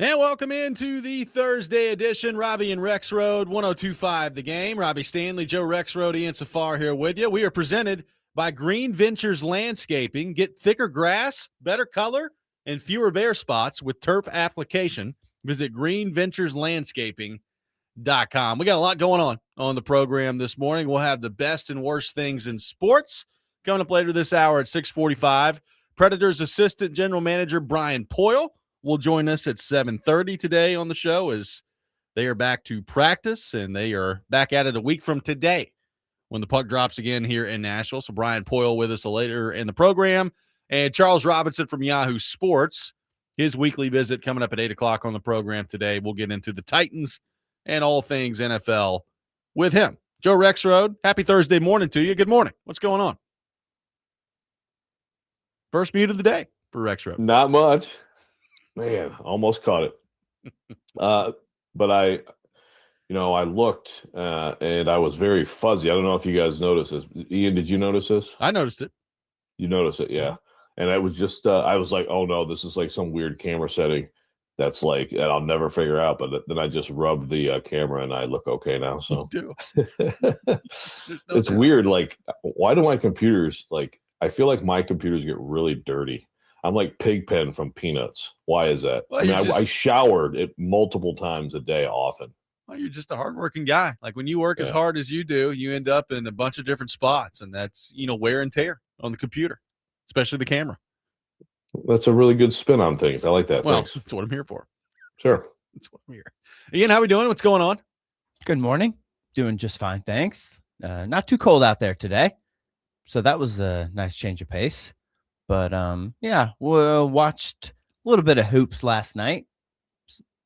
And welcome into the Thursday edition. Robby and Rexrode, 102.5 The Game. Robby Stanley, Joe Rexrode, Ian Safar here with you. We are presented by Green Ventures Landscaping. Get thicker grass, better color, and fewer bare spots with turf application. Visit greenventureslandscaping.com. We got a lot going on the program this morning. We'll have the best and worst things in sports coming up later this hour at 6:45. Predators assistant general manager Brian Pyle will join us at 7:30 today on the show as they are back to practice, and they are back at it a week from today when the puck drops again here in Nashville. So Brian Pyle with us later in the program. And Charles Robinson from Yahoo Sports, his weekly visit coming up at 8 o'clock on the program today. We'll get into the Titans and all things NFL with him. Joe Rexrode, happy Thursday morning to you. Good morning. What's going on? First mute of the day for Rexrode. Not much. Man, almost caught it. But I looked and I was very fuzzy. I don't know if you guys noticed this. Ian, did you notice this? I noticed it. You noticed it, yeah. And I was just, I was like, oh no, this is like some weird camera setting that's like, that I'll never figure out. But then I just rubbed the camera and I look okay now. So it's weird. Like, why do my computers, like, I feel like my computers get really dirty. I'm like Pigpen from Peanuts. Why is that? Well, I showered it multiple times a day often. Well, you're just a hardworking guy. Like when you work as hard as you do, you end up in a bunch of different spots, and that's, wear and tear on the computer, especially the camera. That's a really good spin on things. I like that. Well, Thanks. that's what I'm here for. Sure. That's what I'm here. Ian, how we doing? What's going on? Good morning. Doing just fine, thanks. Not too cold out there today, so that was a nice change of pace. But, we watched a little bit of hoops last night.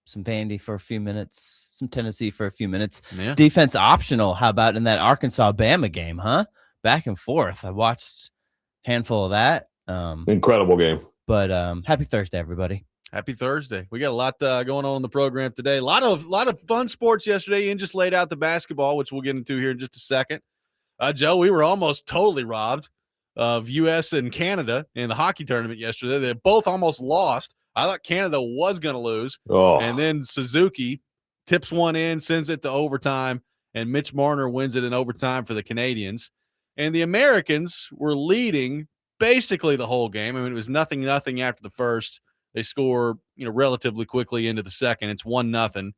Some Vandy for a few minutes, some Tennessee for a few minutes. Yeah. Defense optional. How about in that Arkansas-Bama game, huh? Back and forth. I watched a handful of that. Incredible game. But happy Thursday, everybody. Happy Thursday. We got a lot going on in the program today. A lot of fun sports yesterday. Ian just laid out the basketball, which we'll get into here in just a second. Joe, we were almost totally robbed of U.S. and Canada in the hockey tournament yesterday. They both almost lost. I thought Canada was going to lose. Oh. And then Suzuki tips one in, sends it to overtime, and Mitch Marner wins it in overtime for the Canadians. And the Americans were leading basically the whole game. I mean, it was 0-0 after the first. They score, relatively quickly into the second. It's 1-0.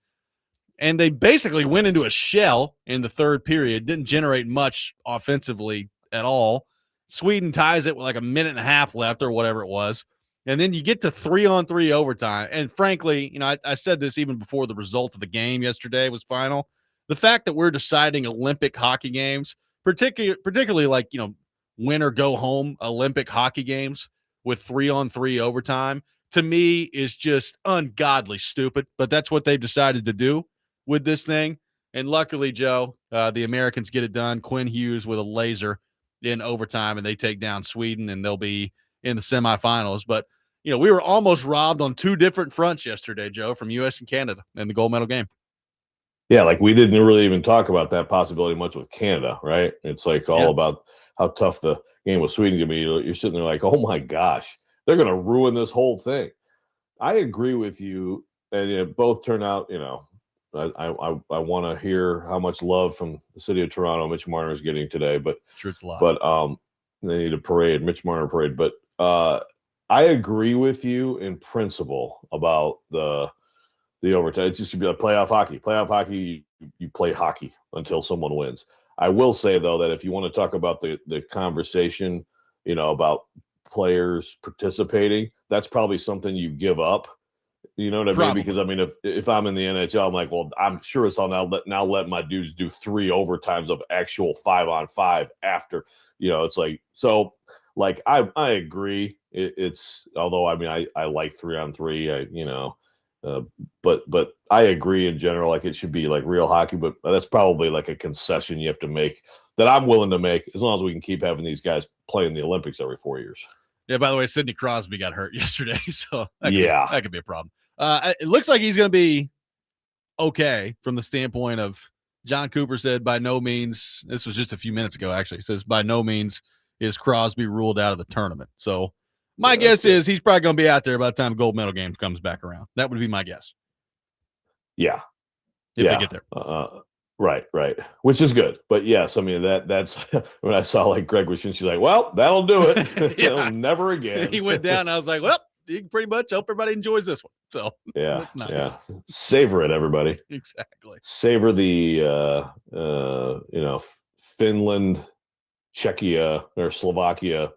And they basically went into a shell in the third period, didn't generate much offensively at all. Sweden ties it with like a minute and a half left or whatever it was. And then you get to 3-on-3 overtime. And frankly, I said this even before the result of the game yesterday was final. The fact that we're deciding Olympic hockey games, particularly like, win or go home Olympic hockey games with 3-on-3 overtime, to me is just ungodly stupid. But that's what they've decided to do with this thing. And luckily, Joe, the Americans get it done. Quinn Hughes with a laser in overtime, and they take down Sweden, and they'll be in the semifinals. But, we were almost robbed on two different fronts yesterday, Joe, from U.S. and Canada in the gold medal game. Yeah, like we didn't really even talk about that possibility much with Canada, right? It's like all about how tough the game with Sweden can be. You're sitting there like, oh my gosh, they're going to ruin this whole thing. I agree with you, and it both turn out, I want to hear how much love from the city of Toronto Mitch Marner is getting today, but sure, it's a lot. But they need a parade, Mitch Marner parade. But I agree with you in principle about the overtime. It just should be like playoff hockey. Playoff hockey, you play hockey until someone wins. I will say though that if you want to talk about the conversation, about players participating, that's probably something you give up. You know what I mean? Probably. Because I mean, if I'm in the NHL, I'm like, well, I'm sure it's all now let my dudes do 3 overtimes of actual 5-on-5 after. It's like, so like I agree. It's although I mean I like 3-on-3. But I agree in general. Like it should be like real hockey, but that's probably like a concession you have to make that I'm willing to make as long as we can keep having these guys playing the Olympics every 4 years. Yeah, by the way, Sidney Crosby got hurt yesterday, so that could be a problem. It looks like he's going to be okay from the standpoint of John Cooper said by no means, this was just a few minutes ago actually, says by no means is Crosby ruled out of the tournament. So My Yeah, guess that's is he's probably going to be out there by the time gold medal game comes back around. That would be my guess. Yeah. If they get there. Right. Which is good. But yes, I mean, that's when I saw like Greg was, she's like, well, that'll do it. Yeah. Never again. He went down. I was like, well, you can pretty much hope everybody enjoys this one. So yeah, that's nice. Yeah. Savor it, everybody. Exactly. Savor the, Finland, Czechia or Slovakia,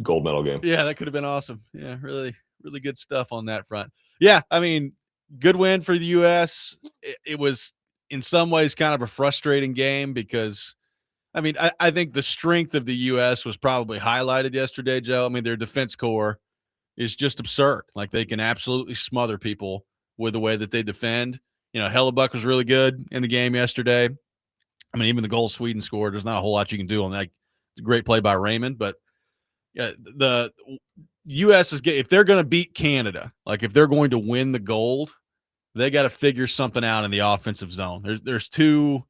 gold medal game. Yeah, that could have been awesome. Yeah, really, really good stuff on that front. Yeah, I mean, good win for the U.S. It was in some ways kind of a frustrating game because, I mean, I think the strength of the U.S. was probably highlighted yesterday, Joe. I mean, their defense core is just absurd. Like, they can absolutely smother people with the way that they defend. Hellebuck was really good in the game yesterday. I mean, even the goal Sweden scored, there's not a whole lot you can do on that. Great play by Raymond, but yeah, the U.S. if they're going to beat Canada, like if they're going to win the gold, they got to figure something out in the offensive zone. There's too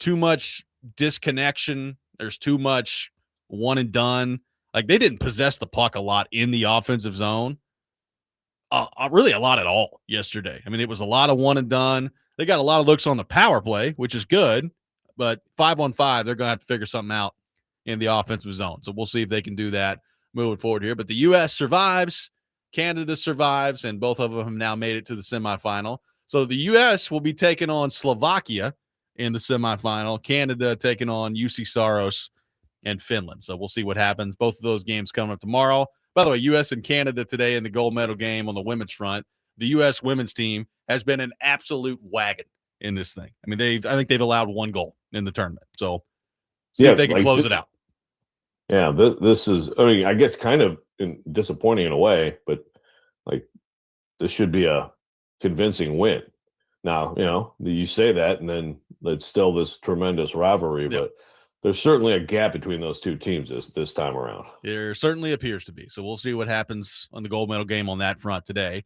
much disconnection. There's too much one and done. Like, they didn't possess the puck a lot in the offensive zone. Really a lot at all yesterday. I mean, it was a lot of one and done. They got a lot of looks on the power play, which is good, but 5-on-5, they're going to have to figure something out in the offensive zone. So we'll see if they can do that moving forward here. But the U.S. survives, Canada survives, and both of them now made it to the semifinal. So the U.S. will be taking on Slovakia in the semifinal, Canada taking on UC Saros and Finland. So we'll see what happens. Both of those games coming up tomorrow. By the way, U.S. and Canada today in the gold medal game on the women's front. The U.S. women's team has been an absolute wagon in this thing. I mean, I think they've allowed one goal in the tournament. So see if they can close it out. Yeah, this is, I mean, I guess kind of disappointing in a way, but like this should be a convincing win. Now, you say that, and then it's still this tremendous rivalry, but there's certainly a gap between those two teams this time around. There certainly appears to be. So we'll see what happens on the gold medal game on that front today.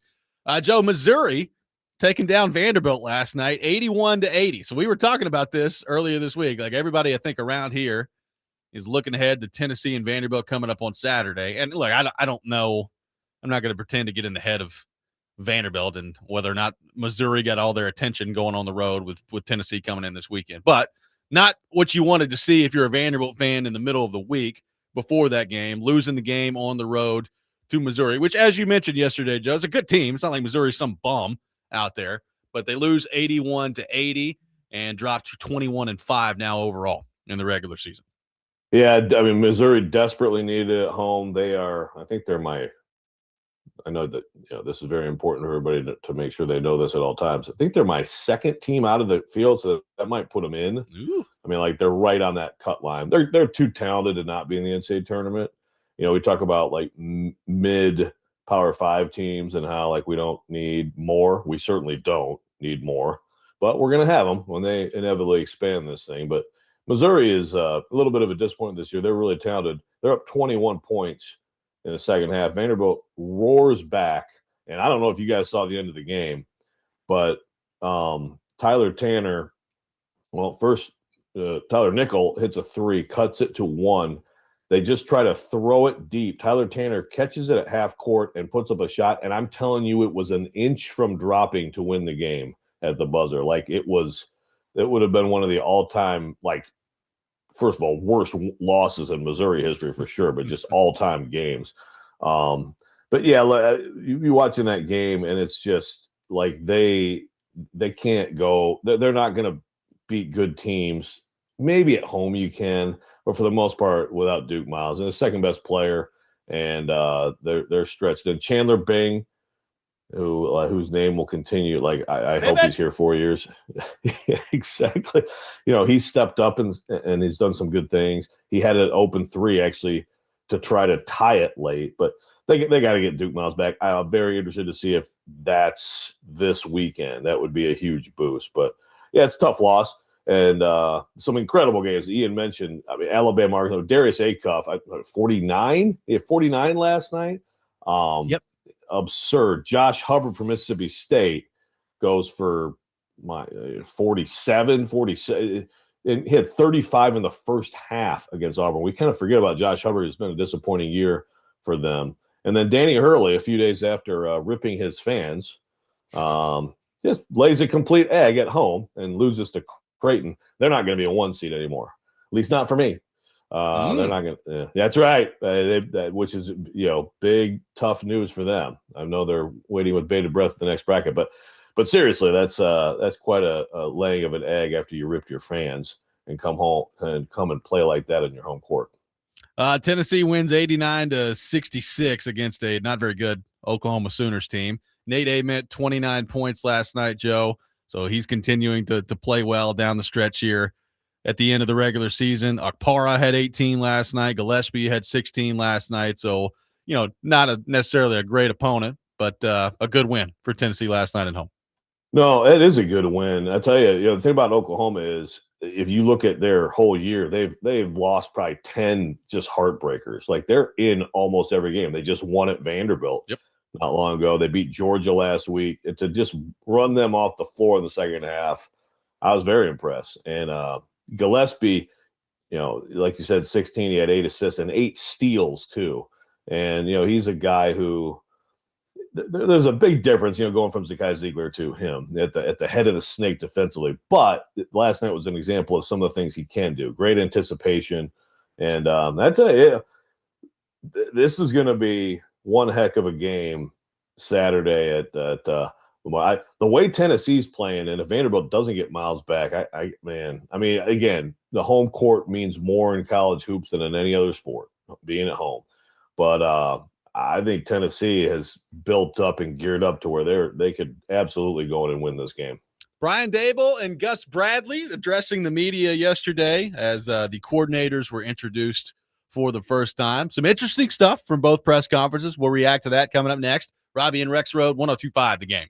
Joe, Missouri taking down Vanderbilt last night, 81-80. So we were talking about this earlier this week. Like, everybody, I think, around here is looking ahead to Tennessee and Vanderbilt coming up on Saturday. And look, I don't know. I'm not going to pretend to get in the head of Vanderbilt and whether or not Missouri got all their attention going on the road with Tennessee coming in this weekend. But not what you wanted to see if you're a Vanderbilt fan in the middle of the week before that game, losing the game on the road to Missouri, which, as you mentioned yesterday, Joe, is a good team. It's not like Missouri's some bum out there, but they lose 81-80 and drop to 21-5 now overall in the regular season. Yeah, I mean, Missouri desperately needed it at home. I know that this is very important for everybody to make sure they know this at all times. I think they're my second team out of the field, so that might put them in. Ooh. I mean, like, they're right on that cut line. They're too talented to not be in the NCAA tournament. We talk about like mid Power 5 teams and how like we don't need more. We certainly don't need more, but we're going to have them when they inevitably expand this thing. But Missouri is a little bit of a disappointment this year. They're really talented. They're up 21 points in the second half. Vanderbilt roars back, and I don't know if you guys saw the end of the game, but Tyler Tanner, first Tyler Nickel hits a 3, cuts it to 1. They just try to throw it deep. Tyler Tanner catches it at half court and puts up a shot, and I'm telling you, it was an inch from dropping to win the game at the buzzer. Like, it would have been one of the all-time, like, first of all, worst losses in Missouri history for sure, but just all-time games. But yeah, you watching that game, and it's just like they can't go. They're not going to beat good teams. Maybe at home you can, but for the most part, without Duke Miles and the second best player, and they're stretched. And Chandler Bing, whose name will continue. Like, I hope he's here 4 years. Yeah, exactly. He's stepped up and he's done some good things. He had an open 3 actually to try to tie it late, but they got to get Duke Miles back. I'm very interested to see if that's this weekend. That would be a huge boost. But yeah, it's a tough loss and some incredible games. Ian mentioned. I mean, Alabama, Darius Acuff, 49. He had 49 last night. Yep. Absurd. Josh Hubbard from Mississippi State goes for 47, and he had 35 in the first half against Auburn. We kind of forget about Josh Hubbard. It's been a disappointing year for them. And then Danny Hurley, a few days after ripping his fans, just lays a complete egg at home and loses to Creighton. They're not going to be a 1 seed anymore, at least not for me. They're not going to. That's right. Which is big tough news for them. I know they're waiting with bated breath the next bracket, but seriously, that's quite a laying of an egg after you ripped your fans and come home and come and play like that in your home court. Tennessee wins 89-66 against a not very good Oklahoma Sooners team. Nate Ament 29 points last night, Joe. So he's continuing to play well down the stretch here at the end of the regular season. Akpara had 18 last night. Gillespie had 16 last night. So, not necessarily a great opponent, but a good win for Tennessee last night at home. No, it is a good win. I tell you, the thing about Oklahoma is if you look at their whole year, they've lost probably 10 just heartbreakers. Like they're in almost every game. They just won at Vanderbilt not long ago. They beat Georgia last week. And to just run them off the floor in the second half, I was very impressed. And Gillespie, like you said, 16, he had 8 assists and 8 steals too. And, he's a guy who there's a big difference, going from Zakai Ziegler to him at the head of the snake defensively. But last night was an example of some of the things he can do. Great anticipation. And I tell you, this is going to be one heck of a game Saturday at the way Tennessee's playing, and if Vanderbilt doesn't get Miles back, again, the home court means more in college hoops than in any other sport, being at home. But I think Tennessee has built up and geared up to where they could absolutely go in and win this game. Brian Dable and Gus Bradley addressing the media yesterday as the coordinators were introduced for the first time. Some interesting stuff from both press conferences. We'll react to that coming up next. Robby and Rexrode, 102.5 The Game.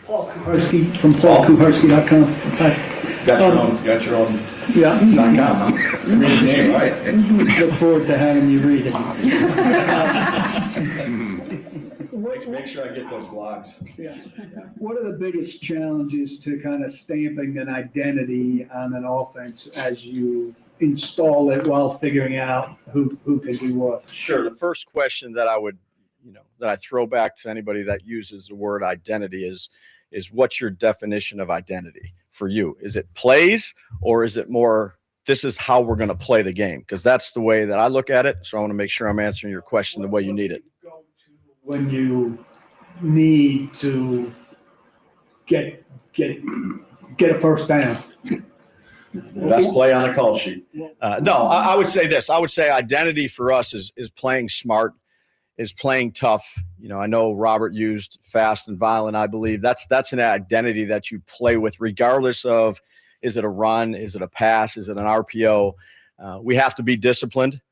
Paul Kuharski from paulkuharski.com. Got your own Yeah. .com, huh? Read the name, right? Look forward to having you read it. Make sure I get those blogs. Yeah. What are the biggest challenges to kind of stamping an identity on an offense as you install it while figuring out who can do what? Sure. The first question that I would, that I throw back to anybody that uses the word identity is what's your definition of identity for you? Is it plays, or is it more, this is how we're going to play the game? Because that's the way that I look at it. So I want to make sure I'm answering your question the way you need it. When you need to get a first down. Best play on the call sheet. No, I would say this. I would say identity for us is playing smart, is playing tough. I know Robert used fast and violent. I believe that's an identity that you play with, regardless of, is it a run, is it a pass, is it an RPO? We have to be disciplined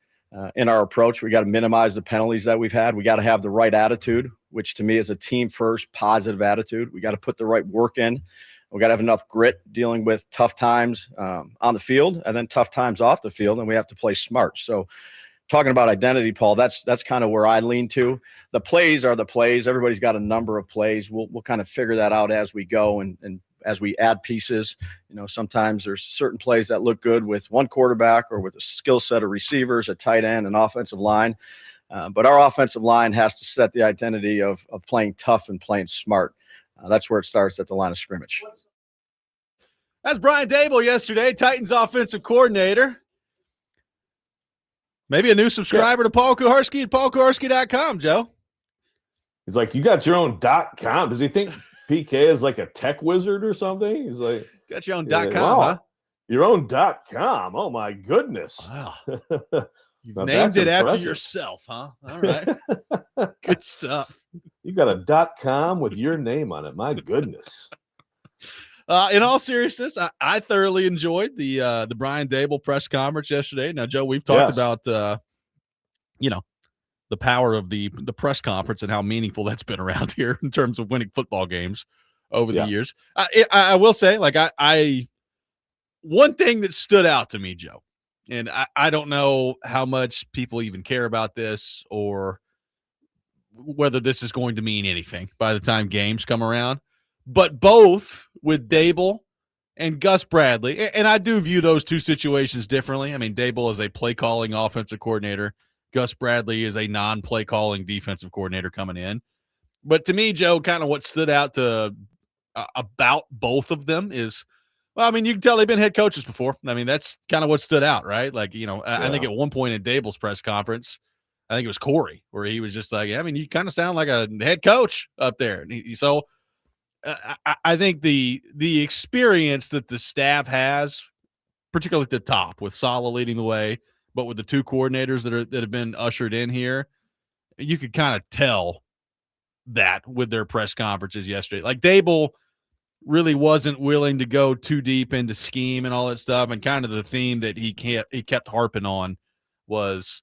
in our approach. We got to minimize the penalties that we've had. We got to have the right attitude, which to me is a team first positive attitude. We got to put the right work in. We got to have enough grit dealing with tough times on the field and then tough times off the field, and we have to play smart. So talking about identity, Paul, that's kind of where I lean to. The plays are the plays. Everybody's got a number of plays. We'll kind of figure that out as we go and as we add pieces. Sometimes there's certain plays that look good with one quarterback or with a skill set of receivers, a tight end, an offensive line. But our offensive line has to set the identity of playing tough and playing smart. That's where it starts, at the line of scrimmage. That's Brian Dable yesterday, Titans offensive coordinator. Maybe a new subscriber to Paul Kuharski at paulkuharski.com, Joe. He's like, you got your own .com. Does he think PK is like a tech wizard or something? He's like, got your own like, .com, wow, huh? Your own .com. Oh my goodness. Wow. You Now named it after impressive. yourself, huh? All right. Good stuff. You got a .com with your name on it. My goodness. In all seriousness, I thoroughly enjoyed the Brian Dable press conference yesterday. Now, Joe, we've talked about the power of the press conference and how meaningful that's been around here in terms of winning football games over the years. I will say, like, I one thing that stood out to me, Joe, and I don't know how much people even care about this or whether this is going to mean anything by the time games come around, but both with Dable and Gus Bradley, and I do view those two situations differently. I mean, Dable is a play-calling offensive coordinator. Gus Bradley is a non-play calling defensive coordinator coming in. But to me, Joe, kind of what stood out to about both of them is, well, I mean, you can tell they've been head coaches before. I mean, that's kind of what stood out, right? Like, I think at one point in Dable's press conference, I think it was Corey, where he was just like, I mean, you kind of sound like a head coach up there. And so I think the experience that the staff has, particularly at the top, with Saleh leading the way, but with the two coordinators that have been ushered in here, you could kind of tell that with their press conferences yesterday. Like, Dable really wasn't willing to go too deep into scheme and all that stuff, and kind of the theme that he kept harping on was,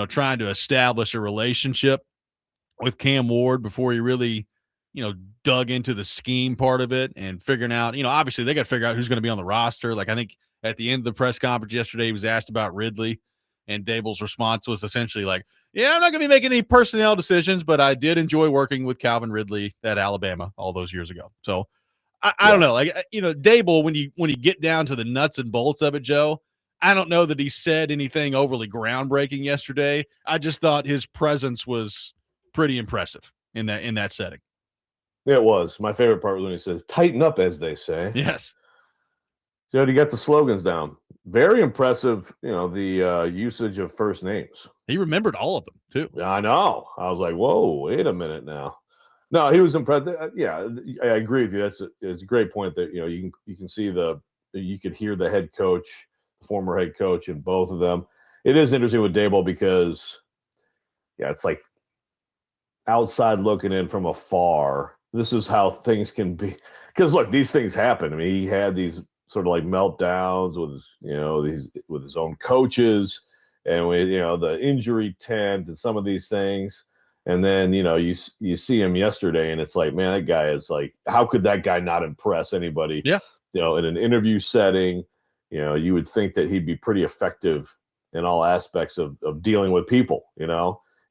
trying to establish a relationship with Cam Ward before he really, dug into the scheme part of it and figuring out, obviously they got to figure out who's going to be on the roster. Like, I think at the end of the press conference yesterday, he was asked about Ridley, and Dable's response was essentially like, yeah, I'm not going to be making any personnel decisions, but I did enjoy working with Calvin Ridley at Alabama all those years ago. So I don't know. Like, Dable, when you get down to the nuts and bolts of it, Joe, I don't know that he said anything overly groundbreaking yesterday. I just thought his presence was pretty impressive in that setting. It was. My favorite part was when he says, tighten up, as they say. Yes. So he got the slogans down. Very impressive, the usage of first names. He remembered all of them, too. I know. I was like, whoa, wait a minute now. No, he was impressed. Yeah, I agree with you. It's a great point that, you can see you could hear the head coach, the former head coach in both of them. It is interesting with Dable because, it's like outside looking in from afar. This is how things can be. Because, look, these things happen. I mean, he had these sort of like meltdowns with his own coaches and with, the injury tent and some of these things. And then, you see him yesterday and it's like, man, that guy is like, how could that guy not impress anybody? Yeah. In an interview setting, you would think that he'd be pretty effective in all aspects of dealing with people.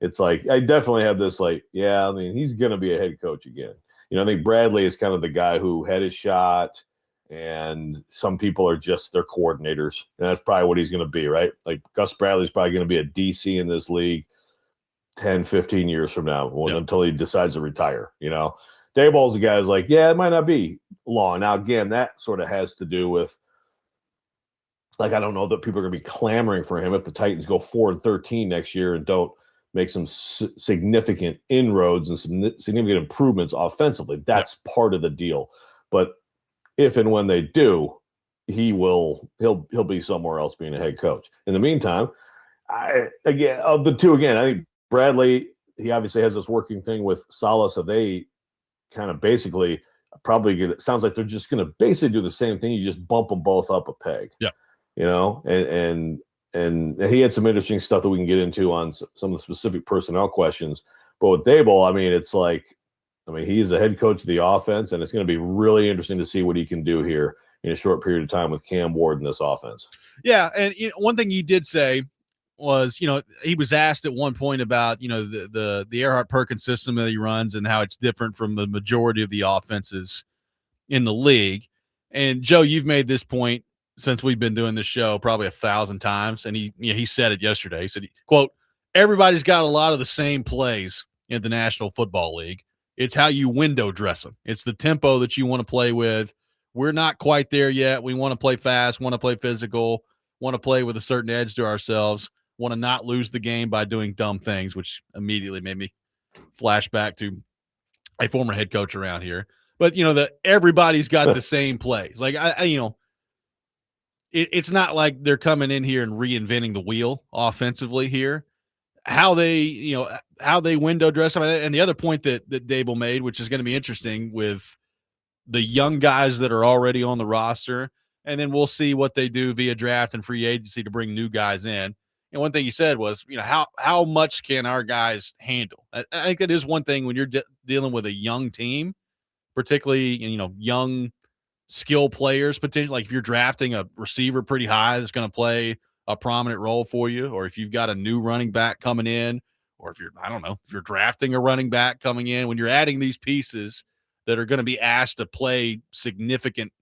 It's like, I definitely have this like, yeah, I mean, he's going to be a head coach again. I think Bradley is kind of the guy who had his shot, and some people are just their coordinators. And that's probably what he's going to be, right? Like Gus Bradley's probably going to be a DC in this league 10, 15 years from now until he decides to retire. Daboll's the guy who's like, yeah, it might not be long. Now, again, that sort of has to do with, like, I don't know that people are going to be clamoring for him if the Titans go 4-13 next year and don't make some significant inroads and some significant improvements offensively. That's part of the deal. But if and when they do, he'll be somewhere else being a head coach. In the meantime, I think Bradley, he obviously has this working thing with Saleh, so they kind of basically it sounds like they're just going to basically do the same thing. You just bump them both up a peg. Yeah. And he had some interesting stuff that we can get into on some of the specific personnel questions. But with Daboll, I mean, it's like, he's the head coach of the offense, and it's going to be really interesting to see what he can do here in a short period of time with Cam Ward in this offense. Yeah, and one thing he did say was, he was asked at one point about, the Earhart Perkins system that he runs and how it's different from the majority of the offenses in the league. And Joe, you've made this point since we've been doing this show probably 1,000 times. And he said it yesterday. He said, quote, everybody's got a lot of the same plays in the National Football League. It's how you window dress them. It's the tempo that you want to play with. We're not quite there yet. We want to play fast, want to play physical, want to play with a certain edge to ourselves, want to not lose the game by doing dumb things, which immediately made me flash back to a former head coach around here. But, everybody's got the same plays. Like, it's not like they're coming in here and reinventing the wheel offensively here. How they window dress them. And the other point that Daboll made, which is going to be interesting with the young guys that are already on the roster, and then we'll see what they do via draft and free agency to bring new guys in. And one thing he said was, how much can our guys handle? I think that is one thing when you're dealing with a young team, particularly, young skill players, potentially, like if you're drafting a receiver pretty high that's going to play a prominent role for you, or if you've got a new running back coming in, or if you're drafting a running back coming in, when you're adding these pieces that are going to be asked to play significant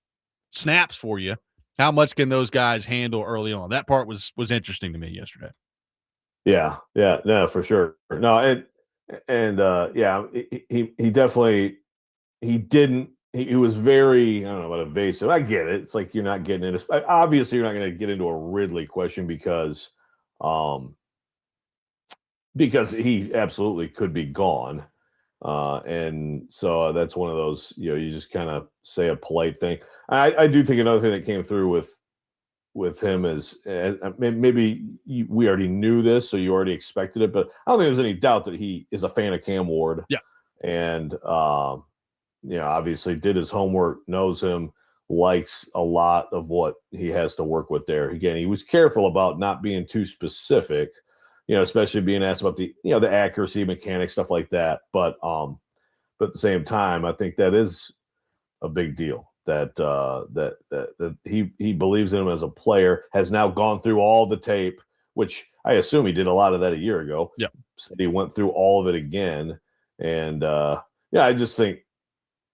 snaps for you, how much can those guys handle early on? That part was interesting to me yesterday. Yeah, no, for sure. No, he definitely, he was very, I don't know about evasive. I get it. It's like you're not getting into, obviously you're not going to get into a Ridley question because he absolutely could be gone. And so that's one of those, you just kind of say a polite thing. I do think another thing that came through with him is maybe we already knew this, so you already expected it, but I don't think there's any doubt that he is a fan of Cam Ward. Yeah. And, obviously did his homework, knows him, likes a lot of what he has to work with there. Again, he was careful about not being too specific, especially being asked about the accuracy, mechanics, stuff like that. But at the same time, I think that is a big deal that he believes in him as a player, has now gone through all the tape, which I assume he did a lot of that a year ago. Yeah. Said he went through all of it again. And I just think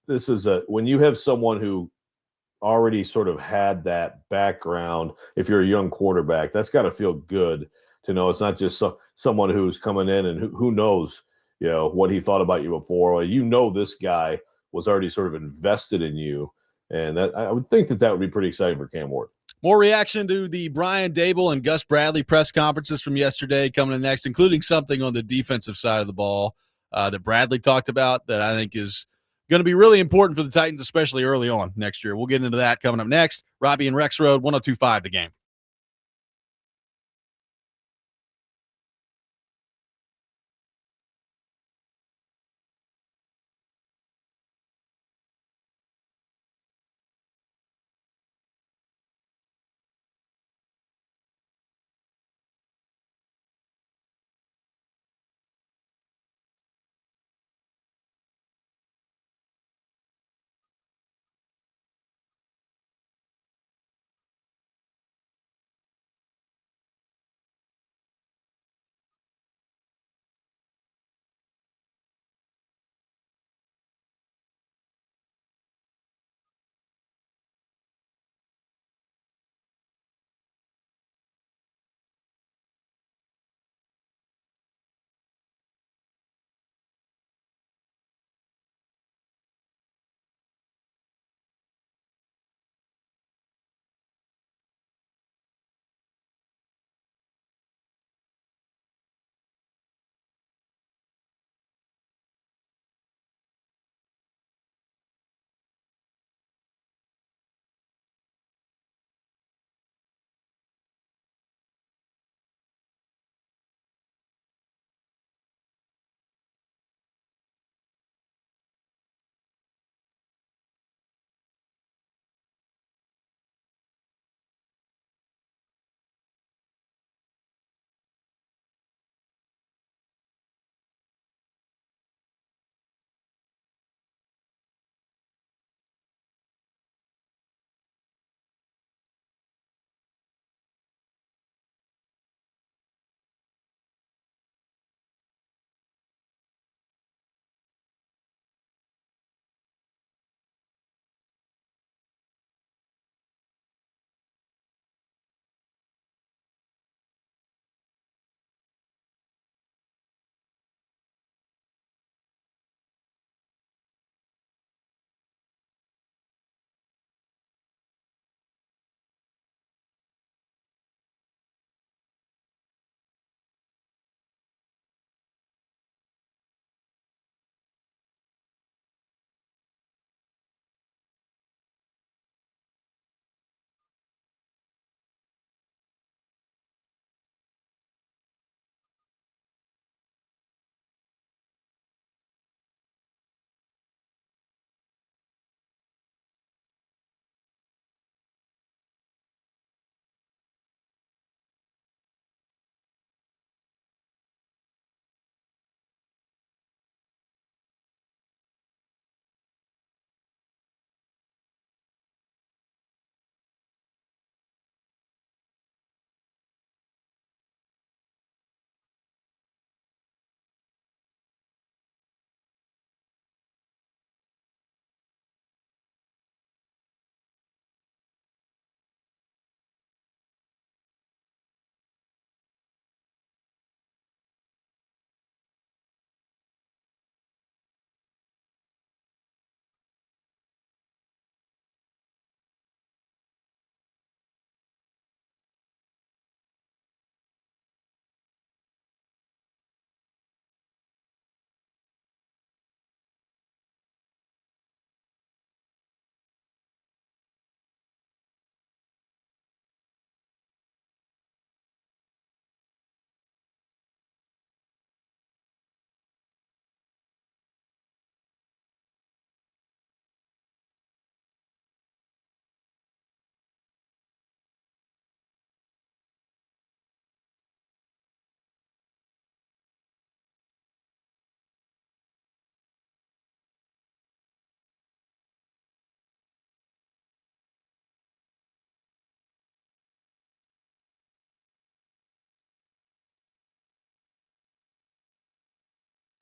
this is when you have someone who already sort of had that background, if you're a young quarterback, that's got to feel good to know it's not just someone who's coming in and who knows, what he thought about you before. Or, this guy was already sort of invested in you. And that I would think that would be pretty exciting for Cam Ward. More reaction to the Brian Daboll and Gus Bradley press conferences from yesterday coming in next, including something on the defensive side of the ball that Bradley talked about that I think is going to be really important for the Titans, especially early on next year. We'll get into that coming up next. Robby and Rexrode, 102.5 The Game.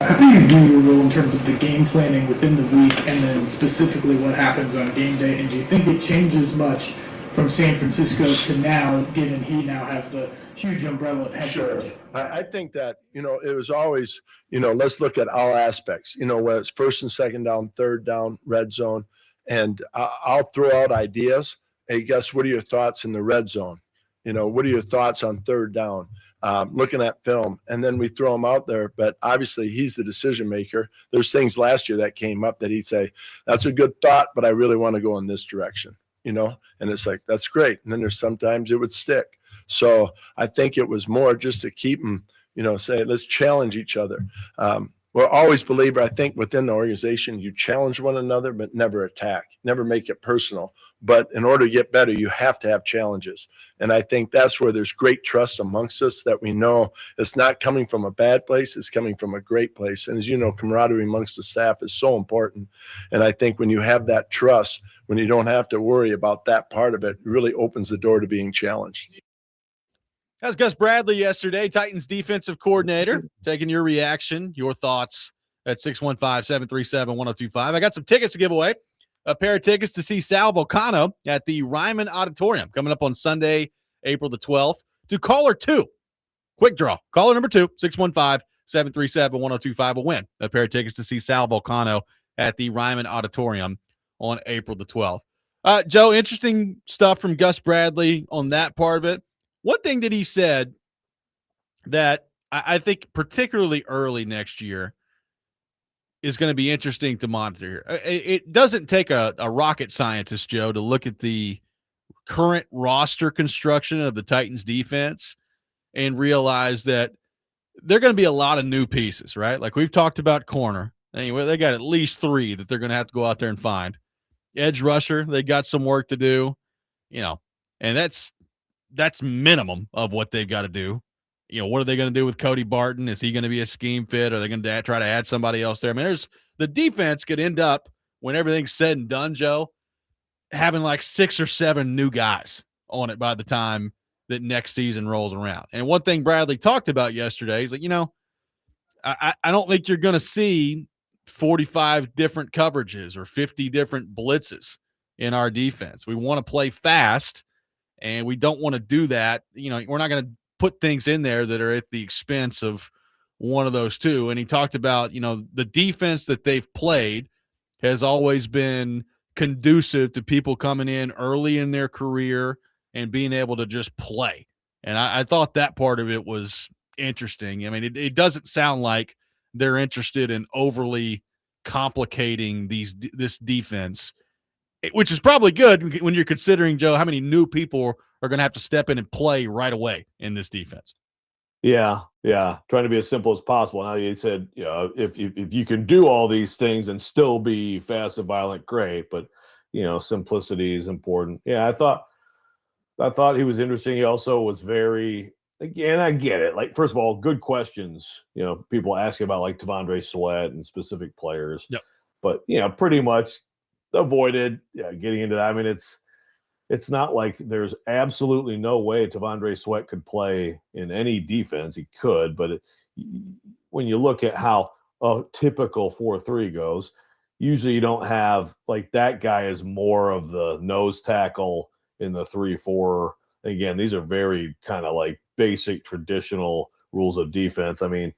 How do you view your role in terms of the game planning within the week and then specifically what happens on game day? And do you think it changes much from San Francisco to now, given he now has the huge umbrella of head coach? I think that, it was always, let's look at all aspects, whether it's first and second down, third down, red zone. And I'll throw out ideas. Hey, Gus, what are your thoughts in the red zone? What are your thoughts on third down? Looking at film, and then we throw him out there. But obviously, he's the decision maker. There's things last year that came up that he'd say, "That's a good thought, but I really want to go in this direction." And it's like, that's great. And then there's sometimes it would stick. So I think it was more just to keep him, say, let's challenge each other. We're always believer, I think, within the organization, you challenge one another, but never attack, never make it personal. But in order to get better, you have to have challenges. And I think that's where there's great trust amongst us, that we know it's not coming from a bad place, it's coming from a great place. And as you know, camaraderie amongst the staff is so important. And I think when you have that trust, when you don't have to worry about that part of it, it really opens the door to being challenged. That's Gus Bradley yesterday, Titans defensive coordinator, taking your reaction, your thoughts at 615-737-1025. I got some tickets to give away. A pair of tickets to see Sal Vulcano at the Ryman Auditorium coming up on Sunday, April the 12th. To caller 2, quick draw. Caller number 2, 615-737-1025 will win a pair of tickets to see Sal Vulcano at the Ryman Auditorium on April the 12th. Joe, interesting stuff from Gus Bradley on that part of it. One thing that he said that I think particularly early next year is going to be interesting to monitor. It doesn't take a rocket scientist, Joe, to look at the current roster construction of the Titans defense and realize that there are going to be a lot of new pieces, right? Like we've talked about corner. Anyway, they got at least 3 that they're going to have to go out there and find. Edge rusher, they got some work to do, and that's minimum of what they've got to do. What are they going to do with Cody Barton? Is he going to be a scheme fit? Are they going to try to add somebody else there? I mean, the defense could end up, when everything's said and done, Joe, having like 6 or 7 new guys on it by the time that next season rolls around. And one thing Bradley talked about yesterday, he's like, I don't think you're going to see 45 different coverages or 50 different blitzes in our defense. We want to play fast. And we don't want to do that. We're not going to put things in there that are at the expense of one of those two. And he talked about, the defense that they've played has always been conducive to people coming in early in their career and being able to just play. And I thought that part of it was interesting. I mean, it doesn't sound like they're interested in overly complicating this defense, which is probably good when you're considering, Joe, how many new people are going to have to step in and play right away in this defense. Yeah. Trying to be as simple as possible. Now you said, if you can do all these things and still be fast and violent, great. But simplicity is important. Yeah, I thought he was interesting. He also was very, again, I get it. Like, first of all, good questions. People asking about like T'Vondre Sweat and specific players. Yep. But pretty much avoided getting into that. I mean, it's not like there's absolutely no way T'Vondre Sweat could play in any defense. He could, but when you look at how a typical 4-3 goes, usually you don't have like that guy is more of the nose tackle in the 3-4. Again, these are very kind of like basic traditional rules of defense. I mean,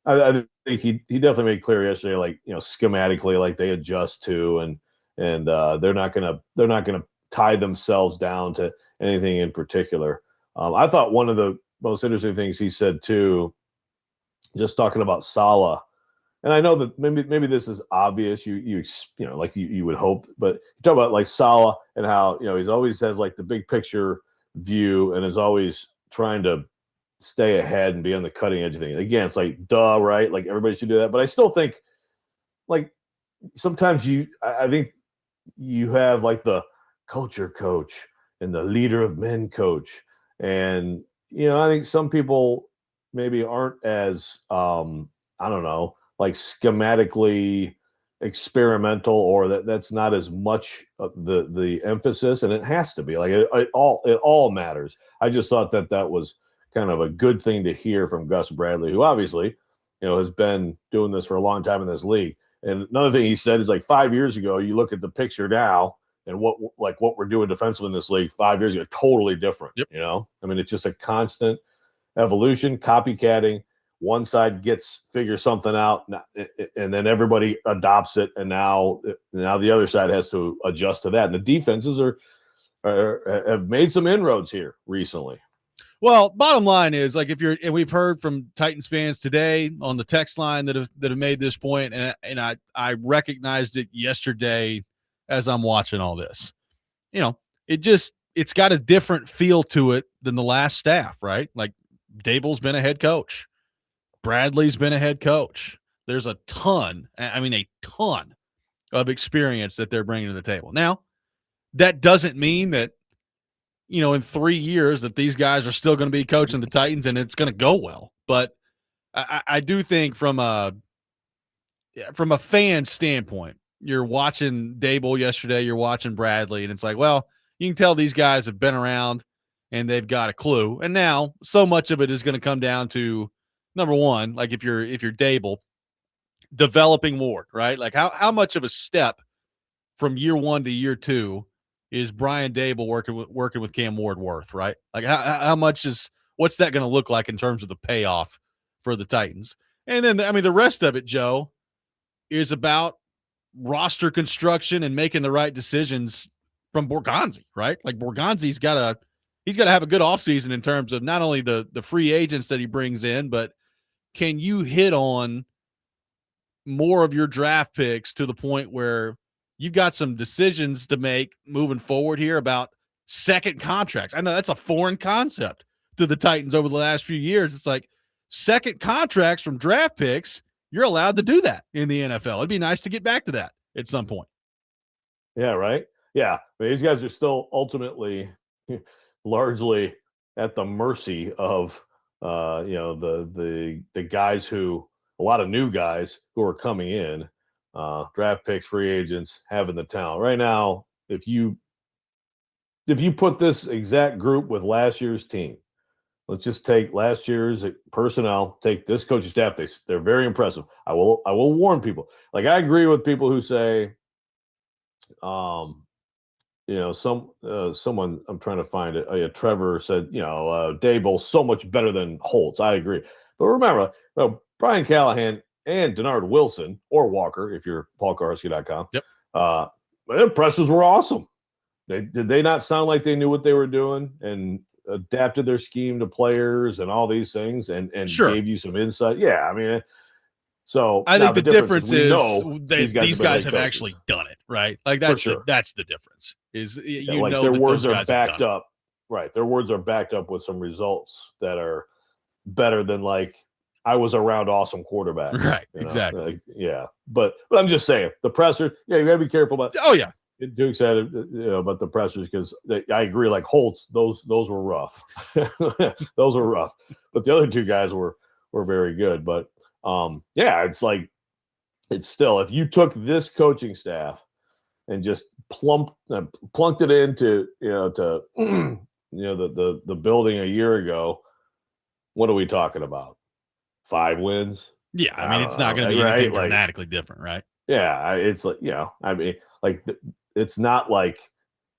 I think he definitely made clear yesterday, like, schematically, like they adjust to, and they're not gonna tie themselves down to anything in particular. I thought one of the most interesting things he said too, just talking about Saleh, and I know that maybe this is obvious, you would hope, but you talk about like Saleh and how he's always has like the big picture view and is always trying to stay ahead and be on the cutting edge of things. Again, it's like duh, right? Like everybody should do that, but I still think like sometimes I think you have like the culture coach and the leader of men coach. And, I think some people maybe aren't as, I don't know, like schematically experimental, or that's not as much the emphasis. And it has to be like, it all matters. I just thought that was kind of a good thing to hear from Gus Bradley, who obviously has been doing this for a long time in this league. And another thing he said is like 5 years ago, you look at the picture now and what we're doing defensively in this league 5 years ago, totally different. Yep. I mean, it's just a constant evolution, copycatting. One side figures something out, and then everybody adopts it, and now the other side has to adjust to that. And the defenses have made some inroads here recently. Well, bottom line is, like, and we've heard from Titans fans today on the text line that have made this point, and I recognized it yesterday as I'm watching all this. It's got a different feel to it than the last staff, right? Like, Dable's been a head coach. Bradley's been a head coach. There's a ton of experience that they're bringing to the table. Now, that doesn't mean that, in 3 years that these guys are still going to be coaching the Titans and it's going to go well. But I do think from a fan standpoint, you're watching Dable yesterday, you're watching Bradley, and it's like, well, you can tell these guys have been around and they've got a clue. And now so much of it is going to come down to, number one, like if you're Dable, developing Ward, right? Like how much of a step from year one to year two is Brian Dable working with Cam Ward worth, right? Like how much what's that going to look like in terms of the payoff for the Titans? And then, the rest of it, Joe, is about roster construction and making the right decisions from Borgonzi, right? Like Borgonzi's got to have a good offseason in terms of not only the free agents that he brings in, but can you hit on more of your draft picks to the point where you've got some decisions to make moving forward here about second contracts? I know that's a foreign concept to the Titans over the last few years. It's like second contracts from draft picks. You're allowed to do that in the NFL. It'd be nice to get back to that at some point. Yeah, right. Yeah. These guys are still ultimately largely at the mercy of the guys who, a lot of new guys who are coming in, draft picks, free agents, having the talent. Right now, if you put this exact group with last year's team, let's just take last year's personnel, take this coaching staff, they're very impressive. I will warn people. Like, I agree with people who say, someone, I'm trying to find it. Trevor said, Dable's so much better than Holtz. I agree. But remember, Brian Callahan and Denard Wilson, or Walker, if you're paulkarski.com. Yep. Their pressures were awesome. Did they not sound like they knew what they were doing and adapted their scheme to players and all these things and sure. gave you some insight? Yeah, so I think the difference is these guys have coaches. Actually done it, right? Like that's sure. that's the difference. Is their words are backed up, right? Their words are backed up with some results that are better than like, I was around awesome quarterbacks, right? Exactly. But I'm just saying the pressure. Yeah, you gotta be careful about. Oh yeah. Duke said about the pressures because I agree. Like Holtz, those were rough. Those were rough. But the other two guys were very good. But it's like, it's still, if you took this coaching staff and just plunked it into the building a year ago, what are we talking about? 5 wins? Yeah, it's not going to be anything dramatically different, right? Yeah, it's like, it's not like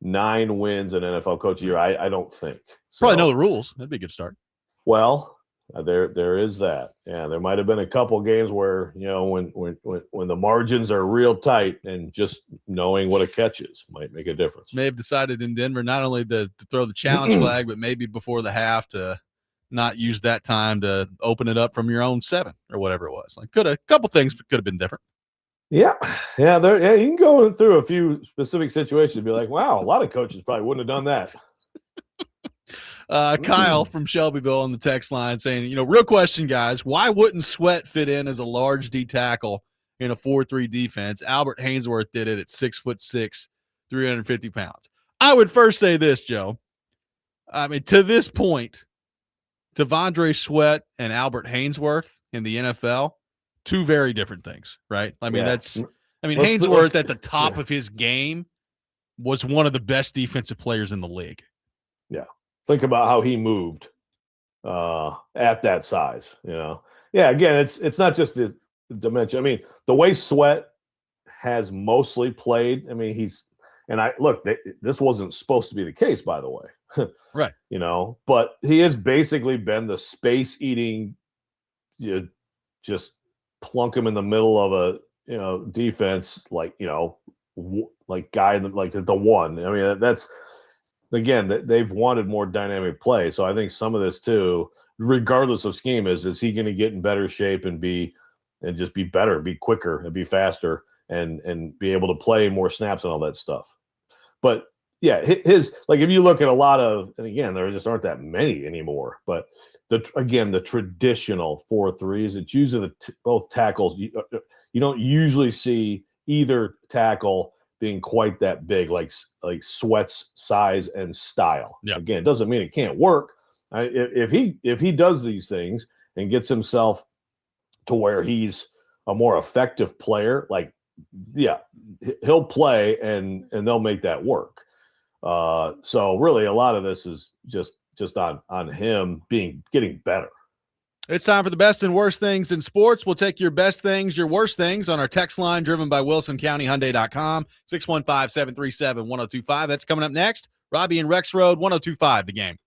9 wins an NFL coach a year. I don't think. Probably know the rules. That'd be a good start. Well, there is that. Yeah, there might have been a couple games where when the margins are real tight, and just knowing what a catch is might make a difference. May have decided in Denver not only to throw the challenge flag, but maybe before the half to not use that time to open it up from your own 7 or whatever it was. Like, a couple things could have been different. Yeah. You can go through a few specific situations and be like, wow, a lot of coaches probably wouldn't have done that. Kyle from Shelbyville on the text line saying, real question, guys, why wouldn't Sweat fit in as a large D tackle in a 4-3 defense? Albert Hainsworth did it at 6'6", 350 pounds. I would first say this, Joe. To this point, Devondre Sweat and Albert Hainsworth in the NFL, 2 very different things, right? Hainsworth at the top of his game was one of the best defensive players in the league. Yeah. Think about how he moved at that size, Yeah, again, it's not just the dimension. I mean, the way Sweat has mostly played. I mean, this wasn't supposed to be the case, by the way. Right. But he has basically been the space eating, just plunk him in the middle of a defense, like guy like the one. I mean, that's again they've wanted more dynamic play. So I think some of this too, regardless of scheme, is he going to get in better shape and just be better, be quicker, and be faster, and be able to play more snaps and all that stuff. But yeah, his like if you look at a lot of, and again, there just aren't that many anymore. But the traditional 4-3s, it's usually both tackles. You don't usually see either tackle being quite that big, like Sweat's size and style. Yeah. Again, it doesn't mean it can't work. If he does these things and gets himself to where he's a more effective player, like, yeah, he'll play and they'll make that work. So really a lot of this is just on him getting better. It's time for the best and worst things in sports. We'll take your best things, your worst things on our text line driven by WilsonCountyHyundai.com, 615-737-1025. That's coming up next. Robby and Rexrode, 1025 The Game.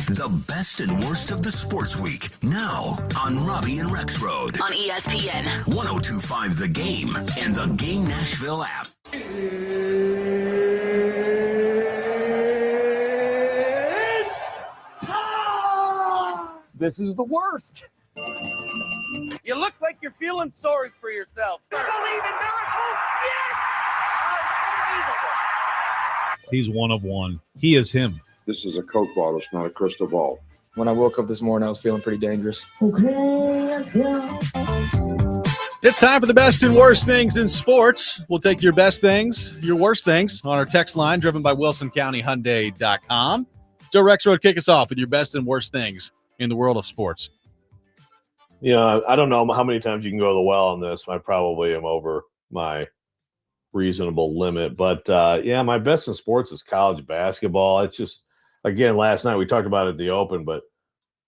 The best and worst of the sports week, now on Robby and Rexrode. On ESPN. 102.5 The Game and the Game Nashville app. This is the worst. You look like you're feeling sorry for yourself. He's one of one. He is him. This is a Coke bottle. It's not a crystal ball. When I woke up this morning, I was feeling pretty dangerous. Okay, let's go. It's time for the best and worst things in sports. We'll take your best things, your worst things on our text line driven by WilsonCountyHyundai.com. Joe Rexrode, kick us off with your best and worst things in the world of sports. Yeah, I don't know how many times you can go to the well on this. I probably am over my reasonable limit. But, yeah, my best in sports is college basketball. It's just, again, last night we talked about it at the Open, but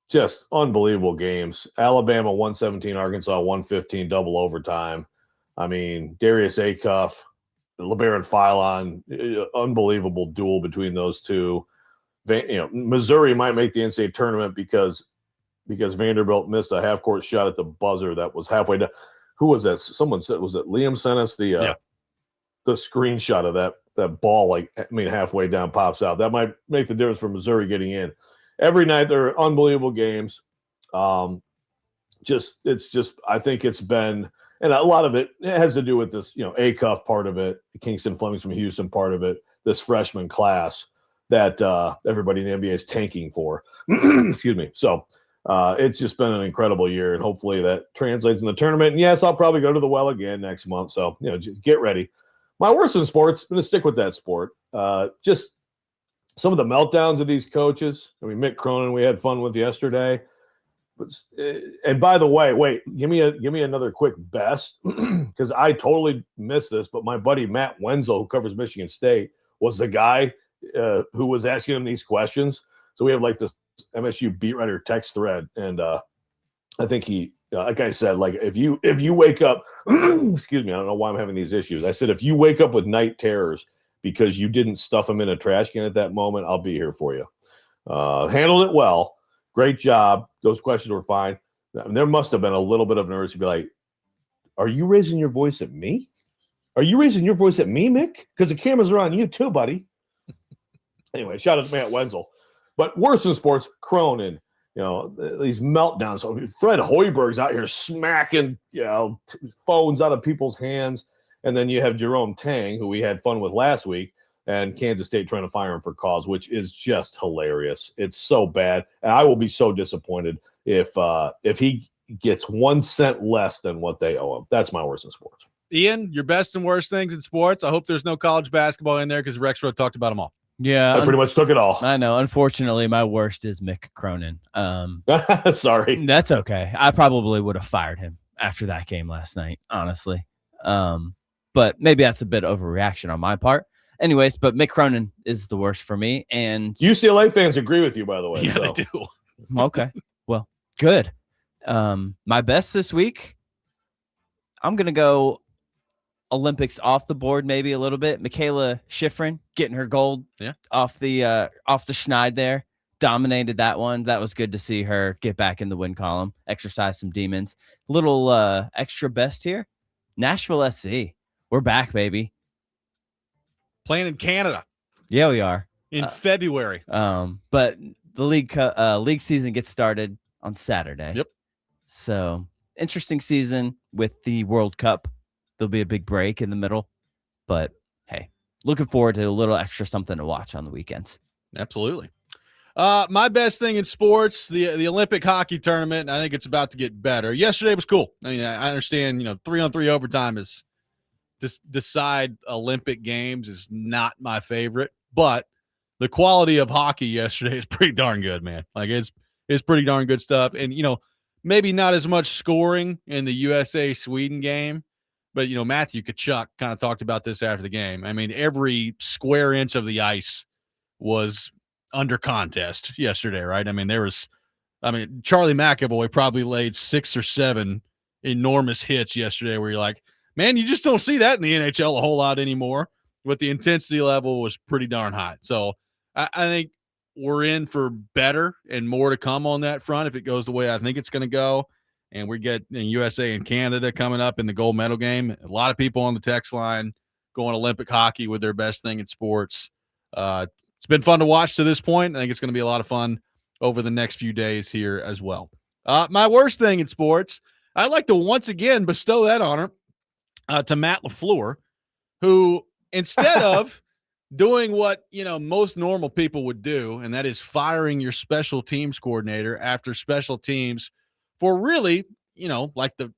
just unbelievable games. Alabama 117, Arkansas 115, double overtime. I mean, Darius Acuff, LeBaron Philon, unbelievable duel between those two. Missouri might make the NCAA tournament because Vanderbilt missed a half-court shot at the buzzer that was halfway down. Who was that? Someone said, was it Liam sent us the screenshot of that ball, halfway down pops out. That might make the difference for Missouri getting in. Every night there are unbelievable games. I think it's been, and a lot of it has to do with this, Acuff part of it, Kingston Fleming's from Houston part of it, this freshman class that everybody in the NBA is tanking for. Excuse me. So it's just been an incredible year, and hopefully that translates in the tournament. And yes, I'll probably go to the well again next month. So, just get ready. My worst in sports, I'm going to stick with that sport. Just some of the meltdowns of these coaches. I mean, Mick Cronin, we had fun with yesterday. And by the way, wait, give me another quick best because I totally missed this. But my buddy Matt Wenzel, who covers Michigan State, was the guy who was asking him these questions. So we have this MSU beat writer text thread, and I think he, like I said, if you wake up, excuse me, I don't know why I'm having these issues. I said if you wake up with night terrors because you didn't stuff them in a trash can at that moment, I'll be here for you. Handled it well, great job. Those questions were fine. There must have been a little bit of nerves to be like, "Are you raising your voice at me? Are you raising your voice at me, Mick? Because the cameras are on you too, buddy." Anyway, shout out to Matt Wenzel. But worse in sports, Cronin, these meltdowns. So Fred Hoiberg's out here smacking, phones out of people's hands. And then you have Jerome Tang, who we had fun with last week, and Kansas State trying to fire him for cause, which is just hilarious. It's so bad. And I will be so disappointed if he gets 1 cent less than what they owe him. That's my worst in sports. Ian, your best and worst things in sports. I hope there's no college basketball in there because Rexrode talked about them all. Yeah, I pretty much took it all. I know. Unfortunately, my worst is Mick Cronin. Sorry. That's okay. I probably would have fired him after that game last night, honestly. But maybe that's a bit overreaction on my part. Anyways, but Mick Cronin is the worst for me. And UCLA fans agree with you, by the way. Yeah, they do. Okay. Well, good. My best this week, I'm going to go Olympics off the board maybe a little bit. Michaela Schifrin getting her gold off the Schneid there. Dominated that one. That was good to see her get back in the win column, exercise some demons. Little extra best here. Nashville SC. We're back, baby. Playing in Canada. Yeah, we are. In February. But the league season gets started on Saturday. Yep. So interesting season with the World Cup. There'll be a big break in the middle, but hey, looking forward to a little extra something to watch on the weekends. Absolutely. My best thing in sports, the Olympic hockey tournament. I think it's about to get better. Yesterday was cool. I mean, I understand, 3-on-3 overtime is decide Olympic games is not my favorite, but the quality of hockey yesterday is pretty darn good, man. It's pretty darn good stuff. And, maybe not as much scoring in the USA-Sweden game, but, Matthew Tkachuk kind of talked about this after the game. I mean, every square inch of the ice was under contest yesterday, right? I mean, Charlie McAvoy probably laid 6 or 7 enormous hits yesterday where you're like, man, you just don't see that in the NHL a whole lot anymore. But the intensity level was pretty darn high. So I think we're in for better and more to come on that front if it goes the way I think it's going to go. And we get USA and Canada coming up in the gold medal game. A lot of people on the text line going Olympic hockey with their best thing in sports. It's been fun to watch to this point. I think it's going to be a lot of fun over the next few days here as well. My worst thing in sports, I'd like to once again bestow that honor to Matt LaFleur, who instead of doing what most normal people would do, and that is firing your special teams coordinator after special teams for really, like the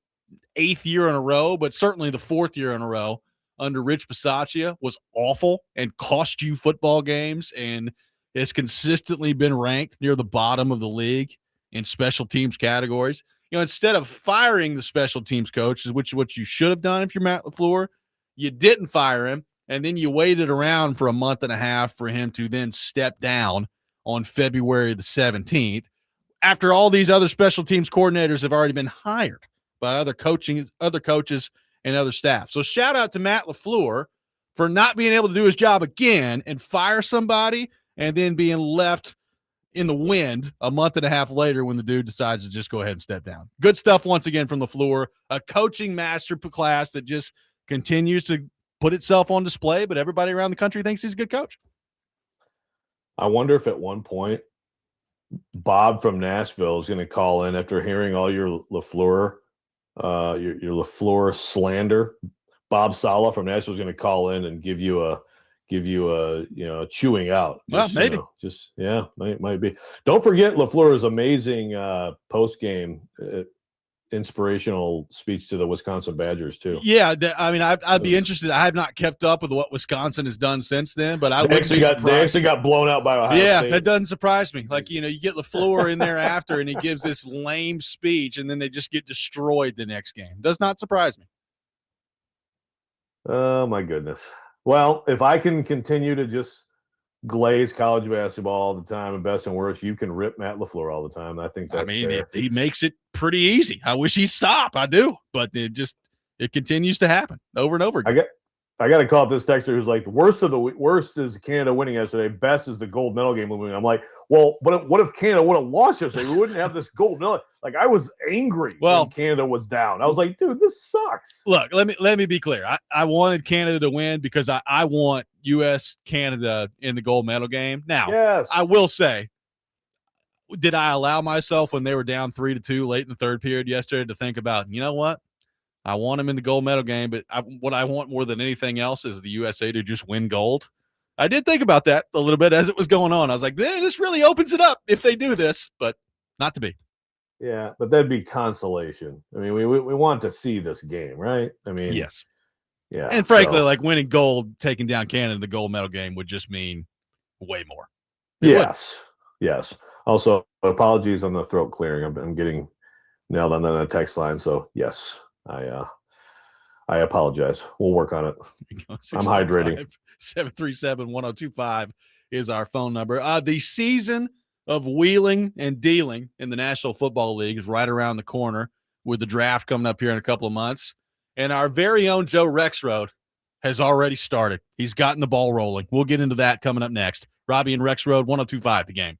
8th year in a row, but certainly the 4th year in a row under Rich Bisaccia was awful and cost you football games and has consistently been ranked near the bottom of the league in special teams categories. Instead of firing the special teams coach, which is what you should have done if you're Matt LaFleur, you didn't fire him, and then you waited around for a month and a half for him to then step down on February the 17th after all these other special teams coordinators have already been hired by other coaches and other staff. So shout out to Matt LaFleur for not being able to do his job again and fire somebody and then being left in the wind a month and a half later when the dude decides to just go ahead and step down. Good stuff once again from LaFleur, a coaching master class that just continues to put itself on display, but everybody around the country thinks he's a good coach. I wonder if at one point Bob from Nashville is going to call in after hearing all your LaFleur, your LaFleur slander. Bob Sala from Nashville is going to call in and give you a chewing out. Well, maybe. Might be. Don't forget LaFleur's amazing post game inspirational speech to the Wisconsin Badgers too. Yeah, I'd be interested. I have not kept up with what Wisconsin has done since then, but they actually got blown out by Ohio State. That doesn't surprise me. Like, you get LaFleur in there after, and he gives this lame speech, and then they just get destroyed the next game. Does not surprise me. Oh my goodness. Well, if I can continue to just glaze college basketball all the time and best and worst, you can rip Matt LaFleur all the time. I think that's fair. He makes it pretty easy. I wish he'd stop. I do, but it continues to happen over and over again. I got to call up this texter who's like, the worst is Canada winning yesterday. Best is the gold medal game winning. I'm like, well, but what if Canada would have lost yesterday? We wouldn't have this gold medal. Like, I was angry when Canada was down. I was like, dude, this sucks. Look, let me be clear. I wanted Canada to win because I want U.S. Canada in the gold medal game. Now, yes. I will say, did I allow myself when they were down 3-2 late in the third period yesterday to think about, you know what? I want them in the gold medal game, but what I want more than anything else is the USA to just win gold. I did think about that a little bit as it was going on. I was like, this really opens it up if they do this, but not to be. Yeah, but that'd be consolation. I mean, we want to see this game, right? I mean, yes. Yeah. And frankly, like winning gold, taking down Canada in the gold medal game would just mean way more. Yes. Also, apologies on the throat clearing. I'm getting nailed on the text line. So yes, I apologize. We'll work on it. I'm hydrating. 737-1025 is our phone number. The season of wheeling and dealing in the National Football League is right around the corner with the draft coming up here in a couple of months. And our very own Joe Rexrode has already started. He's gotten the ball rolling. We'll get into that coming up next. Robby and Rexrode, 1025 The Game.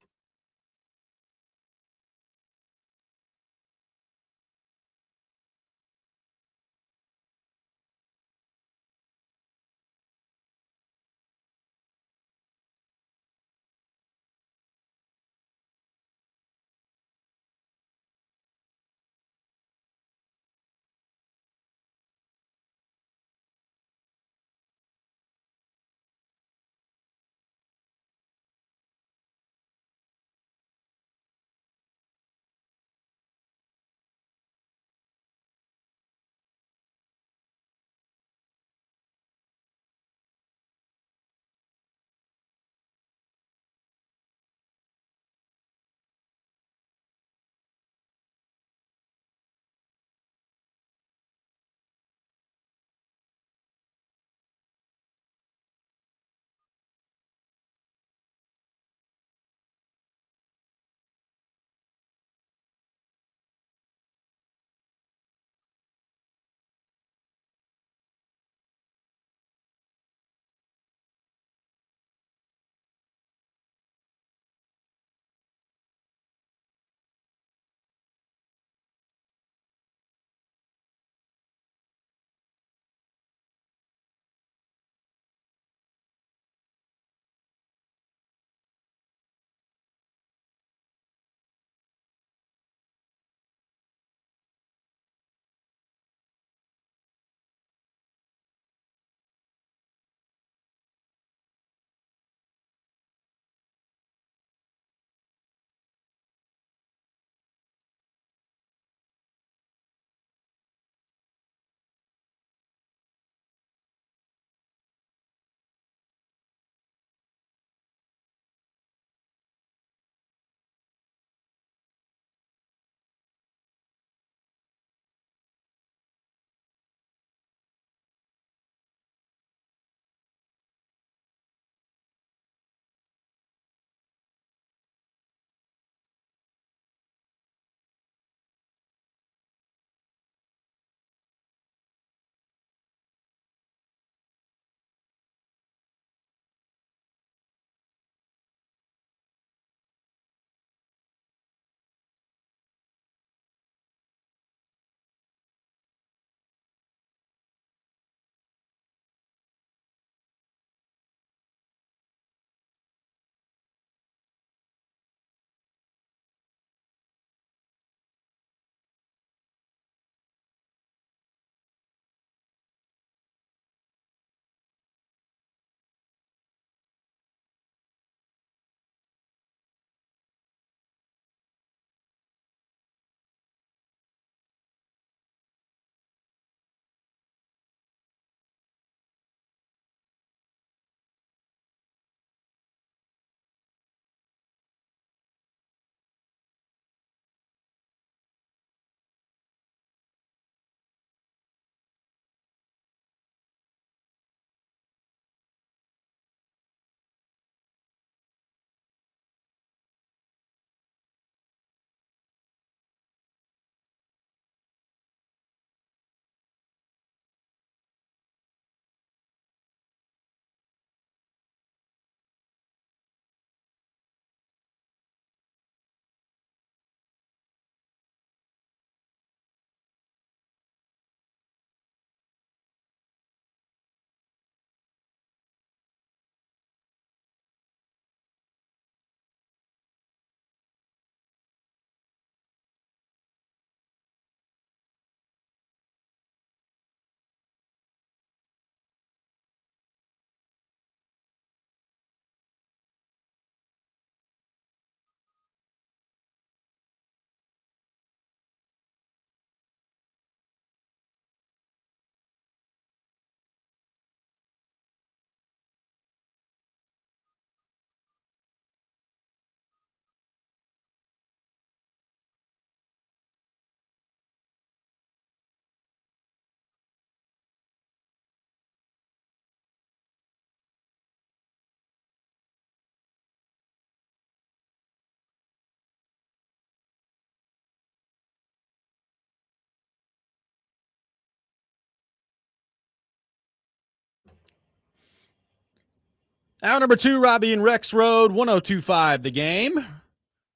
Hour number 2, Robby and Rexrode, 102.5 The Game.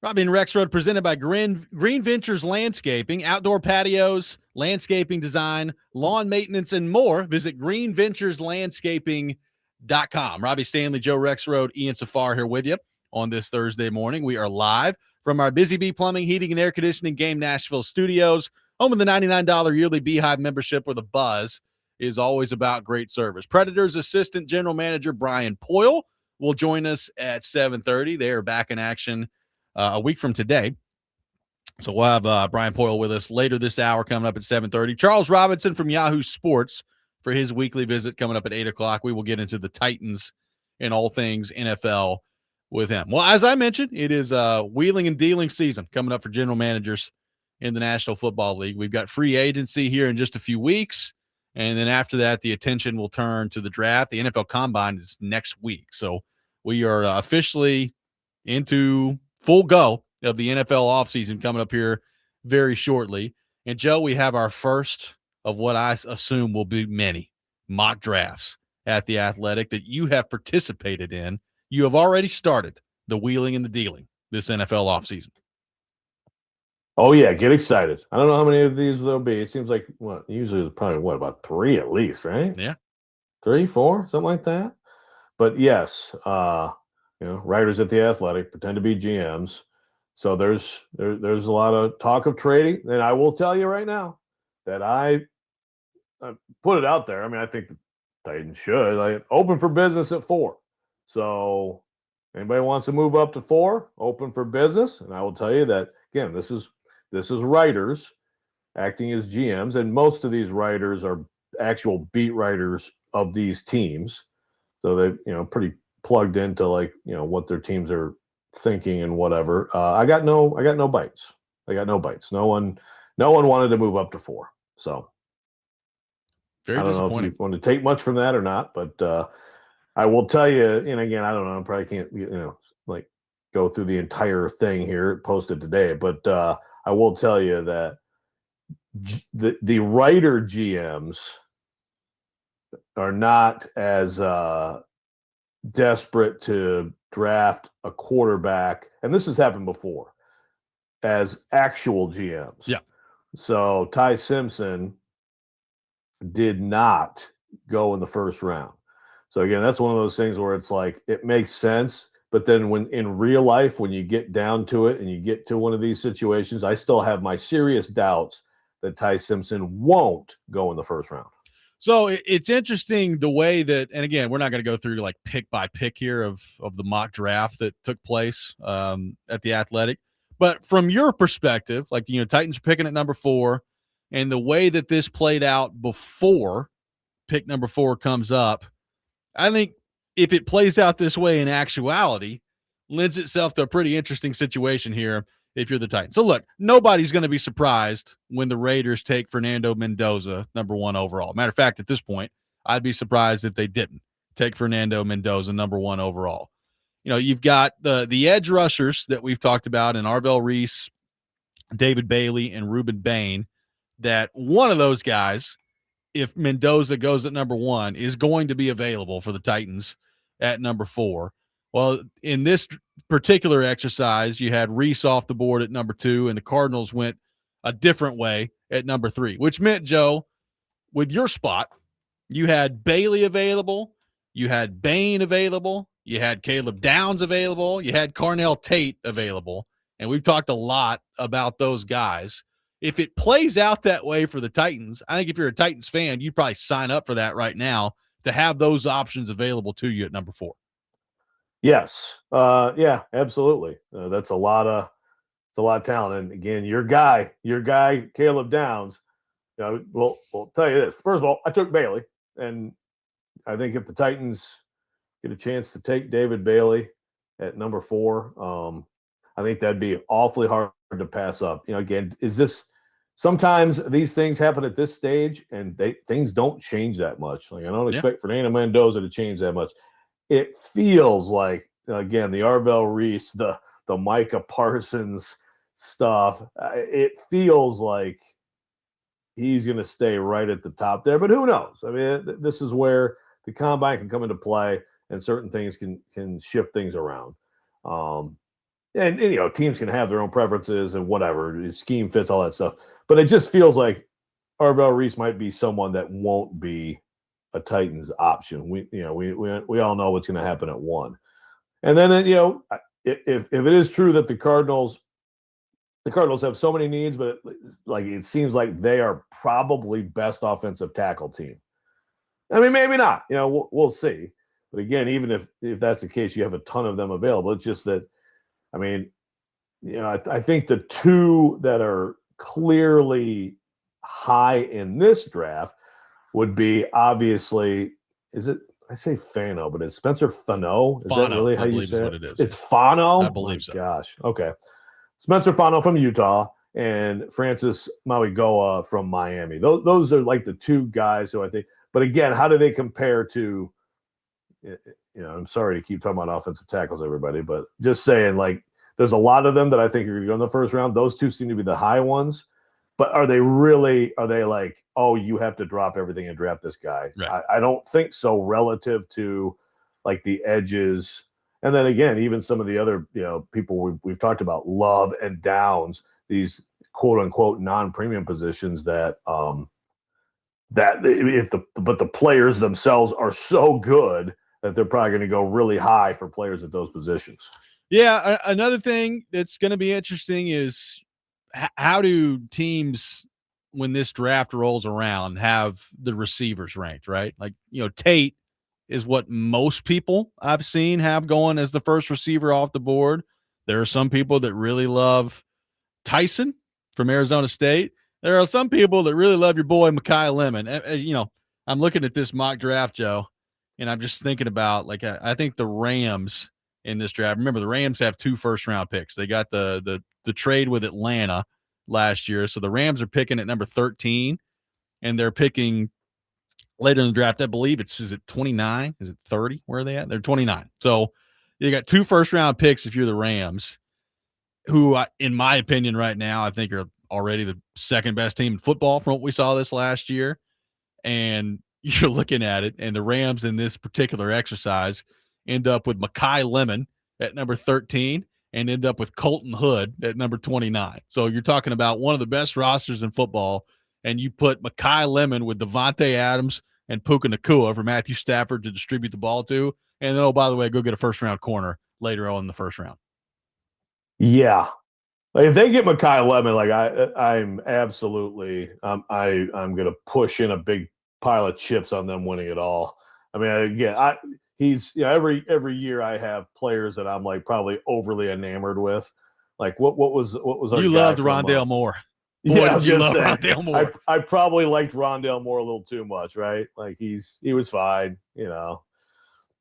Robby and Rexrode presented by Green Ventures Landscaping, outdoor patios, landscaping design, lawn maintenance, and more. Visit greenventureslandscaping.com. Robbie Stanley, Joe Rexrode, Ian Safar here with you on this Thursday morning. We are live from our Busy Bee Plumbing, Heating, and Air Conditioning Game Nashville studios, home of the $99 yearly Beehive membership where the buzz is always about great service. Predators Assistant General Manager Brian Pyle will join us at 7:30. They are back in action a week from today. So we'll have Brian Pyle with us later this hour coming up at 7:30. Charles Robinson from Yahoo Sports for his weekly visit coming up at 8 o'clock. We will get into the Titans and all things NFL with him. Well, as I mentioned, it is wheeling and dealing season coming up for general managers in the National Football League. We've got free agency here in just a few weeks. And then after that, the attention will turn to the draft. The NFL Combine is next week. So we are officially into full go of the NFL offseason coming up here very shortly. And, Joe, we have our first of what I assume will be many mock drafts at the Athletic that you have participated in. You have already started the wheeling and the dealing this NFL offseason. Oh, yeah, get excited. I don't know how many of these there'll be. It seems like usually there's probably, about 3 at least, right? Yeah. 3, 4, something like that. But, yes, writers at the Athletic pretend to be GMs. So there's a lot of talk of trading. And I will tell you right now that I put it out there. I mean, I think the Titans should. Open for business at 4. So anybody wants to move up to 4, open for business. And I will tell you that, again, this is writers acting as GMs, and most of these writers are actual beat writers of these teams. So they, pretty plugged into what their teams are thinking and whatever. I got no bites. No one wanted to move up to 4. So very I don't know if you want to take much from that or not, but I will tell you, and again, I don't know, I probably can't, go through the entire thing here posted today, but I will tell you that the writer GMs are not as desperate to draft a quarterback, and this has happened before, as actual GMs. Yeah. So Ty Simpson did not go in the first round. So again, that's one of those things where it's like it makes sense, but then when in real life, when you get down to it and you get to one of these situations, I still have my serious doubts that Ty Simpson won't go in the first round. So it's interesting the way that, and again, we're not going to go through pick by pick here of the mock draft that took place at the Athletic, but from your perspective, Titans are picking at number 4, and the way that this played out before pick number 4 comes up, I think if it plays out this way in actuality, lends itself to a pretty interesting situation here if you're the Titans. So look, nobody's going to be surprised when the Raiders take Fernando Mendoza number 1 overall. Matter of fact, at this point, I'd be surprised if they didn't take Fernando Mendoza number 1 overall. You've got the edge rushers that we've talked about in Arvell Reese, David Bailey, and Ruben Bain, that one of those guys, if Mendoza goes at number 1, is going to be available for the Titans at number 4. Well, in this particular exercise, you had Reese off the board at number 2, and the Cardinals went a different way at number 3, which meant, Joe, with your spot, you had Bailey available, you had Bain available, you had Caleb Downs available, you had Carnell Tate available, and we've talked a lot about those guys. If it plays out that way for the Titans, I think if you're a Titans fan, you'd probably sign up for that right now to have those options available to you at number 4. Yes. Yeah, absolutely. That's a lot of talent. And again, your guy, Caleb Downs, we'll tell you this. First of all, I took Bailey, and I think if the Titans get a chance to take David Bailey at number 4, I think that'd be awfully hard to pass up. Again, sometimes these things happen at this stage, and things don't change that much. I don't expect Fernando Mendoza to change that much. It feels like, again, the Arvell Reese, the Micah Parsons stuff, it feels like he's going to stay right at the top there. But who knows? I mean, this is where the combine can come into play. and certain things can shift things around. And you know, teams can have their own preferences and whatever, scheme fits, all that stuff. But it just feels like Arvell Reese might be someone that won't be a Titans option. We all know what's going to happen at 1. And then, you know, if it is true that the Cardinals have so many needs, but it seems like they are probably best offensive tackle team. I mean, maybe not. You know, we'll see. But again, even if that's the case, you have a ton of them available. It's just that, I mean, you know, I think the two that are clearly high in this draft would be obviously, I say Fano, but is Spencer Fano? Is that really how you say it? It's Fano? I believe so. Gosh. Okay. Spencer Fano from Utah and Francis Mauigoa from Miami. Those are like the two guys who I think, but again, how do they compare to, you know, I'm sorry to keep talking about offensive tackles, everybody, but just saying, like, there's a lot of them that I think are going to go in the first round. Those two seem to be the high ones, but are they like, oh, you have to drop everything and draft this guy? Right. I don't think so relative to like the edges. And then again, even some of the other, you know, people we've talked about, Love and Downs, these quote unquote non-premium positions that but the players themselves are so good that they're probably going to go really high for players at those positions. Yeah, another thing that's going to be interesting is how do teams, when this draft rolls around, have the receivers ranked, right? Like, you know, Tate is what most people I've seen have going as the first receiver off the board. There are some people that really love Tyson from Arizona State. There are some people that really love your boy Mekhi Lemon. You know, I'm looking at this mock draft, Joe, and I'm just thinking about, like, I think the Rams in this draft. Remember, the Rams have 2 first-round picks. They got the trade with Atlanta last year, so the Rams are picking at number 13, and they're picking later in the draft. I believe is it 29? Is it 30? Where are they at? They're 29. So you got 2 first-round picks if you're the Rams, who, in my opinion, right now, I think are already the second best team in football from what we saw this last year. And you're looking at it, and the Rams in this particular exercise end up with Mekhi Lemon at number 13 and end up with Colton Hood at number 29. So you're talking about one of the best rosters in football, and you put Mekhi Lemon with Devontae Adams and Puka Nacua for Matthew Stafford to distribute the ball to. And then, oh, by the way, go get a first-round corner later on in the first round. Yeah. Like, if they get Mekhi Lemon, like I'm absolutely I'm going to push in a big pile of chips on them winning it all. I mean, again, he's, you know, every year I have players that I'm like probably overly enamored with. Like what was our you loved Rondale Moore. Boy, yeah, you love Rondale Moore. I probably liked Rondale Moore a little too much, right? Like he was fine, you know.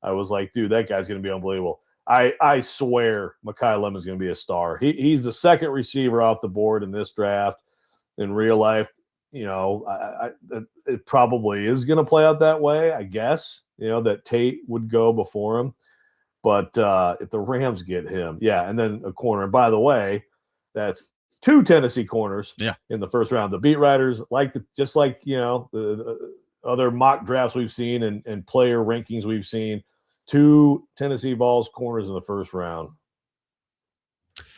I was like, dude, that guy's going to be unbelievable. I swear Mekhi Lemon's going to be a star. He's the second receiver off the board in this draft. In real life, you know, it probably is going to play out that way, I guess, you know, that Tate would go before him. But if the Rams get him, yeah, and then a corner. And by the way, that's 2 Tennessee corners in the first round. The beat writers just like, you know, the other mock drafts we've seen and player rankings we've seen, 2 Tennessee Vols corners in the first round,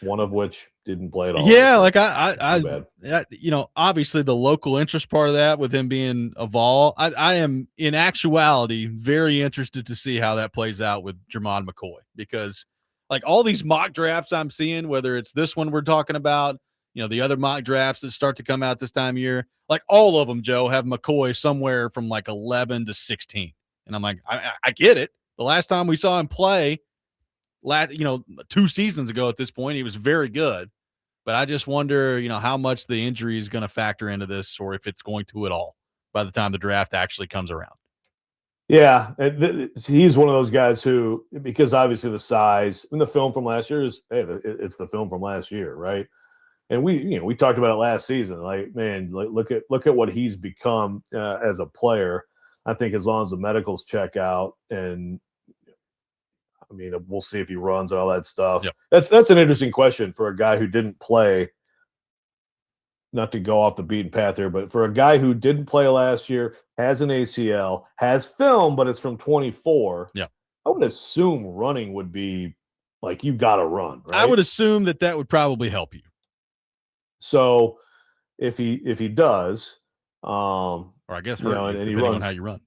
one of which didn't play at all. Yeah, like I you know, obviously the local interest part of that with him being a Vol, I am in actuality very interested to see how that plays out with Jermon McCoy, because like all these mock drafts I'm seeing, whether it's this one we're talking about, you know, the other mock drafts that start to come out this time of year, like all of them, Joe, have McCoy somewhere from like 11 to 16. And I'm like, I get it. The last time we saw him play, 2 seasons ago at this point, he was very good. But I just wonder, you know, how much the injury is going to factor into this, or if it's going to at all by the time the draft actually comes around. Yeah, he's one of those guys who, because obviously the size and the film from last year is, hey, it's the film from last year, right? And we talked about it last season. Like, man, look at what he's become as a player. I think as long as the medicals check out, and I mean, we'll see if he runs and all that stuff. Yep. That's an interesting question for a guy who didn't play. Not to go off the beaten path here, but for a guy who didn't play last year, has an ACL, has film, but it's from 24. Yeah. I would assume running would be like you got to run, right? I would assume that would probably help you. So if he does, Or I guess you hurt know, you, and he depending runs on how you run.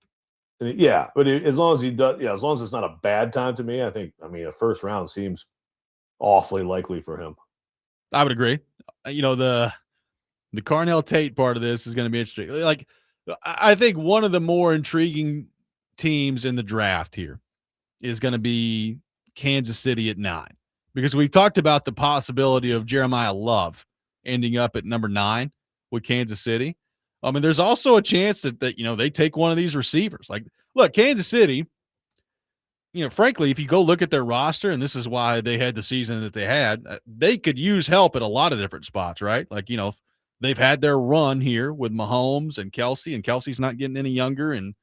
Yeah, but as long as he does, as long as it's not a bad time to me, I mean, a first round seems awfully likely for him. I would agree. The Carnell Tate part of this is going to be interesting. Like, I think one of the more intriguing teams in the draft here is going to be Kansas City at 9, because we've talked about the possibility of Jeremiah Love ending up at number 9 with Kansas City. I mean, there's also a chance that they take one of these receivers. Like, look, Kansas City, frankly, if you go look at their roster, and this is why they had the season that they had, they could use help at a lot of different spots, right? Like, they've had their run here with Mahomes and Kelsey's not getting any younger, and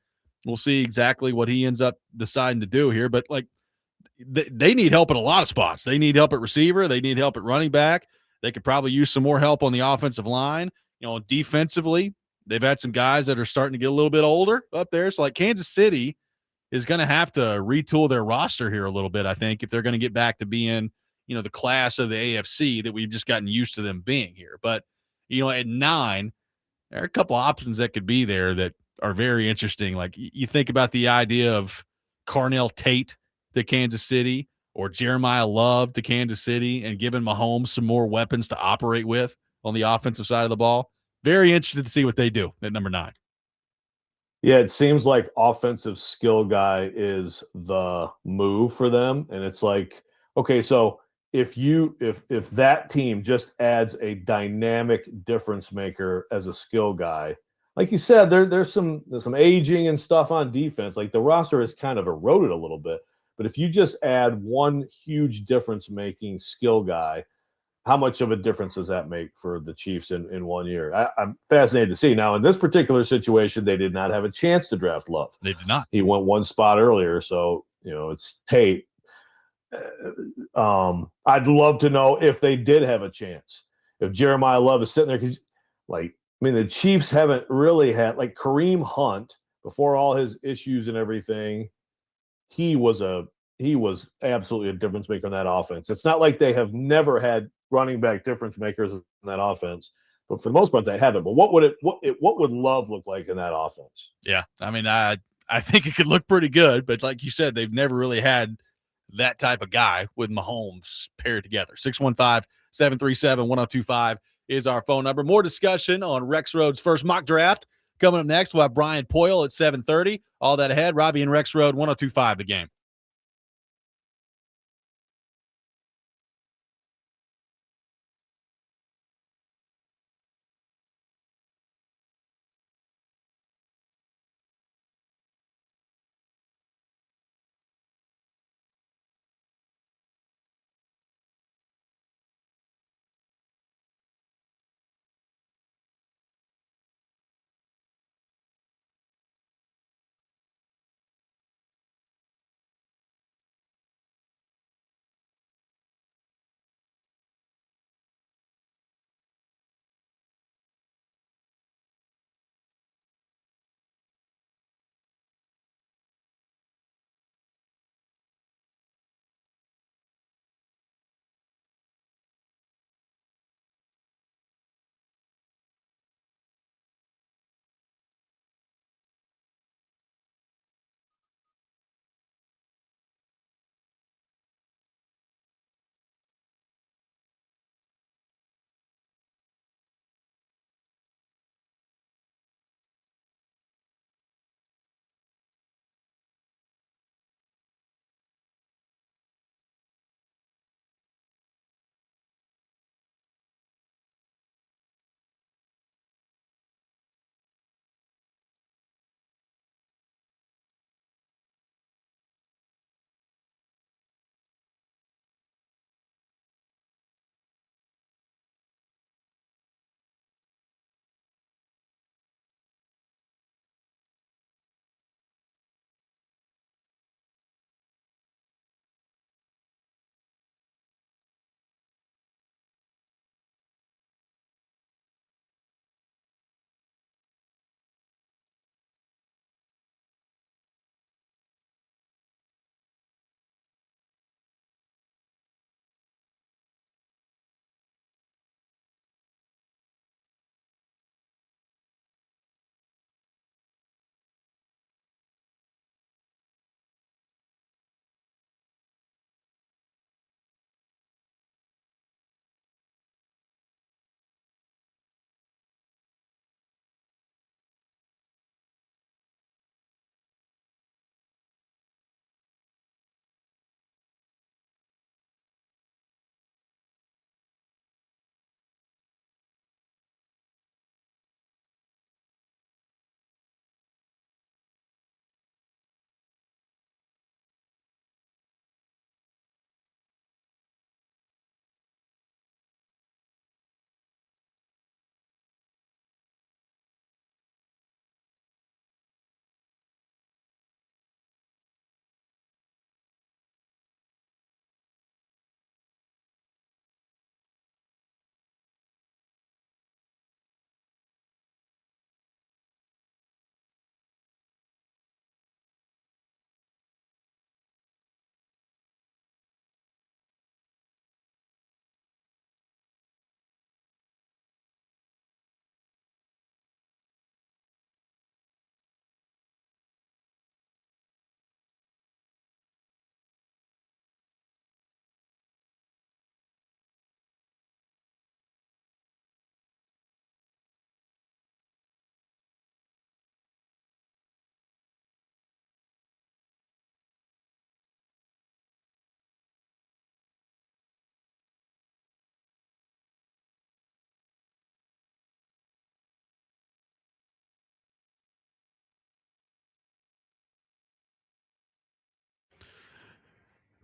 we'll see exactly what he ends up deciding to do here. But, like, they need help at a lot of spots. They need help at receiver. They need help at running back. They could probably use some more help on the offensive line. Defensively, they've had some guys that are starting to get a little bit older up there. So, like, Kansas City is going to have to retool their roster here a little bit, I think, if they're going to get back to being, the class of the AFC that we've just gotten used to them being here. But, at 9, there are a couple options that could be there that are very interesting. Like, you think about the idea of Carnell Tate to Kansas City or Jeremiah Love to Kansas City and giving Mahomes some more weapons to operate with on the offensive side of the ball. Very interested to see what they do at number 9. Yeah, it seems like offensive skill guy is the move for them. And it's like, okay, so if that team just adds a dynamic difference maker as a skill guy, like you said, there's some aging and stuff on defense. Like, the roster has kind of eroded a little bit. But if you just add one huge difference making skill guy, how much of a difference does that make for the Chiefs in 1 year? I'm fascinated to see. Now, in this particular situation, they did not have a chance to draft Love. They did not. He went one spot earlier, so it's Tate. I'd love to know if they did have a chance. If Jeremiah Love is sitting there, because, like, I mean, the Chiefs haven't really had, like, Kareem Hunt before all his issues and everything. He was absolutely a difference maker in that offense. It's not like they have never had running back difference makers in that offense, but for the most part they haven't. But what would Love look like in that offense? Yeah, I mean, I think it could look pretty good, but like you said, they've never really had that type of guy with Mahomes paired together. 615-737-1025 is our phone number. More discussion on Rexrode's first mock draft coming up next. We'll have Brian Pyle at 7:30. All that ahead, Robby and Rexrode, 1025 The Game.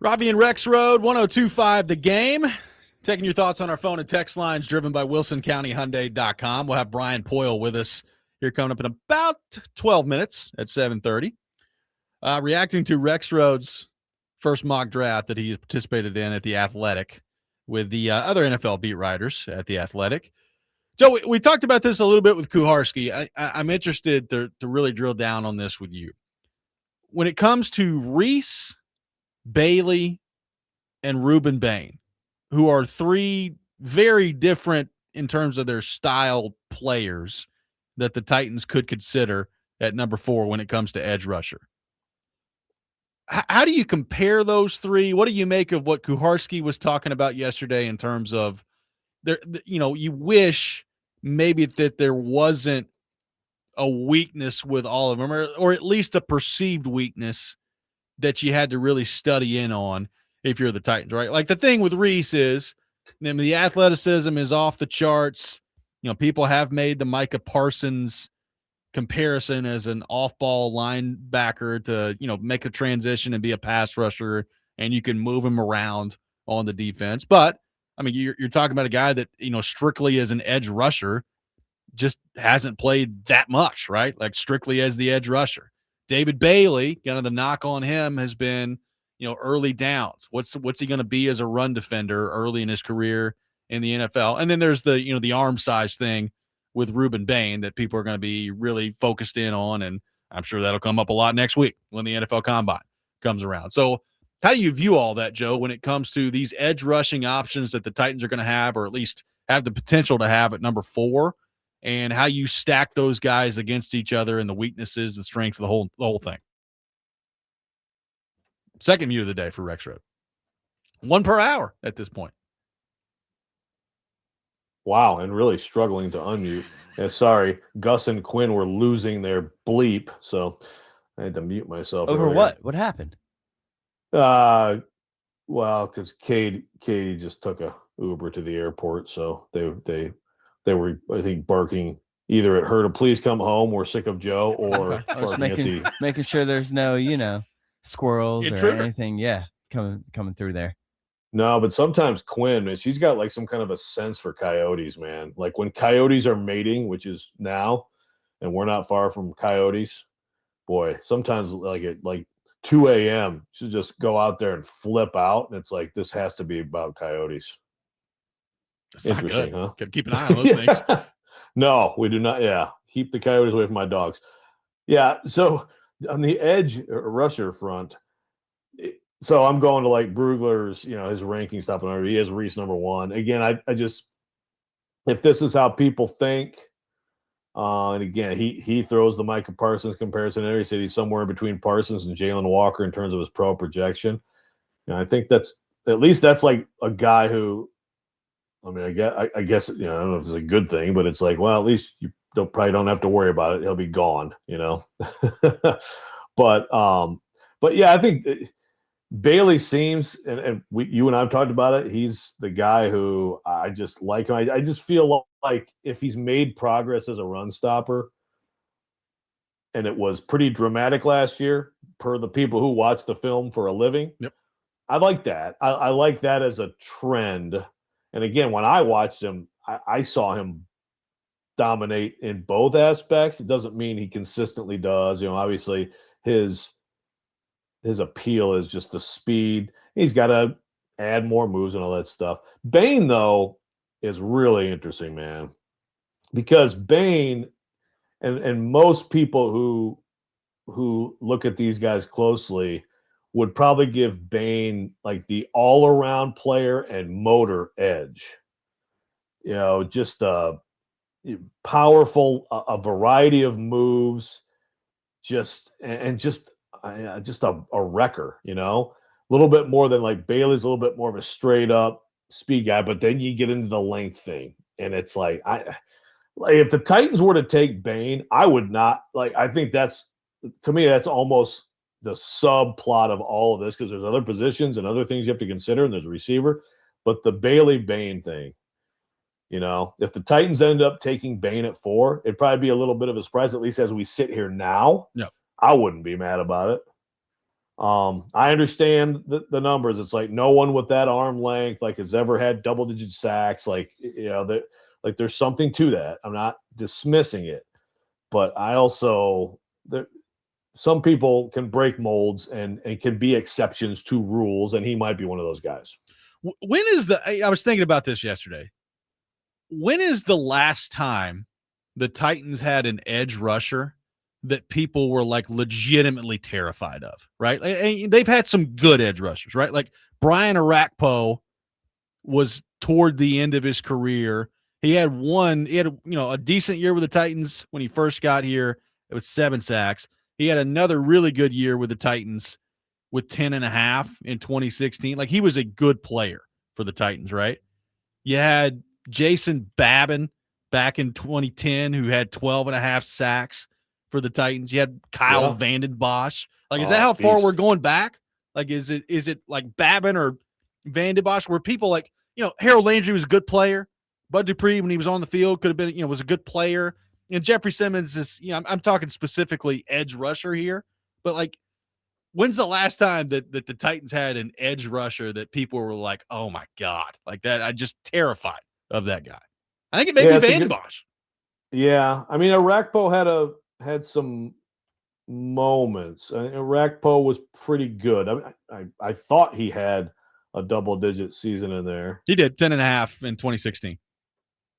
Robby and Rexrode, 1025 The Game. Taking your thoughts on our phone and text lines driven by WilsonCountyHyundai.com. We'll have Brian Pyle with us here coming up in about 12 minutes at 7:30. Reacting to Rexrode's first mock draft that he participated in at The Athletic with the other NFL beat writers at The Athletic. So we talked about this a little bit with Kuharski. I'm interested to really drill down on this with you. When it comes to Reese, Bailey, and Ruben Bain, who are three very different in terms of their style players that the Titans could consider at number 4 when it comes to edge rusher. How do you compare those three? What do you make of what Kuharski was talking about yesterday in terms of you wish maybe that there wasn't a weakness with all of them, or at least a perceived weakness that you had to really study in on if you're the Titans, right? Like the thing with Reese is, the athleticism is off the charts. People have made the Micah Parsons comparison as an off-ball linebacker to, make a transition and be a pass rusher, and you can move him around on the defense. But, you're talking about a guy that, strictly as an edge rusher just hasn't played that much, right? Like strictly as the edge rusher. David Bailey, kind of the knock on him has been, early downs. What's he going to be as a run defender early in his career in the NFL? And then there's the, the arm size thing with Ruben Bain that people are going to be really focused in on. And I'm sure that'll come up a lot next week when the NFL Combine comes around. So how do you view all that, Joe, when it comes to these edge rushing options that the Titans are going to have, or at least have the potential to have at number 4, and how you stack those guys against each other and the weaknesses, the strengths of the whole thing? Second mute of the day for Rexrode. 1 per hour at this point. Wow, and really struggling to unmute. Sorry, Gus and Quinn were losing their bleep, so I had to mute myself. Over earlier. what? What happened? Well, because Katie just took a Uber to the airport, so they were, I think, barking either at her to please come home, we're sick of Joe, or I was barking making sure there's no, squirrels or Intruder. anything. Yeah, coming through there. No, but sometimes Quinn, man, she's got like some kind of a sense for coyotes, man. Like when coyotes are mating, which is now, and we're not far from coyotes, boy, sometimes like at 2 a.m., she'll just go out there and flip out. And it's like, this has to be about coyotes. That's not Interesting, good. huh? Got to keep an eye on those things. No, we do not. Yeah. Keep the coyotes away from my dogs. Yeah. So on the edge rusher front, so I'm going to like Brugler's, his ranking stuff, and he has Reese number 1. Again, I just, if this is how people think, and again, he throws the Micah Parsons comparison there. He said he's somewhere in between Parsons and Jalen Walker in terms of his pro projection. I think that's like a guy who, I guess, I don't know if it's a good thing, but it's like, well, at least you probably don't have to worry about it. He'll be gone, But yeah, I think Bailey seems, and you and I have talked about it, he's the guy who I just like him. I just feel like if he's made progress as a run stopper, and it was pretty dramatic last year per the people who watch the film for a living. Yep. I like that. I like that as a trend. And again, when I watched him, I saw him dominate in both aspects. It doesn't mean he consistently does. Obviously his appeal is just the speed. He's got to add more moves and all that stuff. Bain, though, is really interesting, man, because Bain and most people who look at these guys closely would probably give Bain like the all-around player and motor edge. Just powerful, a variety of moves, just a wrecker, a little bit more than like Bailey's a little bit more of a straight up speed guy, but then you get into the length thing, and it's like if the Titans were to take Bain, I would not I think to me that's almost the subplot of all of this, because there's other positions and other things you have to consider, and there's a receiver, but the Bailey Bain thing, if the Titans end up taking Bain at 4, it'd probably be a little bit of a surprise, at least as we sit here now. Yeah. I wouldn't be mad about it. I understand the numbers. It's like no one with that arm length like has ever had double-digit sacks. Like, you know, that like there's something to that. I'm not dismissing it, but I also some people can break molds and can be exceptions to rules, and he might be one of those guys. When is I was thinking about this yesterday. When is the last time the Titans had an edge rusher that people were like legitimately terrified of, right? And they've had some good edge rushers, right? Like Brian Arakpo was toward the end of his career. He had a decent year with the Titans when he first got here. It was 7 sacks. He had another really good year with the Titans with 10.5 in 2016. Like, he was a good player for the Titans, right? You had Jason Babin back in 2010 who had 12.5 sacks for the Titans. You had Kyle Vanden Bosch. Like, is that how far we're going back? Like, is it like Babin or Vanden Bosch where people like, Harold Landry was a good player. Bud Dupree, when he was on the field, could have been, was a good player. And Jeffrey Simmons is, I'm talking specifically edge rusher here, but like, when's the last time that the Titans had an edge rusher that people were like, oh my God, like that? I just terrified of that guy. I think it may be Van Bosch. Yeah. I mean, Arakpo had some moments. Arakpo was pretty good. I thought he had a double-digit season in there. He did 10.5 in 2016.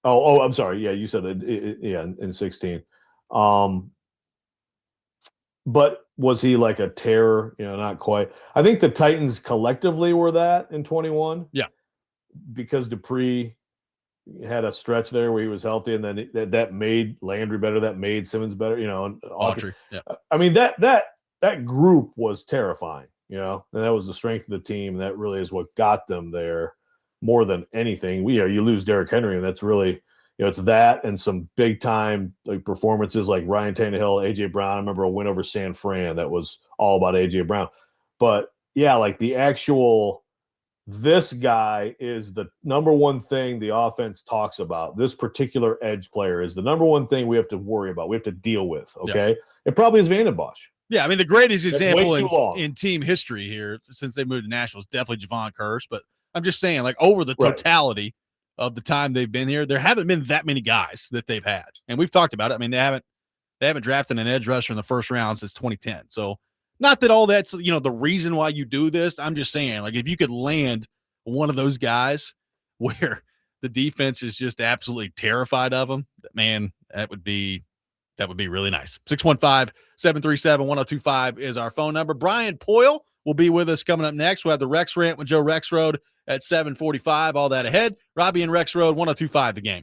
Oh, I'm sorry. Yeah, you said that. In 16. But was he like a terror? Not quite. I think the Titans collectively were that in 21. Yeah. Because Dupree had a stretch there where he was healthy, and then that made Landry better, that made Simmons better, and Autry. Yeah. I mean, that group was terrifying, and that was the strength of the team. That really is what got them there more than anything. You lose Derrick Henry, and that's really, it's that and some big time like performances like Ryan Tannehill, AJ Brown. I remember a win over San Fran that was all about AJ Brown. But yeah, like the actual, this guy is the number one thing the offense talks about. This particular edge player is the number one thing we have to worry about. We have to deal with. Okay. Yeah. It probably is Vanden Bosch. Yeah. I mean, the greatest example in team history here since they moved to Nashville is definitely Javon Curse. But I'm just saying, like, over the totality of the time they've been here, there haven't been that many guys that they've had. And we've talked about it. I mean, they haven't drafted an edge rusher in the first round since 2010. So not that all that's, the reason why you do this. I'm just saying, like, if you could land one of those guys where the defense is just absolutely terrified of them, man, that would be really nice. 615-737-1025 is our phone number. Brian Pyle will be with us coming up next. We'll have the Rex Rant with Joe Rexrode at 7:45. All that ahead. Robby and Rexrode, 1025 The Game.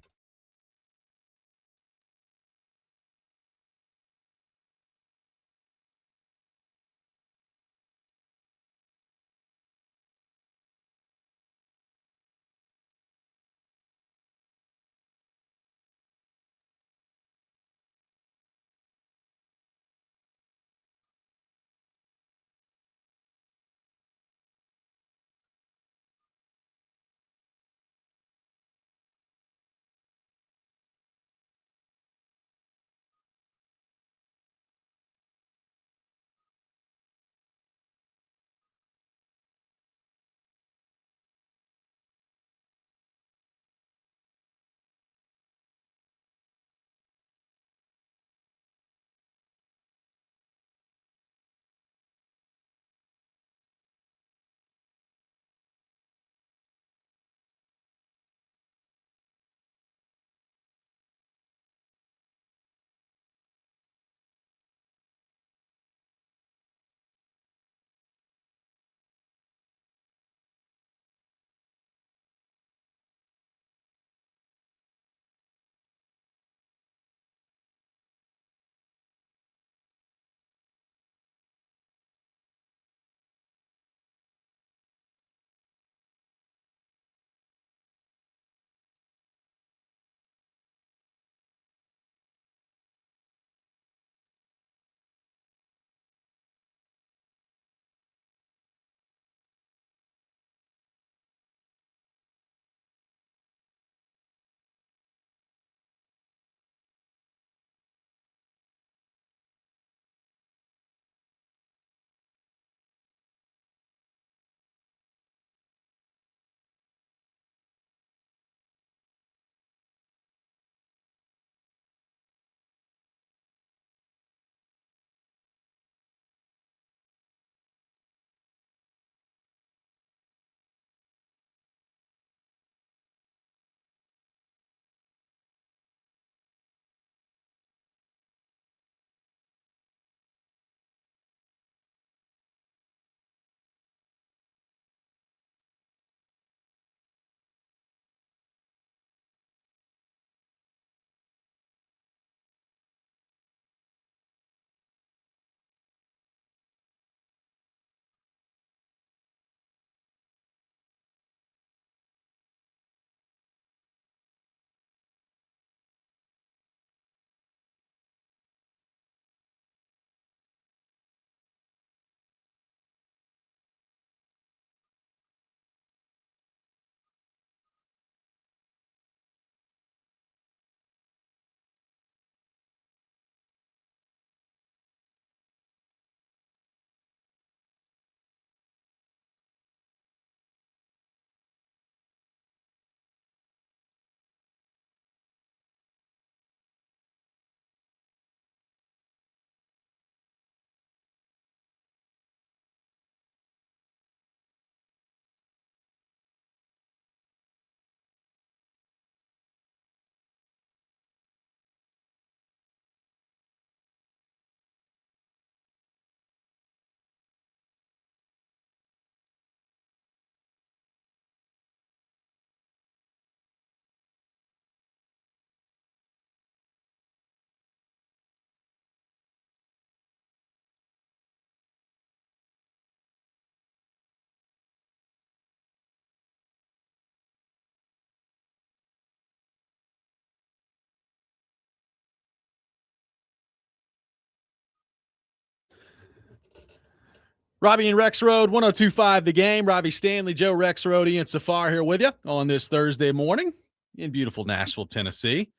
Robby and Rexrode, 102.5 The Game. Robbie Stanley, Joe Rexrode, Ian Safar here with you on this Thursday morning in beautiful Nashville, Tennessee.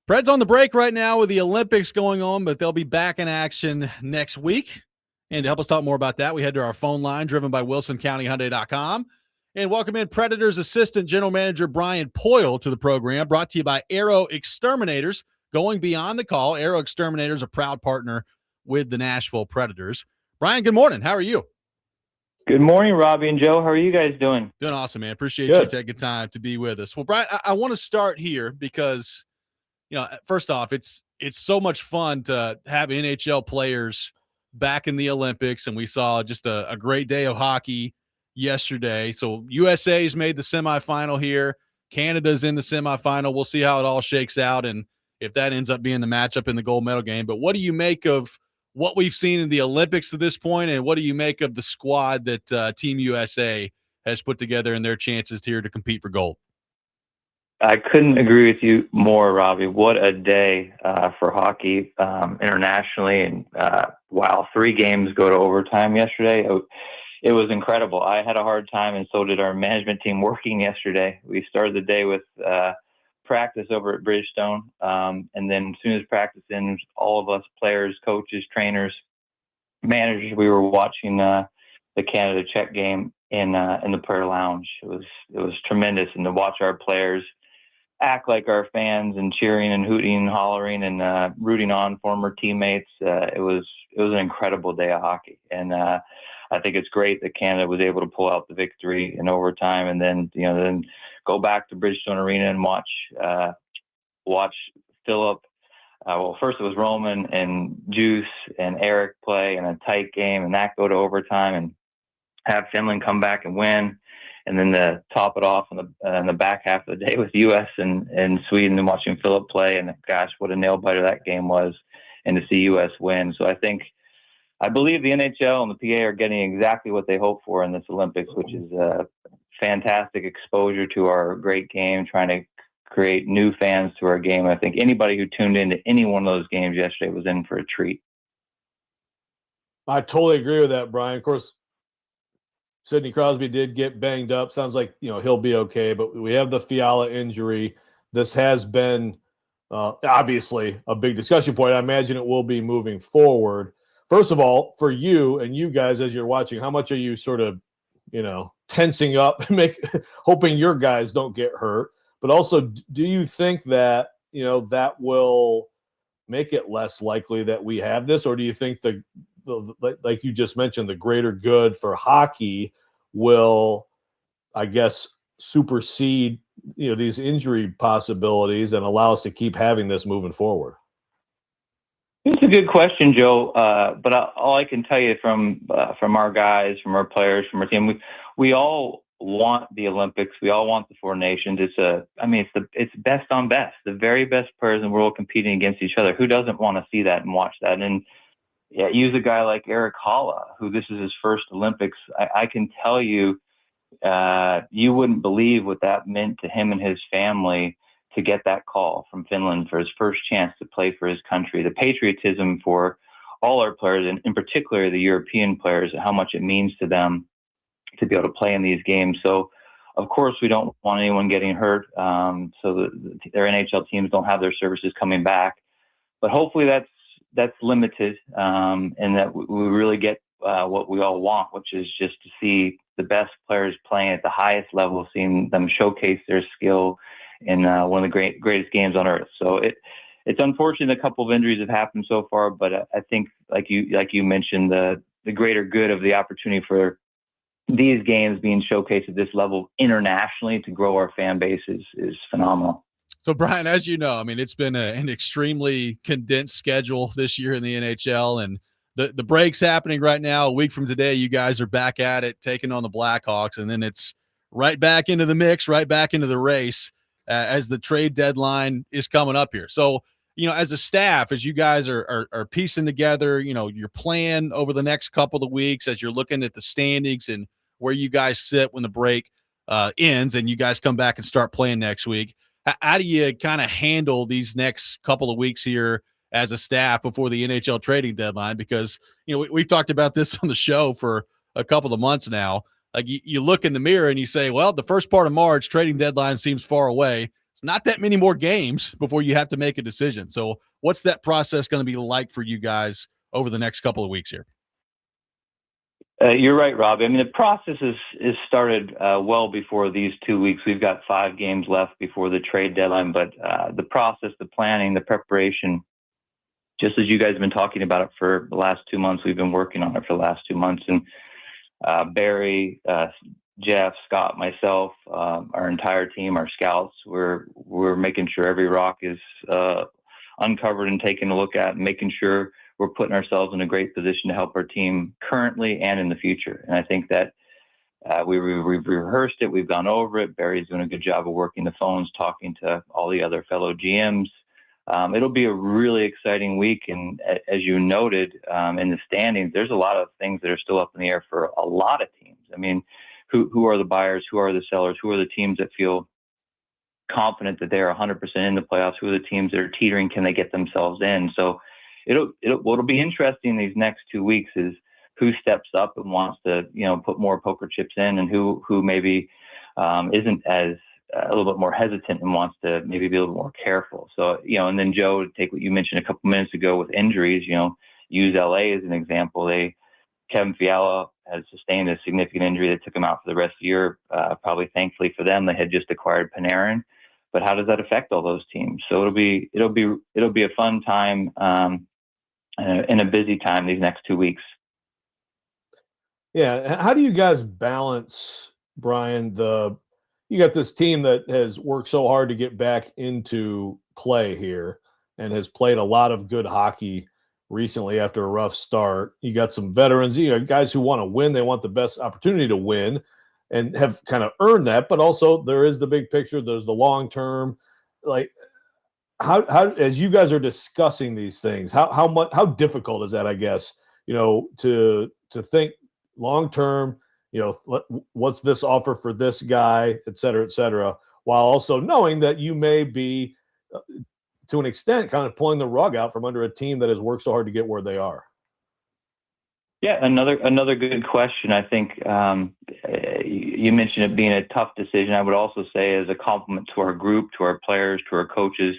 Preds on the break right now with the Olympics going on, but they'll be back in action next week. And to help us talk more about that, we head to our phone line driven by WilsonCountyHyundai.com. And welcome in Predators Assistant General Manager Brian Pyle to the program, brought to you by Aero Exterminators. Going beyond the call, Aero Exterminators, a proud partner with the Nashville Predators. Brian, good morning. How are you? Good morning, Robbie and Joe. How are you guys doing? Doing awesome, man. Appreciate you taking time to be with us. Well, Brian, I want to start here because, first off, it's so much fun to have NHL players back in the Olympics, and we saw just a great day of hockey yesterday. So USA's made the semifinal here. Canada's in the semifinal. We'll see how it all shakes out and if that ends up being the matchup in the gold medal game. But what do you make of what we've seen in the Olympics to this point, and what do you make of the squad that Team USA has put together and their chances here to compete for gold? I couldn't agree with you more, Robbie. What a day for hockey internationally. And wow, 3 games go to overtime yesterday. It was incredible. I had a hard time, and so did our management team working yesterday. We started the day with practice over at Bridgestone. And then as soon as practice ends, all of us players, coaches, trainers, managers, we were watching the Canada-Czech game in the prayer lounge. It was tremendous. And to watch our players act like our fans and cheering and hooting and hollering and rooting on former teammates, it was an incredible day of hockey. And I think it's great that Canada was able to pull out the victory in overtime, and then go back to Bridgestone Arena and watch Philip. Well, first it was Roman and Juice and Eric play in a tight game, and that go to overtime, and have Finland come back and win, and then to top it off in the back half of the day with U.S. and Sweden, and watching Philip play. And gosh, what a nail biter that game was, and to see U.S. win. So I believe the NHL and the PA are getting exactly what they hope for in this Olympics, which is fantastic exposure to our great game, trying to create new fans to our game. I think anybody who tuned into any one of those games yesterday was in for a treat. I totally agree with that, Brian. Of course, Sidney Crosby did get banged up. Sounds like he'll be okay, but we have the Fiala injury. This has been obviously a big discussion point. I imagine it will be moving forward. First of all, for you and you guys as you're watching, how much are you sort of tensing up, hoping your guys don't get hurt? But also, do you think that that will make it less likely that we have this, or do you think the like you just mentioned, the greater good for hockey will, I guess, supersede these injury possibilities and allow us to keep having this moving forward? It's a good question, Joe. But all I can tell you from our guys, from our players, from our team, we all want the Olympics. We all want the 4 nations. It's best on best. The very best players in the world competing against each other. Who doesn't want to see that and watch that? And use a guy like Eric Halla, who this is his first Olympics. I can tell you, you wouldn't believe what that meant to him and his family to get that call from Finland for his first chance to play for his country. The patriotism for all our players, and in particular the European players, how much it means to them to be able to play in these games. So, of course, we don't want anyone getting hurt, so their NHL teams don't have their services coming back. But hopefully that's limited, and that we really get what we all want, which is just to see the best players playing at the highest level, seeing them showcase their skill in one of the greatest games on earth. So it's unfortunate a couple of injuries have happened so far, but I think like you mentioned, the greater good of the opportunity for these games being showcased at this level internationally to grow our fan base is phenomenal. So, Brian, as you know, it's been an extremely condensed schedule this year in the NHL, and the break's happening right now. A week from today, you guys are back at it, taking on the Blackhawks, and then it's right back into the mix, right back into the race as the trade deadline is coming up here. So, as a staff, as you guys are piecing together, your plan over the next couple of weeks, as you're looking at the standings and where you guys sit when the break ends and you guys come back and start playing next week, how do you kind of handle these next couple of weeks here as a staff before the NHL trading deadline, because, we've talked about this on the show for a couple of months now. Like you look in the mirror and you say, well, the first part of March, trading deadline seems far away. It's not that many more games before you have to make a decision. So what's that process going to be like for you guys over the next couple of weeks here? You're right, Robbie. I mean, the process is started well before these 2 weeks. We've got 5 games left before the trade deadline, but the process, the planning, the preparation, just as you guys have been talking about it for the last 2 months, we've been working on it for the last 2 months. And Barry, Jeff, Scott, myself, our entire team, our scouts, we're making sure every rock is uncovered and taken a look at, and making sure we're putting ourselves in a great position to help our team currently and in the future. And I think that we've rehearsed it. We've gone over it. Barry's doing a good job of working the phones, talking to all the other fellow GMs. It'll be a really exciting week. And as you noted in the standings, there's a lot of things that are still up in the air for a lot of teams. I mean, who are the buyers? Who are the sellers? Who are the teams that feel confident that they're 100% in the playoffs? Who are the teams that are teetering? Can they get themselves in? So what'll be interesting these next 2 weeks is who steps up and wants to, put more poker chips in, and who maybe isn't as a little bit more hesitant and wants to maybe be a little more careful. So, and then Joe, to take what you mentioned a couple minutes ago with injuries, use LA as an example. Kevin Fiala has sustained a significant injury that took him out for the rest of the year. Probably thankfully for them, they had just acquired Panarin. But how does that affect all those teams? So it'll be a fun time and a busy time these next 2 weeks. Yeah. How do you guys balance, Brian, you got this team that has worked so hard to get back into play here and has played a lot of good hockey recently after a rough start. You got some veterans, guys who want to win. They want the best opportunity to win and have kind of earned that. But also there is the big picture. There's the long term. Like how as you guys are discussing these things, how difficult is that, I guess, to think long term, what's this offer for this guy, et cetera, while also knowing that you may be, to an extent, kind of pulling the rug out from under a team that has worked so hard to get where they are. Yeah, another good question. I think you mentioned it being a tough decision. I would also say, as a compliment to our group, to our players, to our coaches,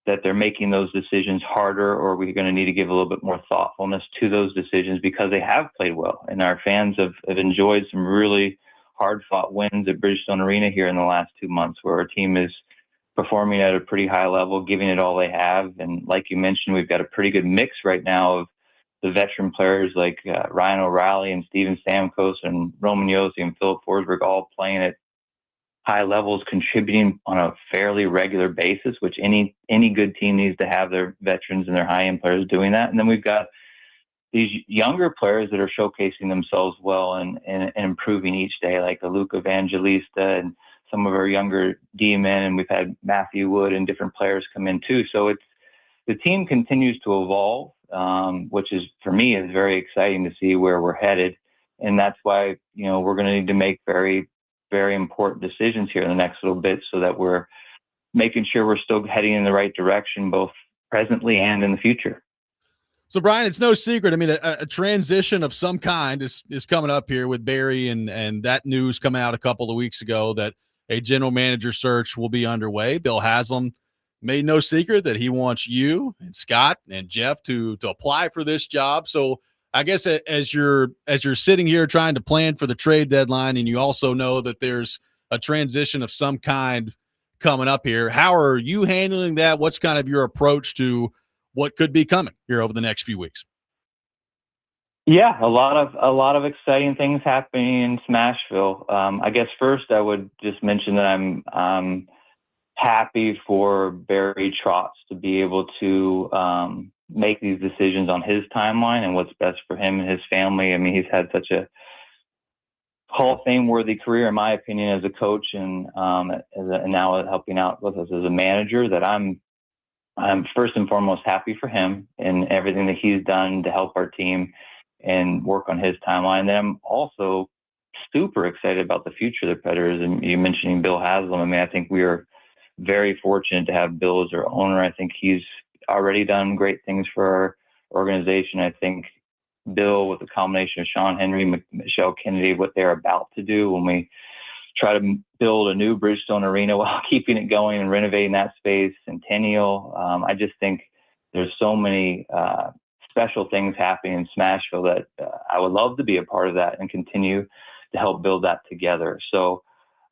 that they're making those decisions harder, or we're going to need to give a little bit more thoughtfulness to those decisions, because they have played well. And our fans have enjoyed some really hard-fought wins at Bridgestone Arena here in the last 2 months, where our team is performing at a pretty high level, giving it all they have. And like you mentioned, we've got a pretty good mix right now of the veteran players like Ryan O'Reilly and Steven Stamkos and Roman Josi and Philip Forsberg, all playing at high levels, contributing on a fairly regular basis, which any good team needs to have their veterans and their high-end players doing that. And then we've got these younger players that are showcasing themselves well and improving each day, like a Luke Evangelista and some of our younger D-men, and we've had Matthew Wood and different players come in too. So the team continues to evolve, which is, for me, is very exciting to see where we're headed. And that's why, we're going to need to make very, very important decisions here in the next little bit, so that we're making sure we're still heading in the right direction, both presently and in the future. So, Brian, it's no secret. I mean, a transition of some kind is coming up here with Barry, and that news coming out a couple of weeks ago that a general manager search will be underway. Bill Haslam made no secret that he wants you and Scott and Jeff to apply for this job. So I guess as you're sitting here trying to plan for the trade deadline, and you also know that there's a transition of some kind coming up here, how are you handling that? What's kind of your approach to what could be coming here over the next few weeks? Yeah, a lot of exciting things happening in Smashville. I guess first I would just mention that I'm happy for Barry Trotz to be able to make these decisions on his timeline and what's best for him and his family. I mean, he's had such a Hall of Fame worthy career, in my opinion, as a coach, and now helping out with us as a manager, that I'm first and foremost happy for him and everything that he's done to help our team and work on his timeline. Then I'm also super excited about the future of the Predators. And you mentioning Bill Haslam, I mean, I think we are very fortunate to have Bill as our owner. I think he's already done great things for our organization. I think Bill, with the combination of Sean Henry, Michelle Kennedy, what they're about to do when we try to build a new Bridgestone Arena while keeping it going and renovating that space, Centennial. I just think there's so many special things happening in Smashville that I would love to be a part of that and continue to help build that together. So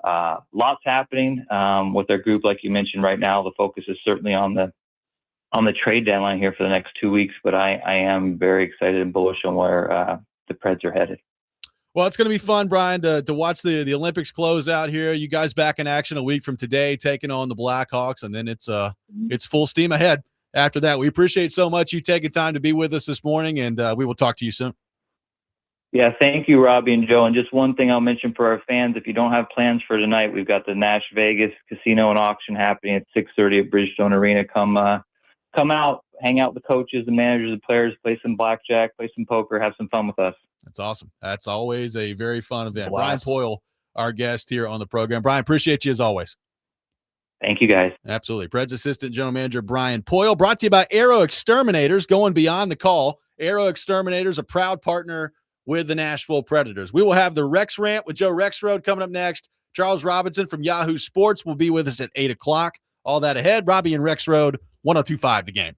lots happening with our group, like you mentioned. Right now, the focus is certainly on the trade deadline here for the next 2 weeks, but I am very excited and bullish on where the Preds are headed. Well, it's going to be fun, Brian, to watch the Olympics close out here. You guys back in action a week from today, taking on the Blackhawks, and then it's full steam ahead after that. We appreciate so much you taking time to be with us this morning, and we will talk to you soon. Yeah, thank you, Robby and Joe. And just one thing I'll mention for our fans, if you don't have plans for tonight, we've got the Nash Vegas Casino and Auction happening at 6:30 at Bridgestone Arena. Come out, hang out with the coaches, the managers, the players, play some blackjack, play some poker, have some fun with us. That's awesome. That's always a very fun event. Blast. Brian Pyle, our guest here on the program. Brian, appreciate you as always. Thank you, guys. Absolutely. Preds Assistant General Manager Brian Pyle, brought to you by Aero Exterminators, going beyond the call. Aero Exterminators, a proud partner with the Nashville Predators. We will have the Rex Rant with Joe Rexrode coming up next. Charles Robinson from Yahoo Sports will be with us at 8 o'clock. All that ahead. Robby and Rexrode, 102.5 The Game.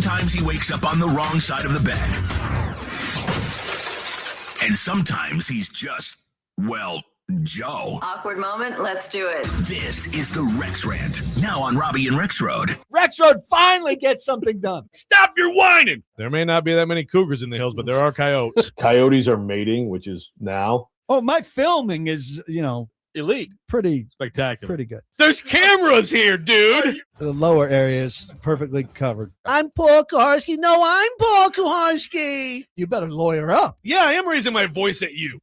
Sometimes he wakes up on the wrong side of the bed. And sometimes he's just, well, Joe. Awkward moment. Let's do it. This is the Rex Rant, now on Robby and Rexrode. Rexrode finally gets something done. Stop your whining. There may not be that many cougars in the hills, but there are coyotes. Coyotes are mating, which is now. Oh, my filming is, Elite. pretty Spectacular. pretty good. There's cameras here, dude. The lower area is perfectly covered. I'm Paul Kuharski. No, I'm Paul Kuharski. You better lawyer up. Yeah, I am raising my voice at you.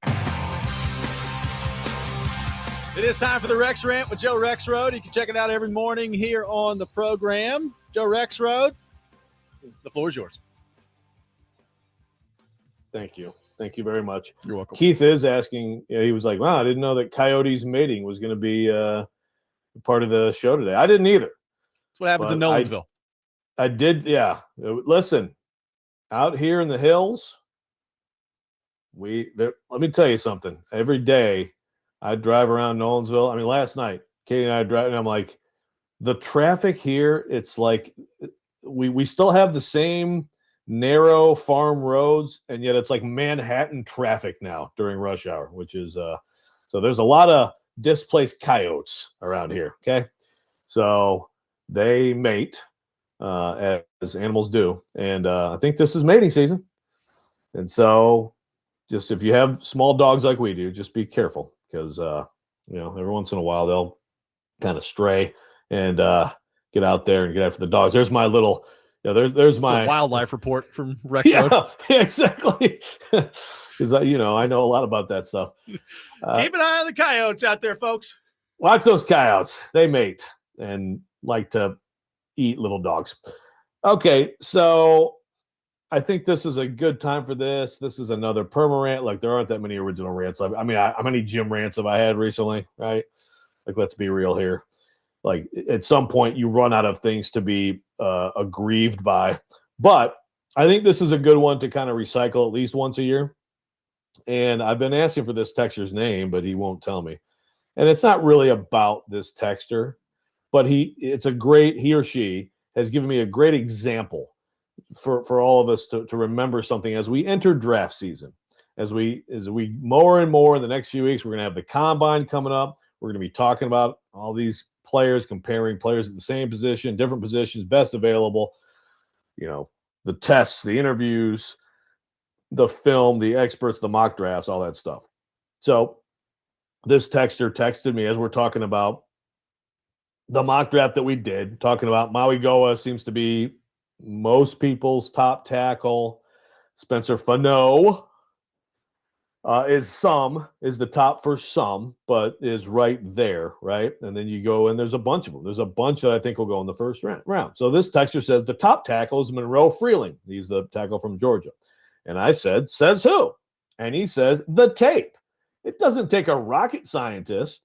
It is time for the Rex Rant with Joe Rexrode. You can check it out every morning here on the program. Joe Rexrode, the floor is yours. Thank you. Thank you very much. You're welcome. Keith is asking, he was like, wow, I didn't know that coyotes mating was going to be part of the show today. I didn't either. That's what happens in But Nolensville. I did, yeah. Listen, out here in the hills, let me tell you something. Every day I drive around Nolensville. I mean, last night, Katie and I drive, and I'm like, the traffic here, it's like we still have the same narrow farm roads, and yet it's like Manhattan traffic now during rush hour, which is so there's a lot of displaced coyotes around here. Okay, so they mate as animals do, and I think this is mating season, and so just if you have small dogs like we do, just be careful because every once in a while they'll kind of stray and get out there and get after the dogs. There's my little. There's my wildlife report from Rexrode. Yeah, exactly. Because I know a lot about that stuff. Keep an eye on the coyotes out there, folks. Watch those coyotes. They mate and like to eat little dogs. Okay, so I think this is a good time for this. This is another perma rant. Like there aren't that many original rants. I mean, how many gym rants have I had recently? Right? Like, let's be real here. Like at some point you run out of things to be aggrieved by, but I think this is a good one to kind of recycle at least once a year. And I've been asking for this texter's name, but he won't tell me. And it's not really about this texter, but he or she has given me a great example for all of us to remember something as we enter draft season. As we more and more in the next few weeks, we're going to have the combine coming up. We're going to be talking about all these players, comparing players at the same position, different positions, best available, the tests, the interviews, the film, the experts, the mock drafts, all that stuff. So this texter texted me as we're talking about the mock draft that we did, talking about Maui Goa seems to be most people's top tackle. Spencer Fano is the top for some, but is right there, right? And then you go, and there's a bunch of them. There's a bunch that I think will go in the first round. So this texter says the top tackle is Monroe Freeling. He's the tackle from Georgia. And I said, says who? And he says, the tape. It doesn't take a rocket scientist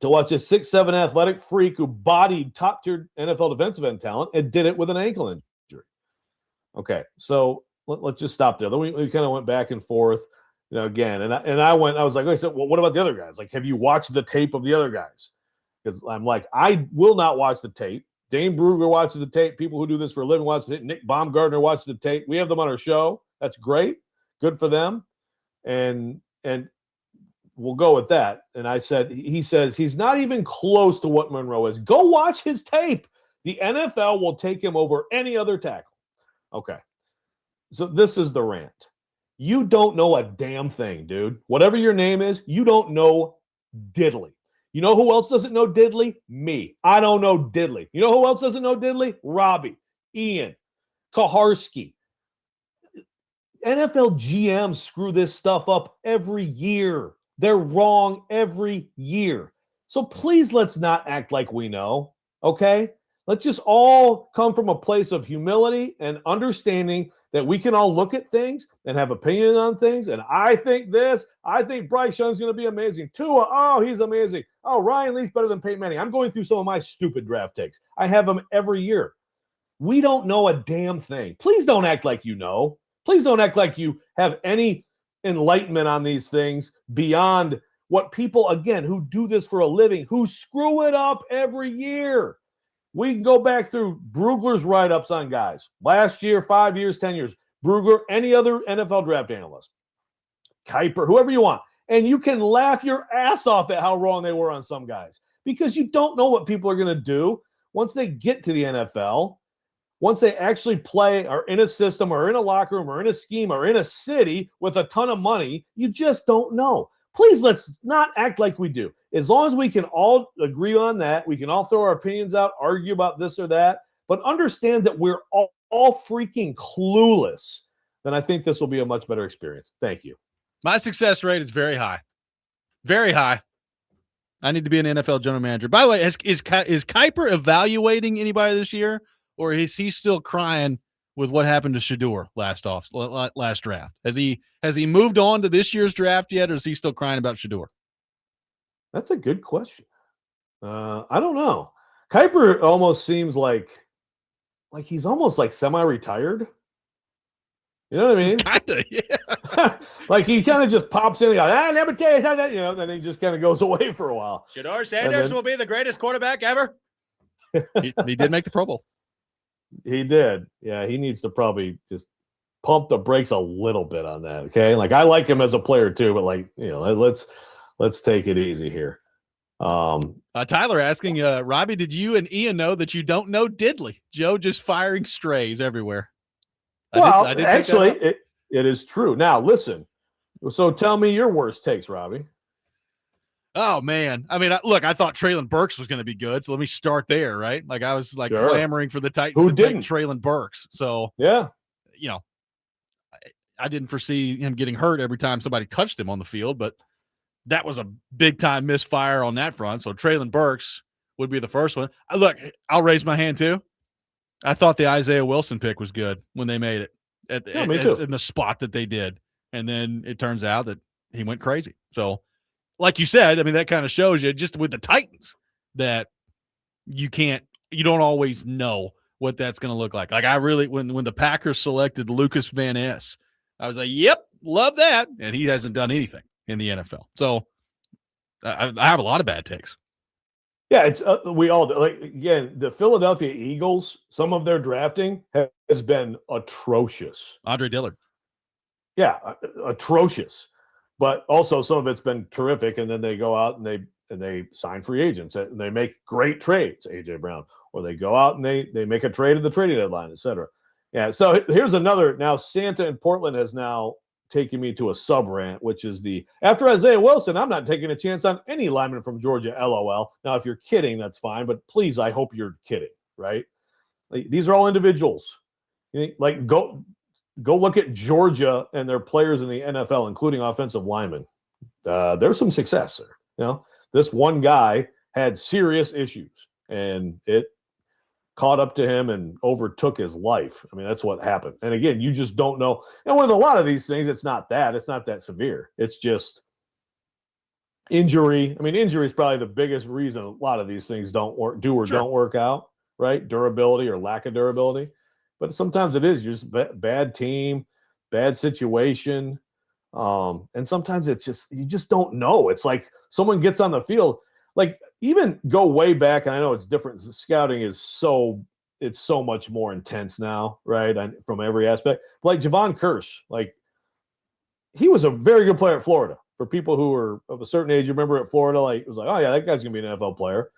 to watch a 6'7" athletic freak who bodied top-tier NFL defensive end talent and did it with an ankle injury. Okay, so let's just stop there. Then we kind of went back and forth. Again, and I was like, I said, well, what about the other guys? Like, have you watched the tape of the other guys? Because I'm like, I will not watch the tape. Dane Brugler watches the tape. People who do this for a living watch the tape. Nick Baumgartner watches the tape. We have them on our show. That's great. Good for them. And we'll go with that. And he says he's not even close to what Monroe is. Go watch his tape. The NFL will take him over any other tackle. Okay. So this is the rant. You don't know a damn thing, dude. Whatever your name is, you don't know diddly. You know who else doesn't know diddly? Me. I don't know diddly. You know who else doesn't know diddly? Robby, Ian, Kuharski. NFL GMs screw this stuff up every year. They're wrong every year. So please let's not act like we know, okay? Let's just all come from a place of humility and understanding that we can all look at things and have opinions on things. And I think this. I think Bryce Young's going to be amazing. Tua, oh, he's amazing. Oh, Ryan Leaf's better than Peyton Manning. I'm going through some of my stupid draft takes. I have them every year. We don't know a damn thing. Please don't act like you know. Please don't act like you have any enlightenment on these things beyond what people, again, who do this for a living, who screw it up every year. We can go back through Brugler's write-ups on guys. Last year, 5 years, 10 years. Brugler, any other NFL draft analyst. Kuiper, whoever you want. And you can laugh your ass off at how wrong they were on some guys because you don't know what people are going to do once they get to the NFL, once they actually play or in a system or in a locker room or in a scheme or in a city with a ton of money. You just don't know. Please, let's not act like we do. As long as we can all agree on that, we can all throw our opinions out, argue about this or that, but understand that we're all freaking clueless, then I think this will be a much better experience. Thank you. My success rate is very high. Very high. I need to be an NFL general manager. By the way, is Kuiper evaluating anybody this year, or is he still crying with what happened to Shedeur last draft? Has he moved on to this year's draft yet, or is he still crying about Shedeur? That's a good question. I don't know. Kuiper almost seems like he's almost like semi-retired. You know what I mean? Kinda, yeah. Like he kind of just pops in and goes, let me tell you something, then he just kind of goes away for a while. Shedeur Sanders will be the greatest quarterback ever. he did make the Pro Bowl. He did. Yeah, he needs to probably just pump the brakes a little bit on that. Okay. Like I like him as a player too, but let's take it easy here. Tyler asking, Robby, did you and Ian know that you don't know Diddley? Joe just firing strays everywhere. I did actually, it is true. Now, listen. So tell me your worst takes, Robby. Oh, man. I mean, look, I thought Treylon Burks was going to be good, so let me start there, right? Like, I was, clamoring for the Titans to take Treylon Burks. So, yeah, I didn't foresee him getting hurt every time somebody touched him on the field, but that was a big-time misfire on that front. So, Treylon Burks would be the first one. Look, I'll raise my hand, too. I thought the Isaiah Wilson pick was good when they made it in the spot that they did. And then it turns out that he went crazy. So, like you said, I mean, that kind of shows you just with the Titans that you don't always know what that's going to look like. Like when the Packers selected Lucas Van Ness, I was like, yep, love that. And he hasn't done anything in the NFL. So I have a lot of bad takes. Yeah, it's we all do. Like again, the Philadelphia Eagles, some of their drafting has been atrocious. Andre Dillard. Yeah, atrocious. But also some of it's been terrific, and then they go out and they sign free agents and they make great trades, AJ Brown, or they go out and they make a trade at the trading deadline, et cetera. Yeah. So here's another. Now Santa in Portland has now taken me to a sub rant, which is after Isaiah Wilson, I'm not taking a chance on any lineman from Georgia. LOL. Now, if you're kidding, that's fine, but please, I hope you're kidding, right? Like, these are all individuals. Like go look at Georgia and their players in the NFL, including offensive linemen. There's some success there. This one guy had serious issues, and it caught up to him and overtook his life. I mean, that's what happened. And again, you just don't know. And with a lot of these things, it's not that severe. It's just injury. I mean, injury is probably the biggest reason a lot of these things don't work out, right? Durability or lack of durability. But sometimes it is just bad team, bad situation. And sometimes it's just, you just don't know. It's like someone gets on the field, like even go way back. And I know it's different. Scouting is so much more intense now, right? From every aspect. Like Javon Kirsch, like he was a very good player at Florida. For people who were of a certain age, you remember at Florida, like it was like, oh yeah, that guy's gonna be an NFL player.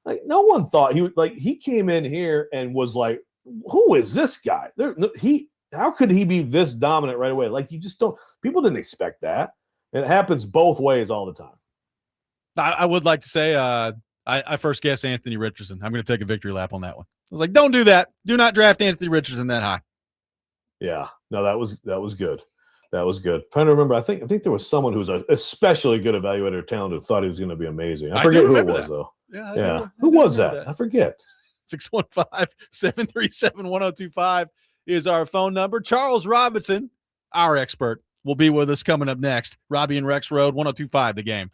Like no one thought he came in here and was like, who is this guy? How could he be this dominant right away? Like you just don't. People didn't expect that. It happens both ways all the time. I would like to say I first guessed Anthony Richardson. I'm going to take a victory lap on that one. I was like, don't do that. Do not draft Anthony Richardson that high. Yeah, no, that was good. That was good. I'm trying to remember. I think there was someone who was an especially good evaluator of talent who thought he was going to be amazing. I forget who it was though. Yeah. Who was that? I forget. 615-737-1025 is our phone number. Charles Robinson, our expert, will be with us coming up next. Robby and Rexrode, 1025 The Game.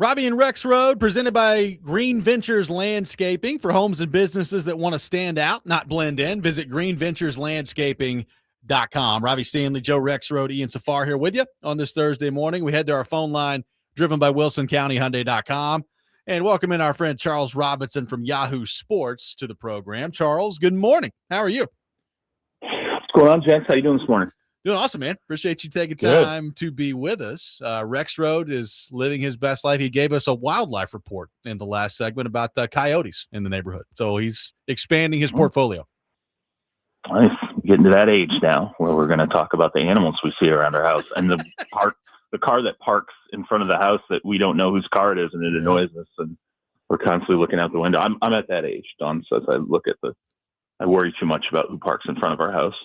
Robby and Rexrode, presented by Green Ventures Landscaping for homes and businesses that want to stand out, not blend in. Visit greenventureslandscaping.com. Robbie Stanley, Joe Rexrode, Ian Safar here with you on this Thursday morning. We head to our phone line, driven by WilsonCountyHyundai.com, and welcome in our friend Charles Robinson from Yahoo Sports to the program. Charles, good morning. How are you? What's going on, gents? How you doing this morning? Doing awesome, man. Appreciate you taking time to be with us. Rexrode is living his best life. He gave us a wildlife report in the last segment about coyotes in the neighborhood. So he's expanding his portfolio. Nice. Getting to that age now where we're going to talk about the animals we see around our house and the car that parks in front of the house that we don't know whose car it is, and it annoys us. And we're constantly looking out the window. I'm at that age, Don. So as I worry too much about who parks in front of our house.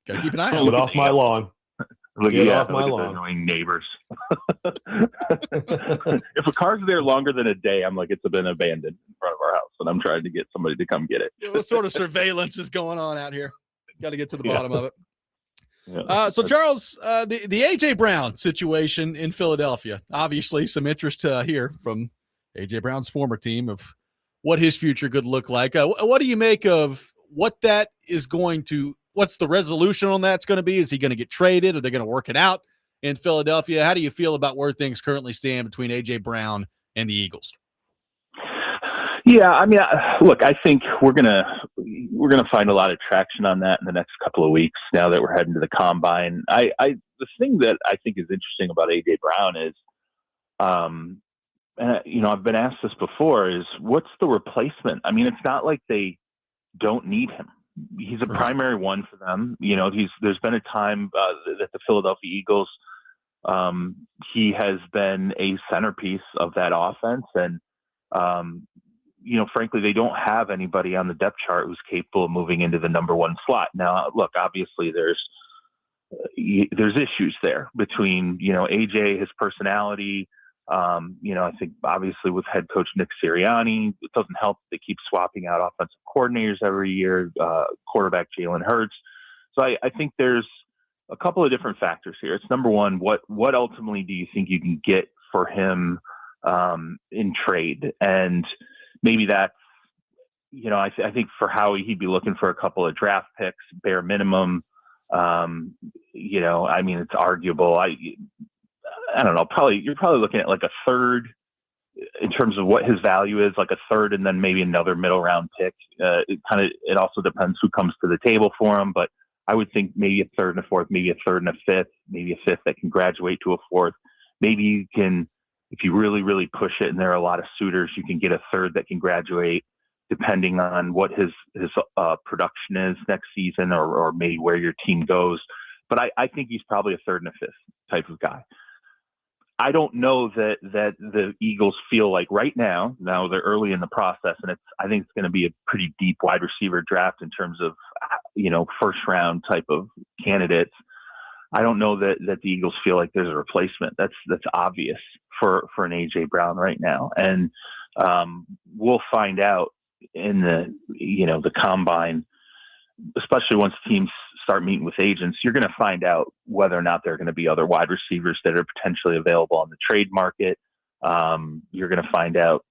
Gotta keep an eye out. Get off my lawn. Get off my lawn. Annoying neighbors. If a car's there longer than a day, I'm like, it's been abandoned in front of our house, and I'm trying to get somebody to come get it. What sort of surveillance is going on out here? Got to get to the bottom of it. Yeah. So Charles, the AJ Brown situation in Philadelphia, obviously some interest here from AJ Brown's former team of what his future could look like. What do you make of what that is going to? What's the resolution on that's going to be? Is he going to get traded? Are they going to work it out in Philadelphia? How do you feel about where things currently stand between AJ Brown and the Eagles? Yeah, I mean, look, I think we're gonna find a lot of traction on that in the next couple of weeks. Now that we're heading to the combine, the thing that I think is interesting about AJ Brown is, and I've been asked this before, is what's the replacement? I mean, it's not like they don't need him. He's a primary one for them. There's been a time that the Philadelphia Eagles, he has been a centerpiece of that offense. And, frankly, they don't have anybody on the depth chart who's capable of moving into the number one slot. Now, look, obviously there's issues there between, AJ, his personality. I think obviously with head coach Nick Sirianni, it doesn't help they keep swapping out offensive coordinators every year, quarterback Jalen Hurts. So I think there's a couple of different factors here. It's number one, what ultimately do you think you can get for him in trade? And maybe that's, I think for Howie, he'd be looking for a couple of draft picks, bare minimum. It's arguable. I don't know, you're probably looking at like a third in terms of what his value is, like a third and then maybe another middle round pick. It also depends who comes to the table for him, but I would think maybe a third and a fourth, maybe a third and a fifth, maybe a fifth that can graduate to a fourth. Maybe you can, if you really, really push it and there are a lot of suitors, you can get a third that can graduate depending on what his production is next season or maybe where your team goes. But I think he's probably a third and a fifth type of guy. I don't know that the Eagles feel like right now they're early in the process, and I think it's going to be a pretty deep wide receiver draft in terms of, first round type of candidates. I don't know that the Eagles feel like there's a replacement. That's obvious for an AJ Brown right now. And we'll find out in the combine, especially once teams start meeting with agents, you're going to find out whether or not there are going to be other wide receivers that are potentially available on the trade market. You're going to find out,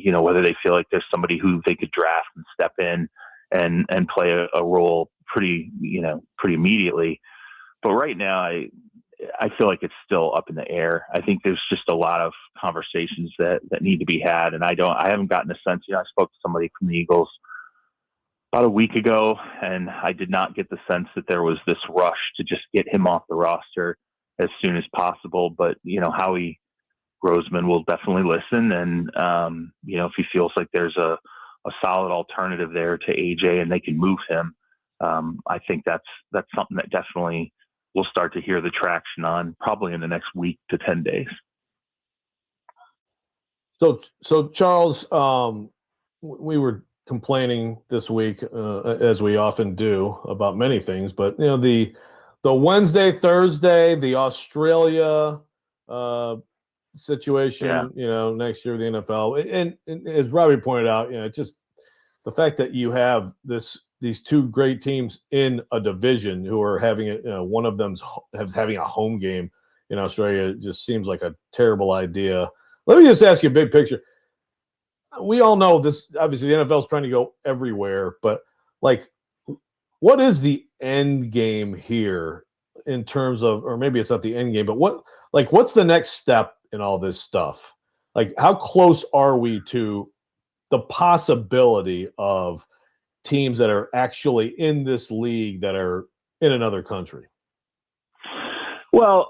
whether they feel like there's somebody who they could draft and step in and play a role pretty immediately. But right now, I feel like it's still up in the air. I think there's just a lot of conversations that need to be had. And I haven't gotten a sense, I spoke to somebody from the Eagles about a week ago, and I did not get the sense that there was this rush to just get him off the roster as soon as possible. But, Howie Roseman will definitely listen. And, if he feels like there's a solid alternative there to AJ and they can move him, I think that's something that definitely we'll start to hear the traction on probably in the next week to 10 days. So Charles, we were complaining this week, as we often do, about many things, but the Wednesday, Thursday, the Australia situation, next year with the NFL, and as Robbie pointed out, just the fact that you have these two great teams in a division who are having one of them's having a home game in Australia just seems like a terrible idea. Let me just ask you a big picture. We all know this, obviously the NFL is trying to go everywhere, but like, what is the end game here in terms of, or maybe it's not the end game, but what's the next step in all this stuff? Like, how close are we to the possibility of teams that are actually in this league that are in another country? Well,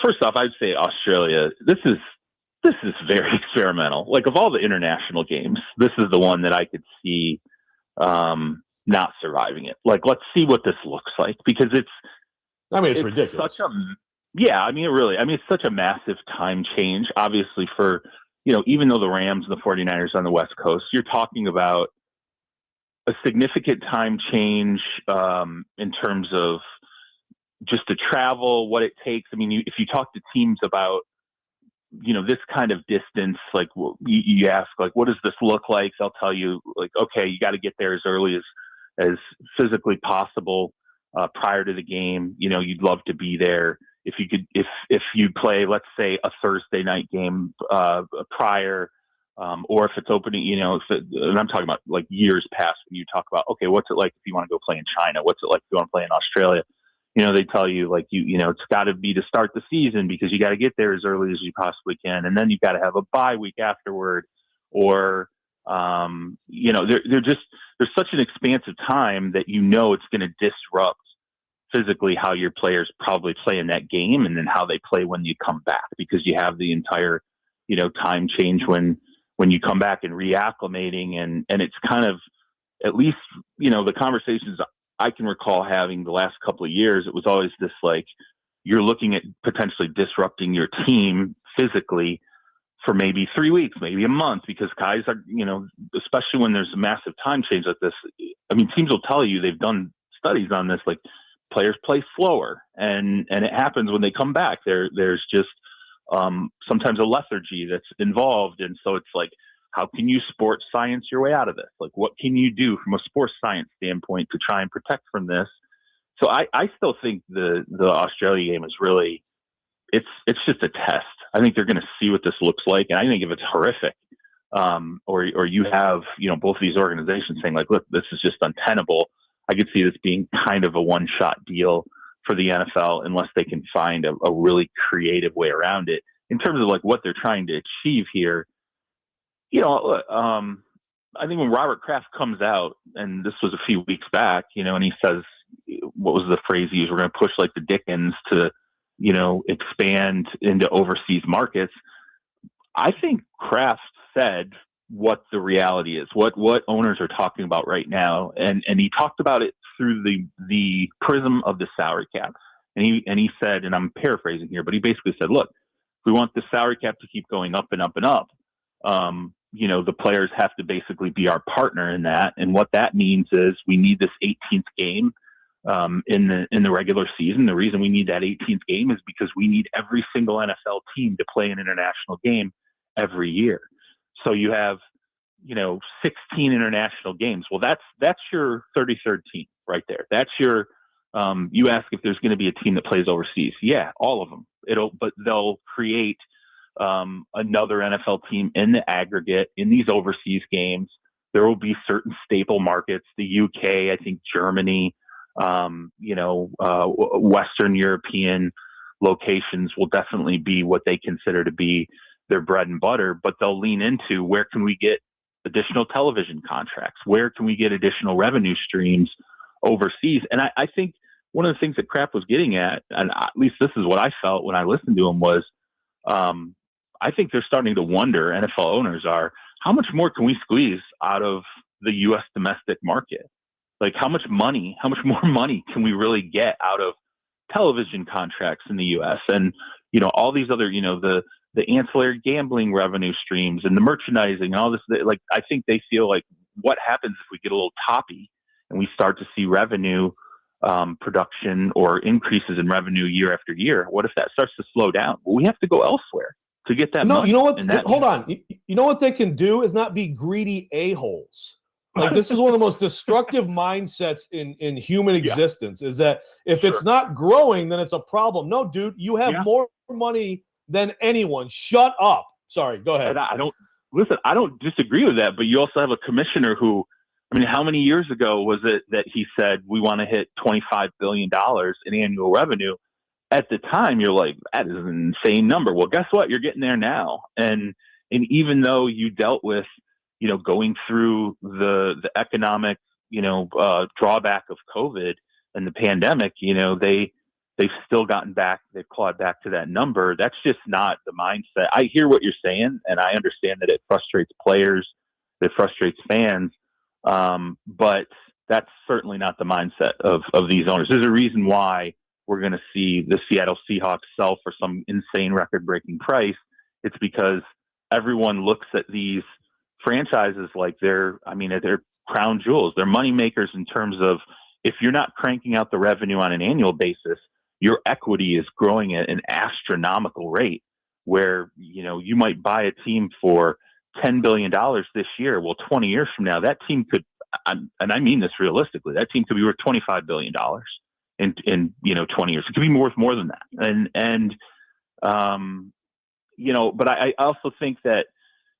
first off, I'd say Australia. This is very experimental. Like, of all the international games, this is the one that I could see not surviving it. Like, let's see what this looks like, because it's ridiculous. It's such a massive time change, obviously, for, even though the Rams and the 49ers are on the West Coast, you're talking about a significant time change in terms of just the travel, what it takes. I mean, if you talk to teams about, this kind of distance, like you ask, like, what does this look like? They'll tell you, like, okay, you got to get there as early as physically possible prior to the game. You'd love to be there. If you could, if you play, let's say, a Thursday night game prior, or if it's opening, and I'm talking about like years past, when you talk about, okay, what's it like if you want to go play in China? What's it like if you want to play in Australia? They tell you, like, it's got to be to start the season, because you got to get there as early as you possibly can. And then you've got to have a bye week afterward, or, there's such an expansive time that, it's going to disrupt physically how your players probably play in that game, and then how they play when you come back, because you have the entire, time change when you come back and reacclimating. And it's kind of, at least, the conversations I can recall having the last couple of years, it was always this, like, you're looking at potentially disrupting your team physically for maybe 3 weeks, maybe a month, because guys are, especially when there's a massive time change like this. I mean, teams will tell you, they've done studies on this, like, players play slower, and it happens when they come back. There's just sometimes a lethargy that's involved. And so it's like, how can you sports science your way out of this? Like, what can you do from a sports science standpoint to try and protect from this? So I still think the Australia game is really, it's just a test. I think they're going to see what this looks like. And I think if it's horrific, or you have, both of these organizations saying, like, look, this is just untenable, I could see this being kind of a one-shot deal for the NFL, unless they can find a really creative way around it. In terms of, like, what they're trying to achieve here, I think when Robert Kraft comes out, and this was a few weeks back, and he says, what was the phrase he used? We're going to push like the Dickens to, expand into overseas markets. I think Kraft said what the reality is, what owners are talking about right now. And he talked about it through the prism of the salary cap. And he said, and I'm paraphrasing here, but he basically said, look, we want the salary cap to keep going up and up and up. The players have to basically be our partner in that. And what that means is we need this 18th game in the regular season. The reason we need that 18th game is because we need every single NFL team to play an international game every year. So you have, 16 international games. Well, that's your 33rd team right there. That's your, you ask if there's going to be a team that plays overseas. Yeah, all of them. But they'll create another NFL team in the aggregate in these overseas games. There will be certain staple markets, the UK, I think Germany, Western European locations will definitely be what they consider to be their bread and butter, but they'll lean into, where can we get additional television contracts? Where can we get additional revenue streams overseas? And I think one of the things that Kraft was getting at, and at least this is what I felt when I listened to him, was I think they're starting to wonder, NFL owners are, how much more can we squeeze out of the U.S. domestic market? Like, how much more money can we really get out of television contracts in the U.S. and, all these other, the ancillary gambling revenue streams and the merchandising and all this. Like, I think they feel like, what happens if we get a little toppy and we start to see revenue production or increases in revenue year after year? What if that starts to slow down? Well, we have to go elsewhere to get that money. You know what? Hold on. You know what they can do is not be greedy a-holes. Like, this is one of the most destructive mindsets in human existence, is that if it's not growing, then it's a problem. No, dude, you have more more money than anyone. Shut up. Sorry, go ahead. And I don't disagree with that, but you also have a commissioner who, I mean, how many years ago was it that he said we want to hit $25 billion in annual revenue? At the time, you're like, that is an insane number. Well, guess what? You're getting there now. And even though you dealt with, going through the economic, drawback of COVID and the pandemic, they've still gotten back, they've clawed back to that number. That's just not the mindset. I hear what you're saying, and I understand that it frustrates players, it frustrates fans, but that's certainly not the mindset of these owners. There's a reason why we're going to see the Seattle Seahawks sell for some insane record-breaking price. It's because everyone looks at these franchises like they're crown jewels. They're money makers in terms of, if you're not cranking out the revenue on an annual basis, your equity is growing at an astronomical rate, where, you might buy a team for $10 billion this year. Well, 20 years from now, that team could, and I mean this realistically, that team could be worth $25 billion in 20 years. It could be worth more than that. But I also think that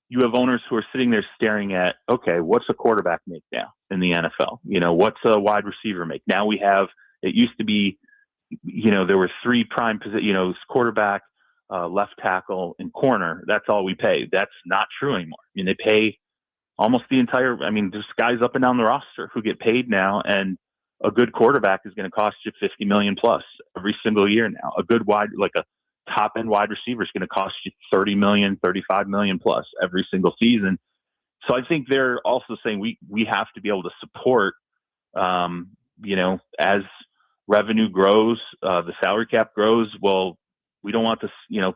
you have owners who are sitting there staring at, okay, what's a quarterback make now in the NFL? What's a wide receiver make? Now we have, it used to be, there were three prime positions, quarterback, left tackle, and corner. That's all we pay. That's not true anymore. I mean, they pay almost the entire, there's guys up and down the roster who get paid now, and a good quarterback is going to cost you $50 million plus every single year now. A good a top end wide receiver is going to cost you $30 million, $35 million plus every single season. So I think they're also saying we have to be able to support, as revenue grows, the salary cap grows. Well, we don't want this,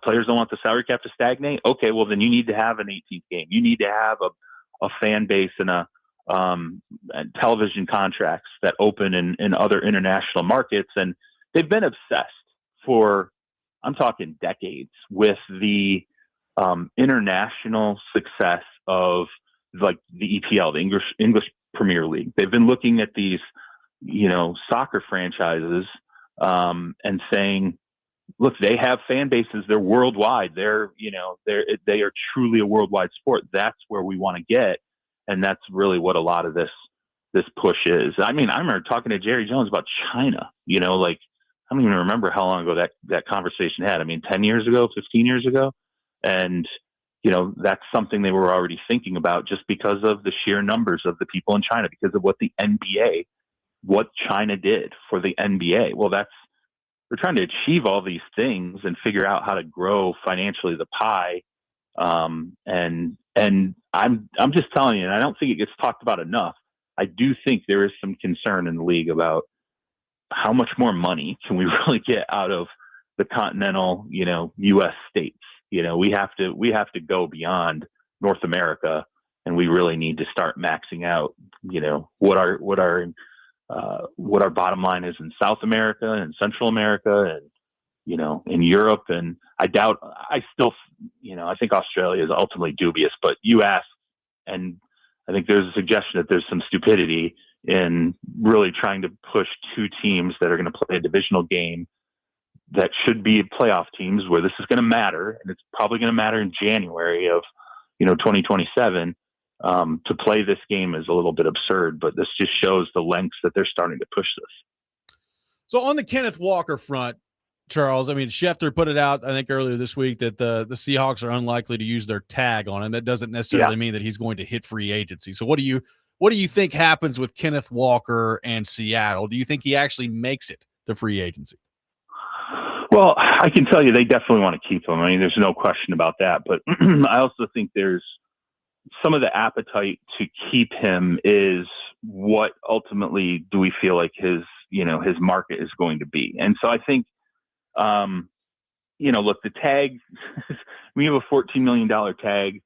players don't want the salary cap to stagnate. Okay, well then you need to have an 18th game. You need to have a fan base and and television contracts that open in other international markets. And they've been obsessed for, I'm talking decades, with the international success of like the EPL, the English Premier League. They've been looking at these, soccer franchises and saying, look, they have fan bases. They're worldwide. They are truly a worldwide sport. That's where we want to get. And that's really what a lot of this push is. I remember talking to Jerry Jones about China, I don't even remember how long ago that conversation had. 10 years ago, 15 years ago. And, that's something they were already thinking about, just because of the sheer numbers of the people in China, because of what China did for the NBA. Well, we're trying to achieve all these things and figure out how to grow financially the pie. And I'm just telling you, and I don't think it gets talked about enough. I do think there is some concern in the league about how much more money can we really get out of the continental, U.S. states. We have to go beyond North America, and we really need to start maxing out, what our bottom line is in South America and Central America and, in Europe. And I think Australia is ultimately dubious, but you asked, and I think there's a suggestion that there's some stupidity in really trying to push two teams that are going to play a divisional game that should be playoff teams, where this is going to matter. And it's probably going to matter in January of, 2027. To play this game is a little bit absurd, but this just shows the lengths that they're starting to push this. So on the Kenneth Walker front, Charles, Schefter put it out, I think earlier this week, that the Seahawks are unlikely to use their tag on him. That doesn't necessarily mean that he's going to hit free agency. So what do you think happens with Kenneth Walker and Seattle? Do you think he actually makes it to free agency? Well, I can tell you they definitely want to keep him. There's no question about that. But I also think there's some of the appetite to keep him is what ultimately do we feel like his market is going to be. And so I think, look, the tag, we have a $14 million tag.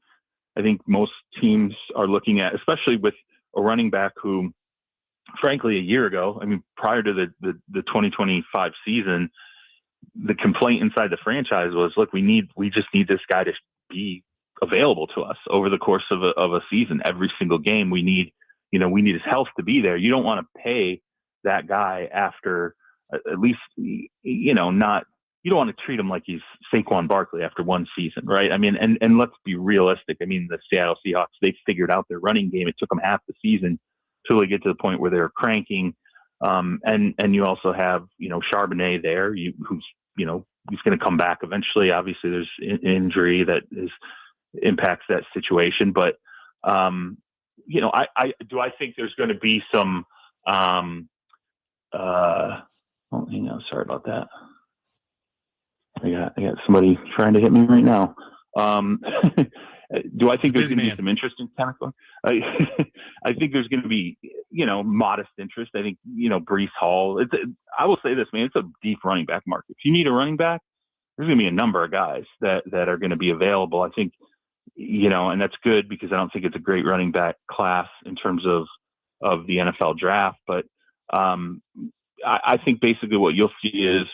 I think most teams are looking at, especially with a running back who, frankly, a year ago, prior to the 2025 season, the complaint inside the franchise was, look, we just need this guy to be available to us over the course of a season. Every single game, we need his health to be there. You don't want to pay that guy after at least, not you don't want to treat him like he's Saquon Barkley after one season, right? I mean, and let's be realistic. I mean, the Seattle Seahawks, they figured out their running game. It took them half the season to really get to the point where they're cranking. And you also have, Charbonnet there, who's, he's going to come back eventually. Obviously, there's injury that impacts that situation. But, I think there's going to be some hang on, sorry about that. I got somebody trying to hit me right now. Do I think there's going to be some interest in Kenneth Walker? I think there's going to be, modest interest. I think, Breece Hall. I will say this, man. It's a deep running back market. If you need a running back, there's going to be a number of guys that are going to be available. I think, and that's good because I don't think it's a great running back class in terms of the NFL draft. But I think basically what you'll see is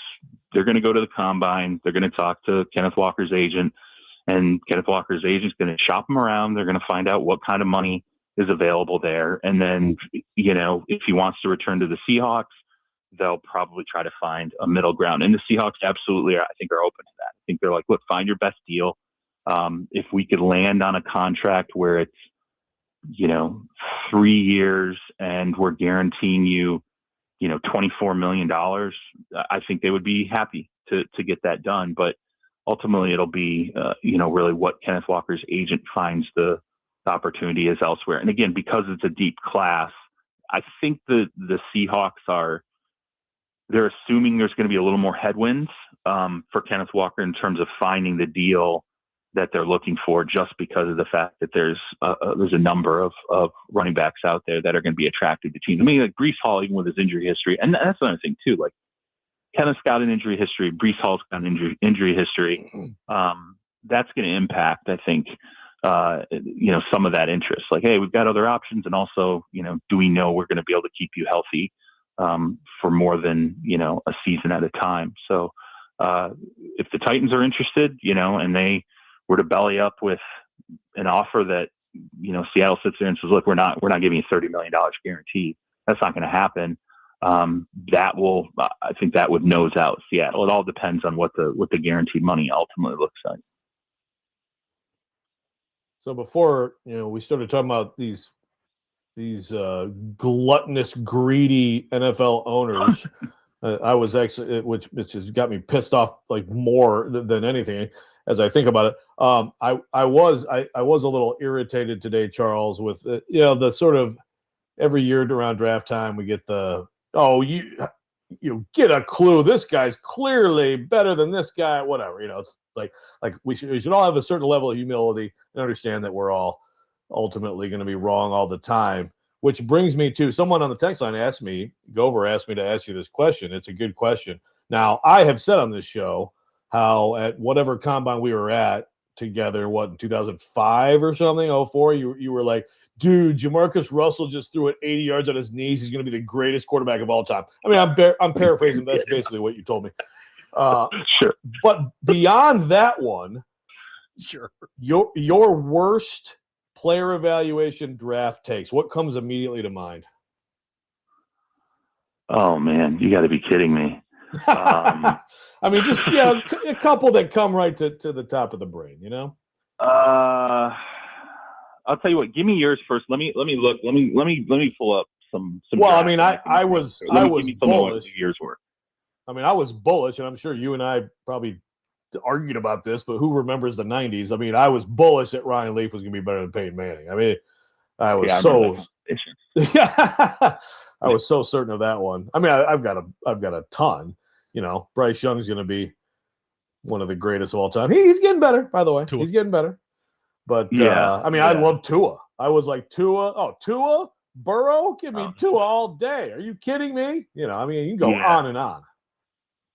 they're going to go to the combine. They're going to talk to Kenneth Walker's agent, and Kenneth Walker's agent's going to shop them around. They're going to find out what kind of money is available there. And then, if he wants to return to the Seahawks, they'll probably try to find a middle ground. And the Seahawks absolutely, I think, are open to that. I think they're like, look, find your best deal. If we could land on a contract where it's, 3 years and we're guaranteeing you, $24 million, I think they would be happy to get that done. But ultimately it'll be, really what Kenneth Walker's agent finds the opportunity is elsewhere. And again, because it's a deep class, I think the Seahawks they're assuming there's going to be a little more headwinds for Kenneth Walker in terms of finding the deal that they're looking for, just because of the fact that there's a number of running backs out there that are going to be attracted to teams. I mean, like Breece Hall, even with his injury history, and that's another thing too. Like Kenneth's got an injury history, Breece Hall's got an injury history. That's going to impact, I think, some of that interest. Like, hey, we've got other options, and also, do we know we're going to be able to keep you healthy for more than a season at a time? So if the Titans are interested, and they were to belly up with an offer that, Seattle sits there and says, look, we're not giving you $30 million guaranteed. That's not going to happen. I think that would nose out Seattle. It all depends on what the guaranteed money ultimately looks like. So before, we started talking about these gluttonous, greedy NFL owners, I was actually, which has got me pissed off like more than anything. As I think about it, I was a little irritated today, Charles, with the sort of every year around draft time we get you get a clue. This guy's clearly better than this guy. Whatever, it's like we should all have a certain level of humility and understand that we're all ultimately going to be wrong all the time. Which brings me to someone on the text line Gover asked me to ask you this question. It's a good question. Now, I have said on this show how at whatever combine we were at together, in 2005 or something, 04, you were like, dude, Jamarcus Russell just threw it 80 yards on his knees. He's going to be the greatest quarterback of all time. I mean, I'm paraphrasing. That's basically what you told me. Sure. But beyond that one, sure, your worst player evaluation draft takes. What comes immediately to mind? Oh man, you got to be kidding me. I mean, just a couple that come right to the top of the brain. I'll tell you what. Give me yours first. Let me look. Let me pull up some. Well, I mean, I was bullish. Years worth. I mean, I was bullish, and I'm sure you and I probably argued about this, but who remembers the 90s? I mean, I was bullish that Ryan Leaf was going to be better than Peyton Manning. I mean, I was I was so certain of that one. I mean, I've got a ton. Bryce Young's going to be one of the greatest of all time. He's getting better, by the way. Tua. He's getting better. But I love Tua. I was like Tua, Burrow, give me Tua all day. Are you kidding me? You can go on and on.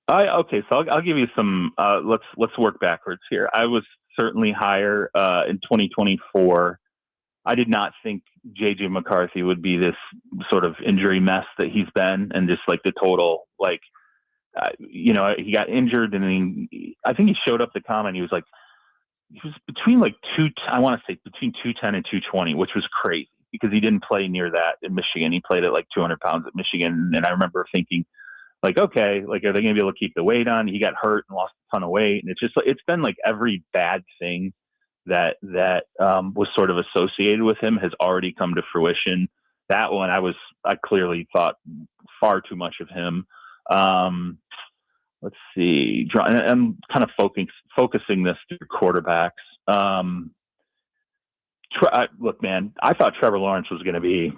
Okay, so I'll give you some. Let's work backwards here. I was certainly higher in 2024. I did not think J.J. McCarthy would be this sort of injury mess that he's been, and just like the total, he got injured, and I think he showed up the combine. He was between between 210 and 220, which was crazy because he didn't play near that in Michigan. He played at 200 pounds at Michigan, and I remember thinking, like, okay, like, are they going to be able to keep the weight on? He got hurt and lost a ton of weight. And it's been like every bad thing that was sort of associated with him has already come to fruition. That one, I clearly thought far too much of him. Let's see. I'm kind of focusing this through quarterbacks. Look, man, I thought Trevor Lawrence was going to be,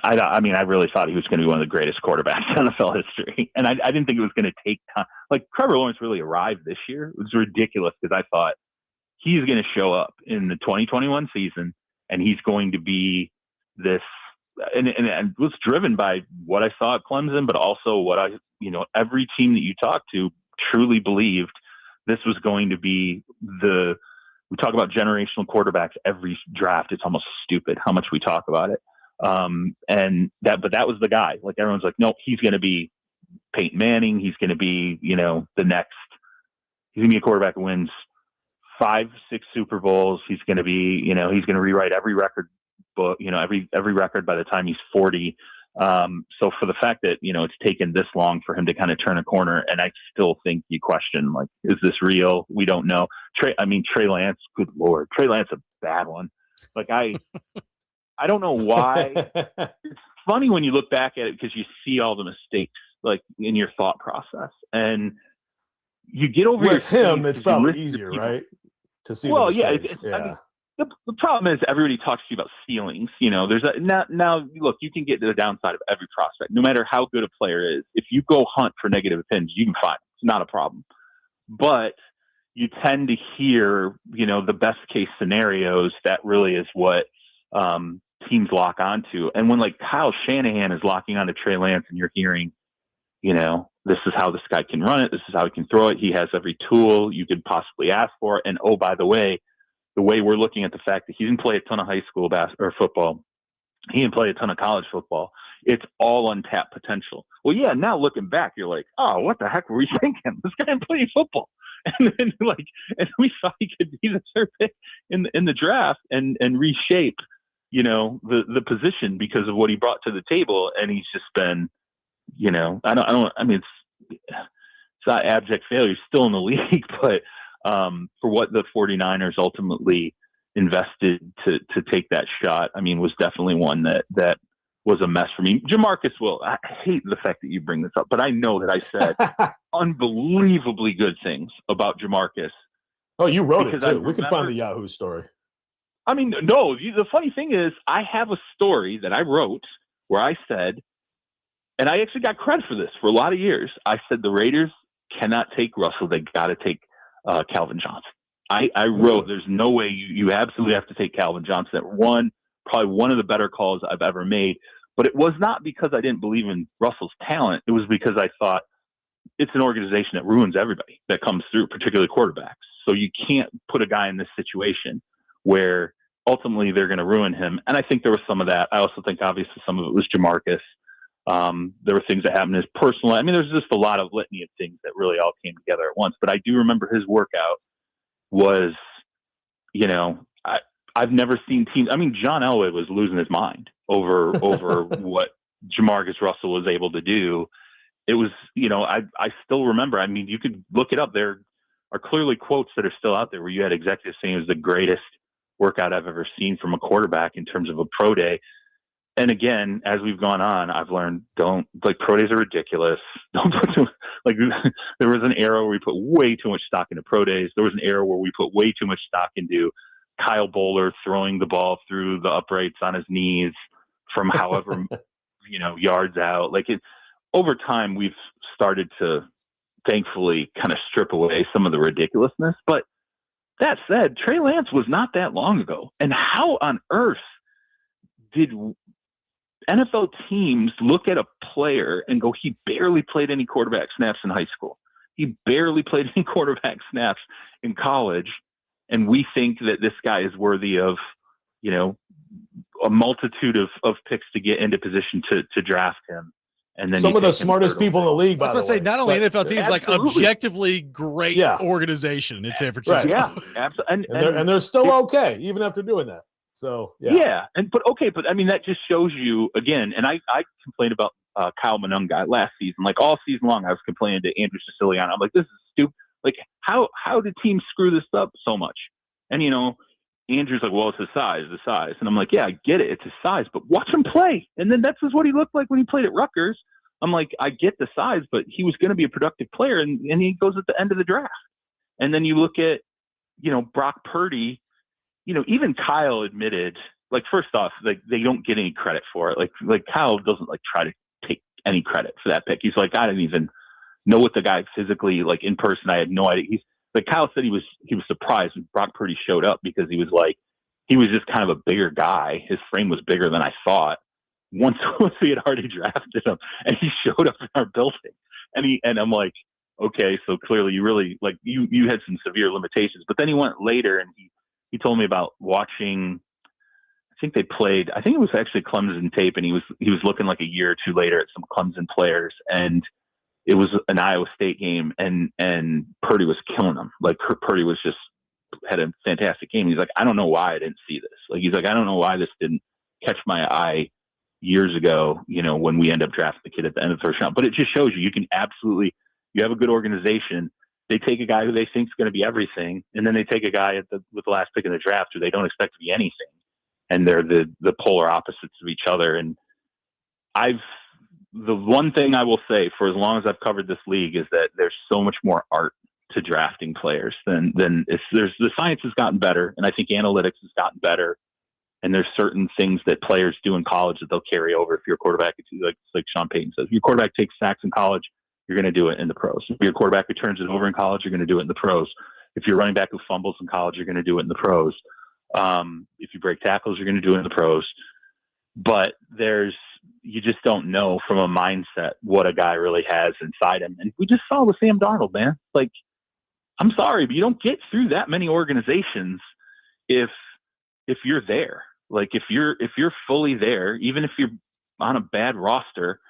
I mean, I really thought he was going to be one of the greatest quarterbacks in NFL history. And I didn't think it was going to take time. Like, Trevor Lawrence really arrived this year. It was ridiculous because I thought he's going to show up in the 2021 season and he's going to be this, and was driven by what I saw at Clemson, but also what every team that you talk to truly believed this was going to be we talk about generational quarterbacks every draft. It's almost stupid how much we talk about it. But that was the guy. Like, everyone's like, no, he's going to be Peyton Manning. He's going to be, he's going to be a quarterback who wins 5-6 Super Bowls. He's going to be, he's going to rewrite every record book, every record by the time he's 40. So for the fact that, it's taken this long for him to kind of turn a corner, and I still think you question, like, is this real? We don't know. Trey Lance, good Lord. Trey Lance, a bad one. Like, I don't know why. It's funny when you look back at it because you see all the mistakes, like, in your thought process, and you get over with him. It's probably easier, right? To see. Well, yeah. I mean, the problem is everybody talks to you about ceilings. There's now look, you can get to the downside of every prospect, no matter how good a player is. If you go hunt for negative opinions, you can find it. It's not a problem. But you tend to hear, the best case scenarios. That really is what teams lock onto. And when, like, Kyle Shanahan is locking onto Trey Lance and you're hearing, this is how this guy can run it. This is how he can throw it. He has every tool you could possibly ask for. And, oh, by the way we're looking at the fact that he didn't play a ton of high school basketball or football. He didn't play a ton of college football. It's all untapped potential. Well, yeah, now looking back, you're like, oh, what the heck were we thinking? This guy didn't play football. And then, and we thought he could be the third pick in the draft and reshape, the position because of what he brought to the table. And he's just been, it's not abject failure. He's still in the league, but for what the 49ers ultimately invested to take that shot, was definitely one that was a mess for me. Jamarcus Will, I hate the fact that you bring this up, but I know that I said unbelievably good things about Jamarcus. Oh, you wrote it too. We can find the Yahoo story. No, the funny thing is I have a story that I wrote where I said, and I actually got credit for this for a lot of years. I said the Raiders cannot take Russell. They got to take Calvin Johnson. I wrote, there's no way you absolutely have to take Calvin Johnson. That probably one of the better calls I've ever made. But it was not because I didn't believe in Russell's talent. It was because I thought it's an organization that ruins everybody that comes through, particularly quarterbacks. So you can't put a guy in this situation where ultimately they're going to ruin him. And I think there was some of that. I also think obviously some of it was Jamarcus. There were things that happened in his personal. There's just a lot of litany of things that really all came together at once. But I do remember his workout was, I've never seen teams. John Elway was losing his mind over what Jamarcus Russell was able to do. It was, I still remember. You could look it up. There are clearly quotes that are still out there where you had executives saying it was the greatest workout I've ever seen from a quarterback in terms of a pro day. And again, as we've gone on, I've learned pro days are ridiculous. Don't put there was an era where we put way too much stock into pro days. There was an era where we put way too much stock into Kyle Bowler throwing the ball through the uprights on his knees from however yards out. Over time, we've started to thankfully kind of strip away some of the ridiculousness. But that said, Trey Lance was not that long ago, and how on earth did NFL teams look at a player and go, he barely played any quarterback snaps in high school. He barely played any quarterback snaps in college. And we think that this guy is worthy of, a multitude of picks to get into position to draft him. And then some of the smartest people in the league, I was going to say, not only NFL teams, like objectively great organization in San Francisco. Right. Yeah, absolutely. And they're still okay, even after doing that. So, but that just shows you again, and I complain about Kyle Monunga last season. Like all season long, I was complaining to Andrew Siciliano. I'm like, this is stupid. Like, how did teams screw this up so much? And, Andrew's like, well, it's his size. And I'm like, yeah, I get it. It's his size, but watch him play. And then that's just what he looked like when he played at Rutgers. I'm like, I get the size, but he was going to be a productive player, and he goes at the end of the draft. And then you look at, Brock Purdy, even Kyle admitted, like, first off, like, they don't get any credit for it. Like Kyle doesn't like try to take any credit for that pick. He's like, I didn't even know what the guy physically, like in person, I had no idea. He's like, Kyle said he was surprised when Brock Purdy showed up because he was just kind of a bigger guy. His frame was bigger than I thought. Once we had already drafted him, and he showed up in our building, and I'm like, okay, so clearly you really like you had some severe limitations. But then he went later, and he told me about watching. I think they played. I think it was actually Clemson tape, and he was looking like a year or two later at some Clemson players, and it was an Iowa State game, and Purdy was killing them. Like Purdy was just had a fantastic game. He's like, I don't know why I didn't see this. Like he's like, I don't know why this didn't catch my eye years ago, when we end up drafting the kid at the end of the first round. But it just shows you can absolutely, you have a good organization. They take a guy who they think is going to be everything, and then they take a guy with the last pick in the draft who they don't expect to be anything. And they're the polar opposites of each other. And the one thing I will say for as long as I've covered this league is that there's so much more art to drafting players than the science has gotten better. And I think analytics has gotten better. And there's certain things that players do in college that they'll carry over. If you're a quarterback, like Sean Payton says, if your quarterback takes sacks in college, you're going to do it in the pros. If your quarterback who turns it over in college, you're going to do it in the pros. If you're running back who fumbles in college, you're going to do it in the pros. If you break tackles, you're going to do it in the pros. But you just don't know from a mindset what a guy really has inside him. And we just saw with Sam Darnold, man. Like, I'm sorry, but you don't get through that many organizations if you're there. Like if you're fully there, even if you're on a bad roster,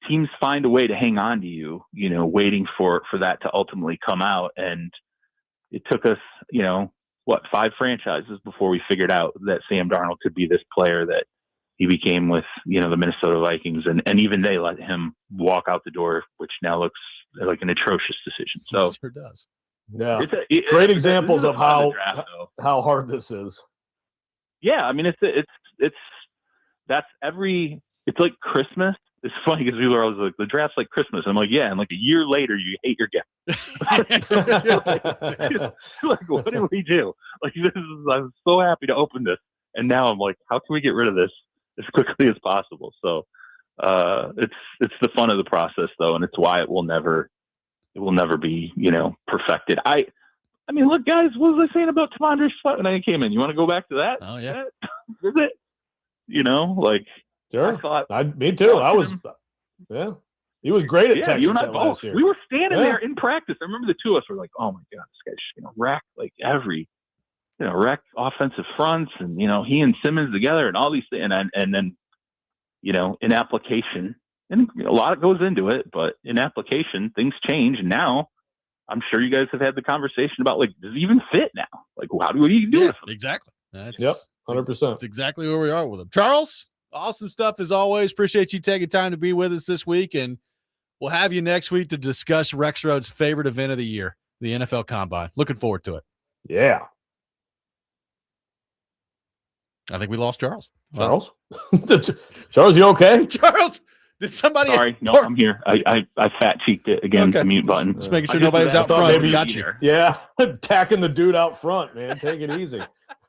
teams find a way to hang on to you, waiting for that to ultimately come out. And it took us, 5 franchises before we figured out that Sam Darnold could be this player that he became with, the Minnesota Vikings. And even they let him walk out the door, which now looks like an atrocious decision. So it sure does. Yeah. Great examples of how hard this is. Yeah. I mean, it's like Christmas. It's funny because people are always like, the draft's like Christmas. I'm like, yeah. And like a year later, you hate your guy. Like, what do we do? Like, I'm so happy to open this. And now I'm like, how can we get rid of this as quickly as possible? So it's the fun of the process though. And it's why it will never be, perfected. I mean, look, guys, what was I saying about Tamandre Sweat when I came in? You want to go back to that? Oh yeah. Is it? Like, sure. Me too. I was, yeah. He was great at Texas you and I that both. last year. We were standing there in practice. I remember the two of us were like, "Oh my god, this guy's just gonna wreck like every, wreck offensive fronts." And he and Simmons together and all these things. And then, in application, and a lot goes into it, but in application, things change. And now, I'm sure you guys have had the conversation about like, does it even fit now? Like, what do you do with him? Exactly. That's 100%. That's exactly where we are with him. Charles, awesome stuff as always. Appreciate you taking time to be with us this week, and we'll have you next week to discuss Rexrode's favorite event of the year, the NFL Combine. Looking forward to it. Yeah. I think we lost Charles. Charles? Charles, you okay? Charles, did somebody? Sorry, no, I'm here. I fat cheeked it again. The mute button. Just making sure nobody was out front. Maybe, Got you. Yeah, attacking the dude out front, man. Take it easy.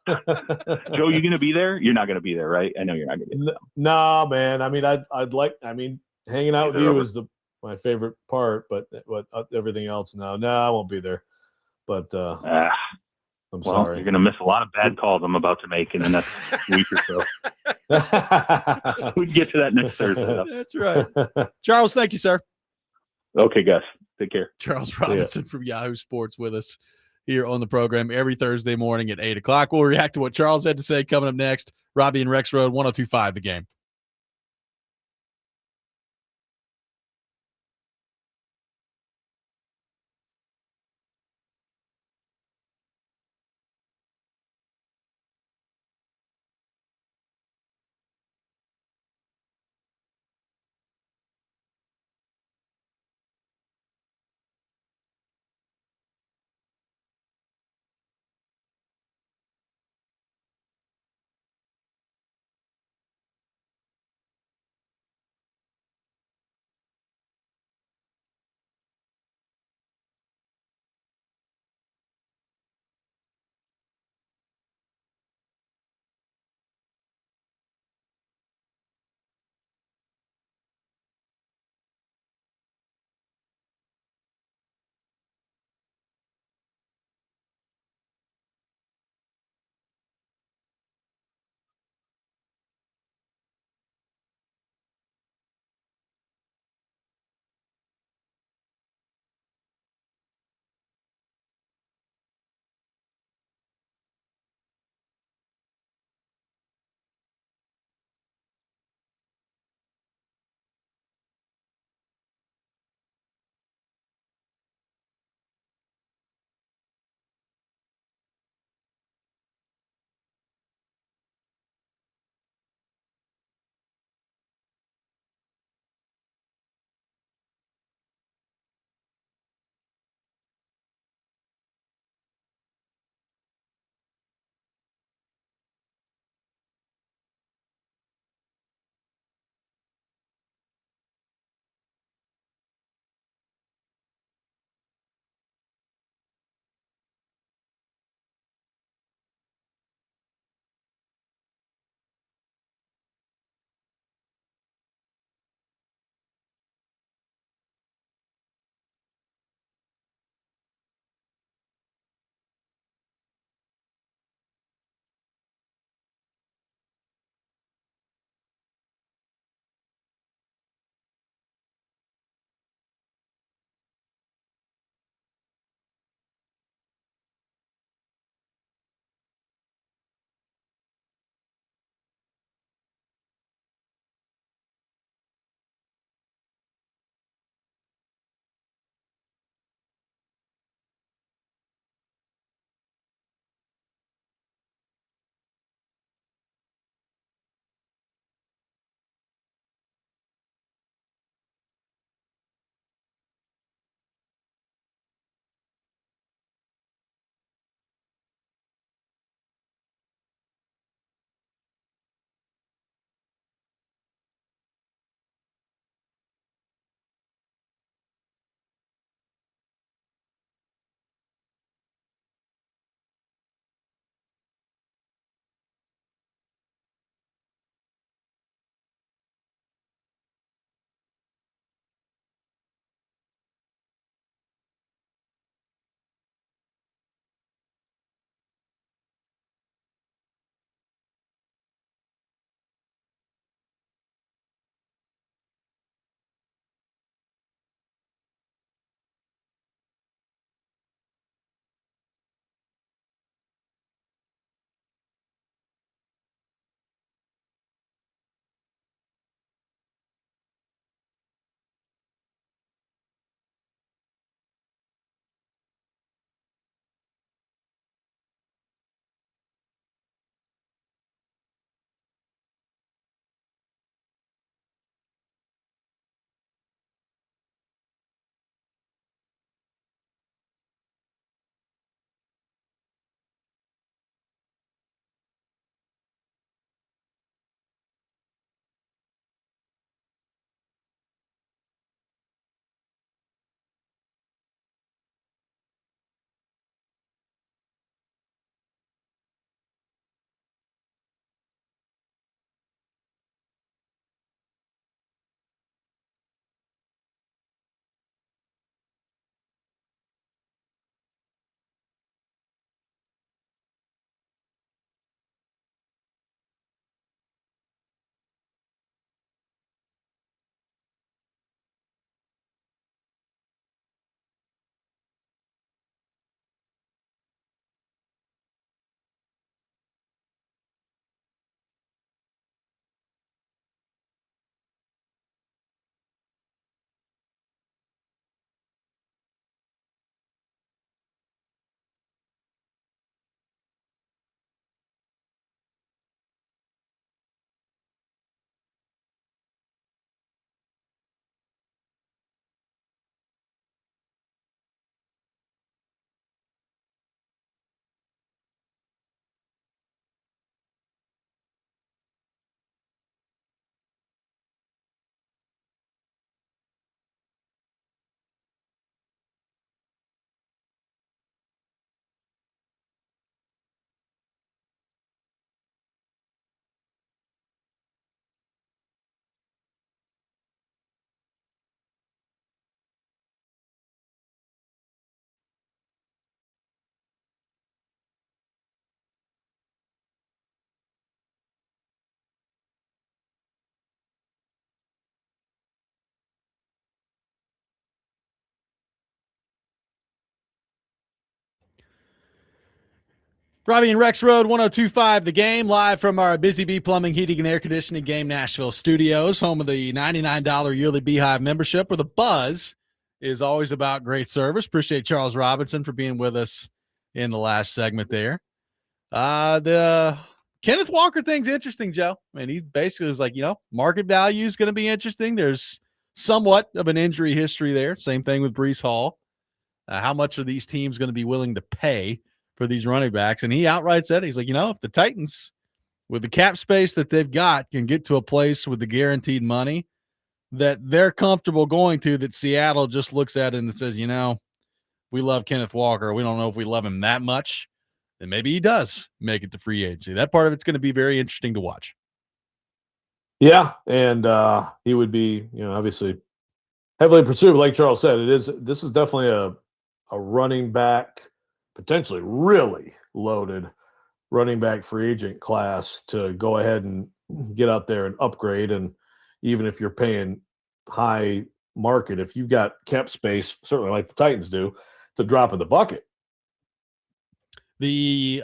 Joe, you gonna be there? You're not gonna be there, right? I know you're not gonna be there. Nah, man. I mean, I'd like. I mean, hanging out with you is my favorite part, but everything else, no, I won't be there. But I'm sorry. You're gonna miss a lot of bad calls I'm about to make in the next week or so. We can get to that next Thursday. Though. That's right. Charles, thank you, sir. Okay, guys. Take care. Charles Robinson from Yahoo Sports with us here on the program every Thursday morning at 8 o'clock. We'll react to what Charles had to say coming up next. Robby and Rexrode, 102.5 The Game. Robby and Rexrode 102.5 The Game, live from our Busy Bee Plumbing, Heating, and Air Conditioning Game Nashville studios, home of the $99 yearly Beehive membership, where the buzz is always about great service. Appreciate Charles Robinson for being with us in the last segment there. The Kenneth Walker thing's interesting, Joe. I mean, he basically was like, market value is going to be interesting. There's somewhat of an injury history there. Same thing with Breece Hall. How much are these teams going to be willing to pay for these running backs? And he outright said, he's like, if the Titans, with the cap space that they've got, can get to a place with the guaranteed money that they're comfortable going to, that Seattle just looks at it and says, we love Kenneth Walker. We don't know if we love him that much. Then maybe he does make it to free agency. That part of it's going to be very interesting to watch. Yeah, and he would be, obviously heavily pursued. Like Charles said, this is definitely a running back, potentially really loaded running back free agent class to go ahead and get out there and upgrade. And even if you're paying high market, if you've got cap space, certainly like the Titans do, it's a drop in the bucket. The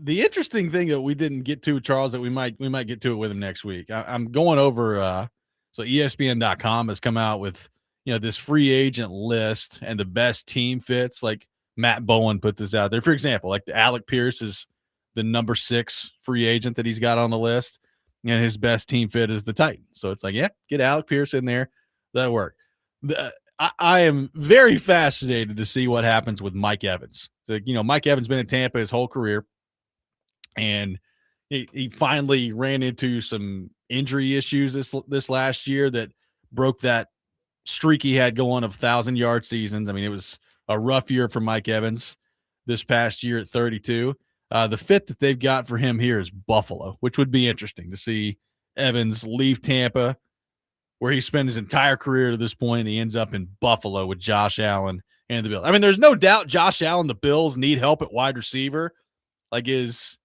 interesting thing that we didn't get to, Charles, that we might get to it with him next week. I'm going over so ESPN.com has come out with this free agent list and the best team fits. Like Matt Bowen put this out there. For example, like Alec Pierce is the number 6 free agent that he's got on the list, and his best team fit is the Titans. So it's like, get Alec Pierce in there. That'll work. I am very fascinated to see what happens with Mike Evans. So, Mike Evans been in Tampa his whole career, and he finally ran into some injury issues this last year that broke that streak he had going of 1,000-yard seasons. I mean, it was a rough year for Mike Evans this past year at 32. The fit that they've got for him here is Buffalo, which would be interesting to see Evans leave Tampa, where he spent his entire career to this point, and he ends up in Buffalo with Josh Allen and the Bills. I mean, there's no doubt Josh Allen, the Bills need help at wide receiver. Like, is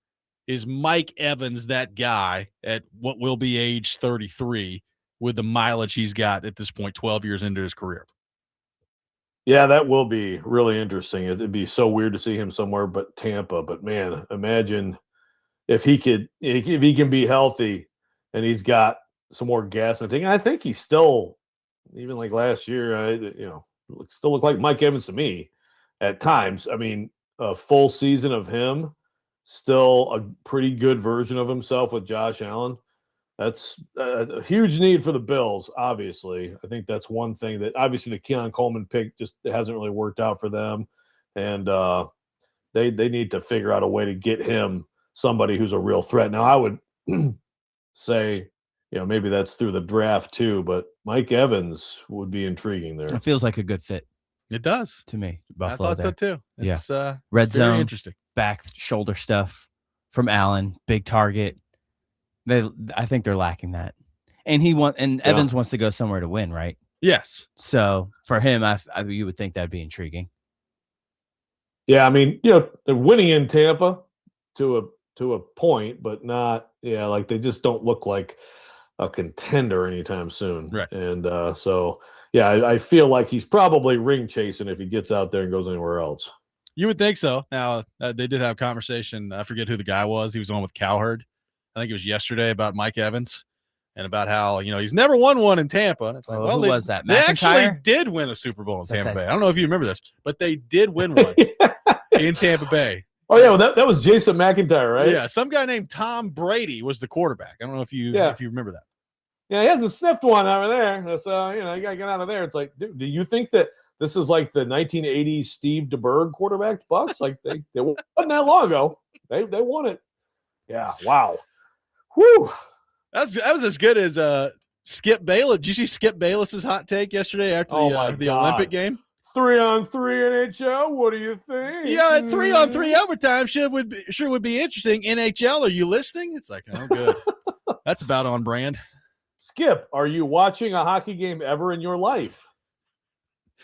Mike Evans that guy at what will be age 33 with the mileage he's got at this point, 12 years into his career? Yeah, that will be really interesting. It'd be so weird to see him somewhere but Tampa. But man, imagine if he can be healthy and he's got some more gas in the tank. I think he's still, even like last year, still look like Mike Evans to me at times. I mean, a full season of him, still a pretty good version of himself with Josh Allen. That's a huge need for the Bills, obviously. I think that's one thing that obviously the Keon Coleman pick just hasn't really worked out for them. And they need to figure out a way to get him somebody who's a real threat. Now, I would say, maybe that's through the draft too, but Mike Evans would be intriguing there. It feels like a good fit. It does to me. Buffalo, I thought so too. It's red it's very zone, interesting. Back shoulder stuff from Allen, big target. I think they're lacking that, and Evans wants to go somewhere to win, right? Yes. So for him, you would think that'd be intriguing. Yeah, I mean, they're winning in Tampa to a point, but not. Yeah, like they just don't look like a contender anytime soon. Right. And so, yeah, I feel like he's probably ring chasing if he gets out there and goes anywhere else. You would think so. Now, they did have a conversation. I forget who the guy was. He was on with Cowherd. I think it was yesterday, about Mike Evans and about how, he's never won one in Tampa. And it's like, who was that? They actually did win a Super Bowl in Tampa Bay. I don't know if you remember this, but they did win one in Tampa Bay. Oh, yeah, well, that was Jason McIntyre, right? Yeah, some guy named Tom Brady was the quarterback. I don't know if you remember that. Yeah, he hasn't sniffed one over there. That's you got to get out of there. It's like, dude, do you think that this is like the 1980s Steve DeBerg quarterback Bucks? Like they wasn't that long ago. They won it. Yeah, wow. Whew. That was as good as Skip Bayless. Did you see Skip Bayless's hot take yesterday after the Olympic game? 3-on-3 NHL. What do you think? Yeah, 3-on-3 overtime sure would be interesting. NHL, are you listening? It's like, oh, good. That's about on brand. Skip, are you watching a hockey game ever in your life?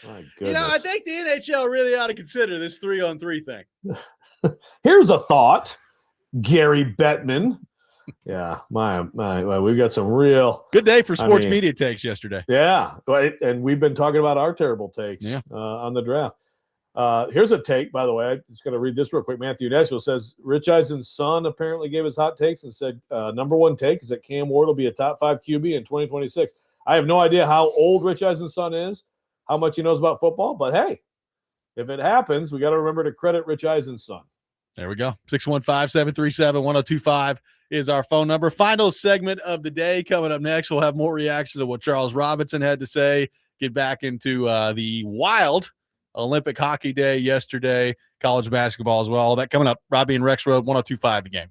My goodness. I think the NHL really ought to consider this 3-on-3 thing. Here's a thought, Gary Bettman. Yeah, my, we've got some real good day for sports media takes yesterday. Yeah, and we've been talking about our terrible takes on the draft. Here's a take, by the way. I'm just going to read this real quick. Matthew Nashville says Rich Eisen's son apparently gave his hot takes and said number one take is that Cam Ward will be a top 5 QB in 2026. I have no idea how old Rich Eisen's son is, how much he knows about football, but hey, if it happens, we got to remember to credit Rich Eisen's son. There we go. 615-737-1025 is our phone number. Final segment of the day coming up next. We'll have more reaction to what Charles Robinson had to say, get back into the wild Olympic hockey day yesterday, college basketball as well. All that coming up. Robby and Rexrode, 1025 The Game.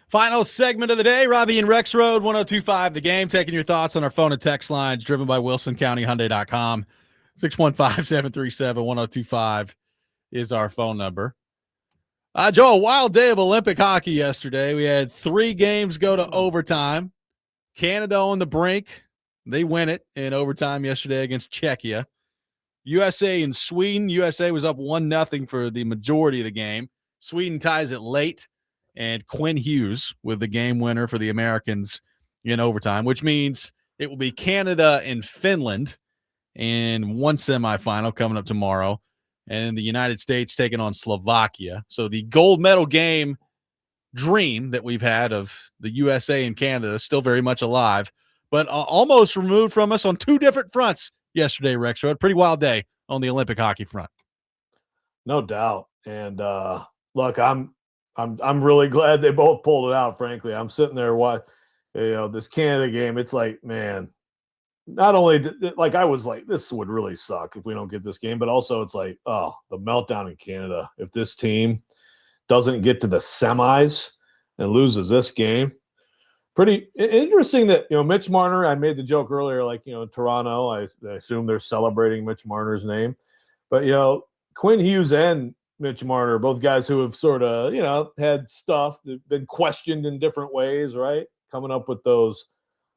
Final segment of the day, Robby and Rexrode, 1025 The Game, taking your thoughts on our phone and text lines, driven by WilsonCountyHyundai.com. 615-737-1025 is our phone number. Joe, a wild day of Olympic hockey yesterday. We had 3 games go to overtime. Canada on the brink. They win it in overtime yesterday against Czechia. USA and Sweden. USA was up 1-0 for the majority of the game. Sweden ties it late. And Quinn Hughes with the game winner for the Americans in overtime, which means it will be Canada and Finland in one semifinal coming up tomorrow, and the United States taking on Slovakia. So the gold medal game dream that we've had of the USA and Canada is still very much alive, but almost removed from us on 2 different fronts yesterday, Rexrode. Pretty wild day on the Olympic hockey front. No doubt. And look, I'm really glad they both pulled it out, frankly. I'm sitting there watching, this Canada game. It's like, man, not only like I was like, this would really suck if we don't get this game, but also it's like, oh, the meltdown in Canada. If this team doesn't get to the semis and loses this game, pretty interesting that, Mitch Marner, I made the joke earlier, like, Toronto, I assume they're celebrating Mitch Marner's name, but, Quinn Hughes and Mitch Marner, both guys who have sort of, had stuff, been questioned in different ways, right? Coming up with those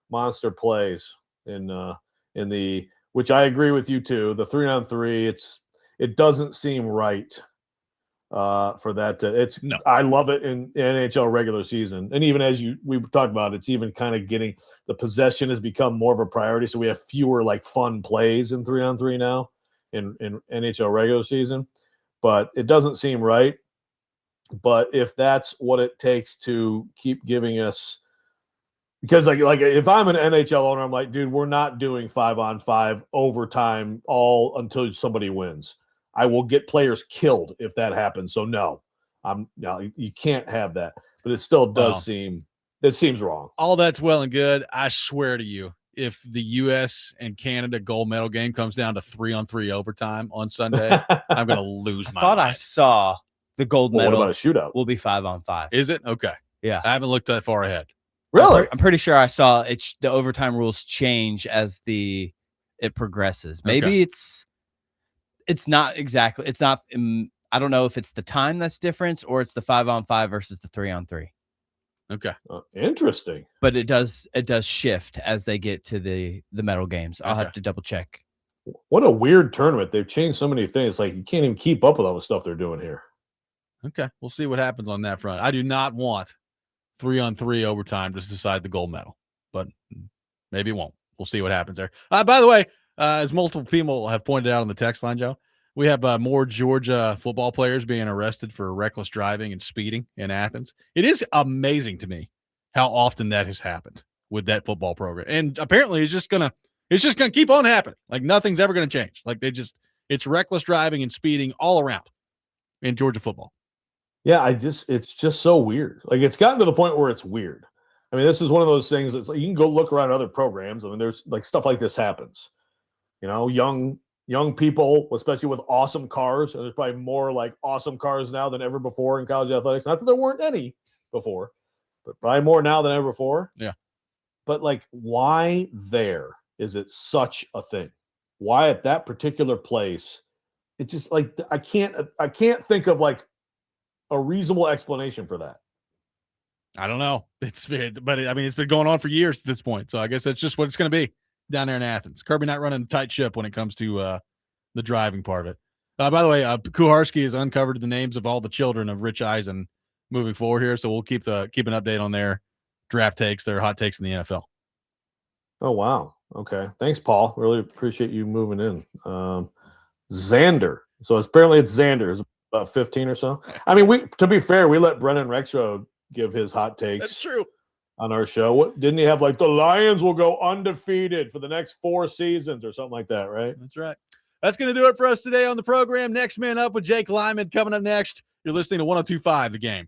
monster plays in the, which I agree with you too, the 3-on-3, it doesn't seem right for that. No. I love it in NHL regular season. And even as we talked about, it's even kind of getting, the possession has become more of a priority. So we have fewer like fun plays in 3-on-3 now in NHL regular season. But it doesn't seem right. But if that's what it takes to keep giving us, because like if I'm an NHL owner, I'm like, dude, we're not doing 5-on-5 overtime all until somebody wins. I will get players killed if that happens. So no, you can't have that. But it still does seems wrong. All that's well and good. I swear to you, if the U.S. and Canada gold medal game comes down to 3-on-3 overtime on Sunday, I'm going to lose my mind. I saw the gold medal. What about a shootout? Will be 5-on-5. Is it? Okay. Yeah. I haven't looked that far ahead. Really? I'm pretty sure I saw it. The overtime rules change as it progresses. Maybe it's not exactly. It's not. I don't know if it's the time that's different or it's the 5-on-5 versus the 3-on-3. Okay. Interesting. But it does shift as they get to the medal games. I'll have to double check. What a weird tournament. They've changed so many things. Like you can't even keep up with all the stuff they're doing here. Okay. We'll see what happens on that front. I do not want 3-on-3 overtime to decide the gold medal, but maybe it won't. We'll see what happens there. By the way, as multiple people have pointed out on the text line, Joe, we have more Georgia football players being arrested for reckless driving and speeding in Athens. It is amazing to me how often that has happened with that football program. And apparently it's just gonna keep on happening. Like nothing's ever gonna change. Like it's reckless driving and speeding all around in Georgia football. Yeah, it's just so weird. Like it's gotten to the point where it's weird. I mean, this is one of those things that's like you can go look around other programs. I mean, there's like stuff like this happens. Young people, especially with awesome cars, and there's probably more like awesome cars now than ever before in college athletics. Not that there weren't any before, but probably more now than ever before. Yeah. But like, why there is it such a thing? Why at that particular place? It just like I can't think of like a reasonable explanation for that. I don't know. It's been going on for years at this point. So I guess that's just what it's going to be down there in Athens. Kirby not running a tight ship when it comes to the driving part of it. By the way, Kuharski has uncovered the names of all the children of Rich Eisen moving forward here. So we'll keep an update on their draft takes, their hot takes in the NFL. Oh, wow. Okay. Thanks, Paul. Really appreciate you moving in. Xander. So apparently it's Xander. Is about 15 or so. I mean, to be fair, we let Brennan Rexrode give his hot takes. That's true. On our show. What didn't he have like the Lions will go undefeated for the next 4 seasons or something like that, right? That's right. That's going to do it for us today on the program. Next Man Up with Jake Lyman coming up next. You're listening to 1025 The Game.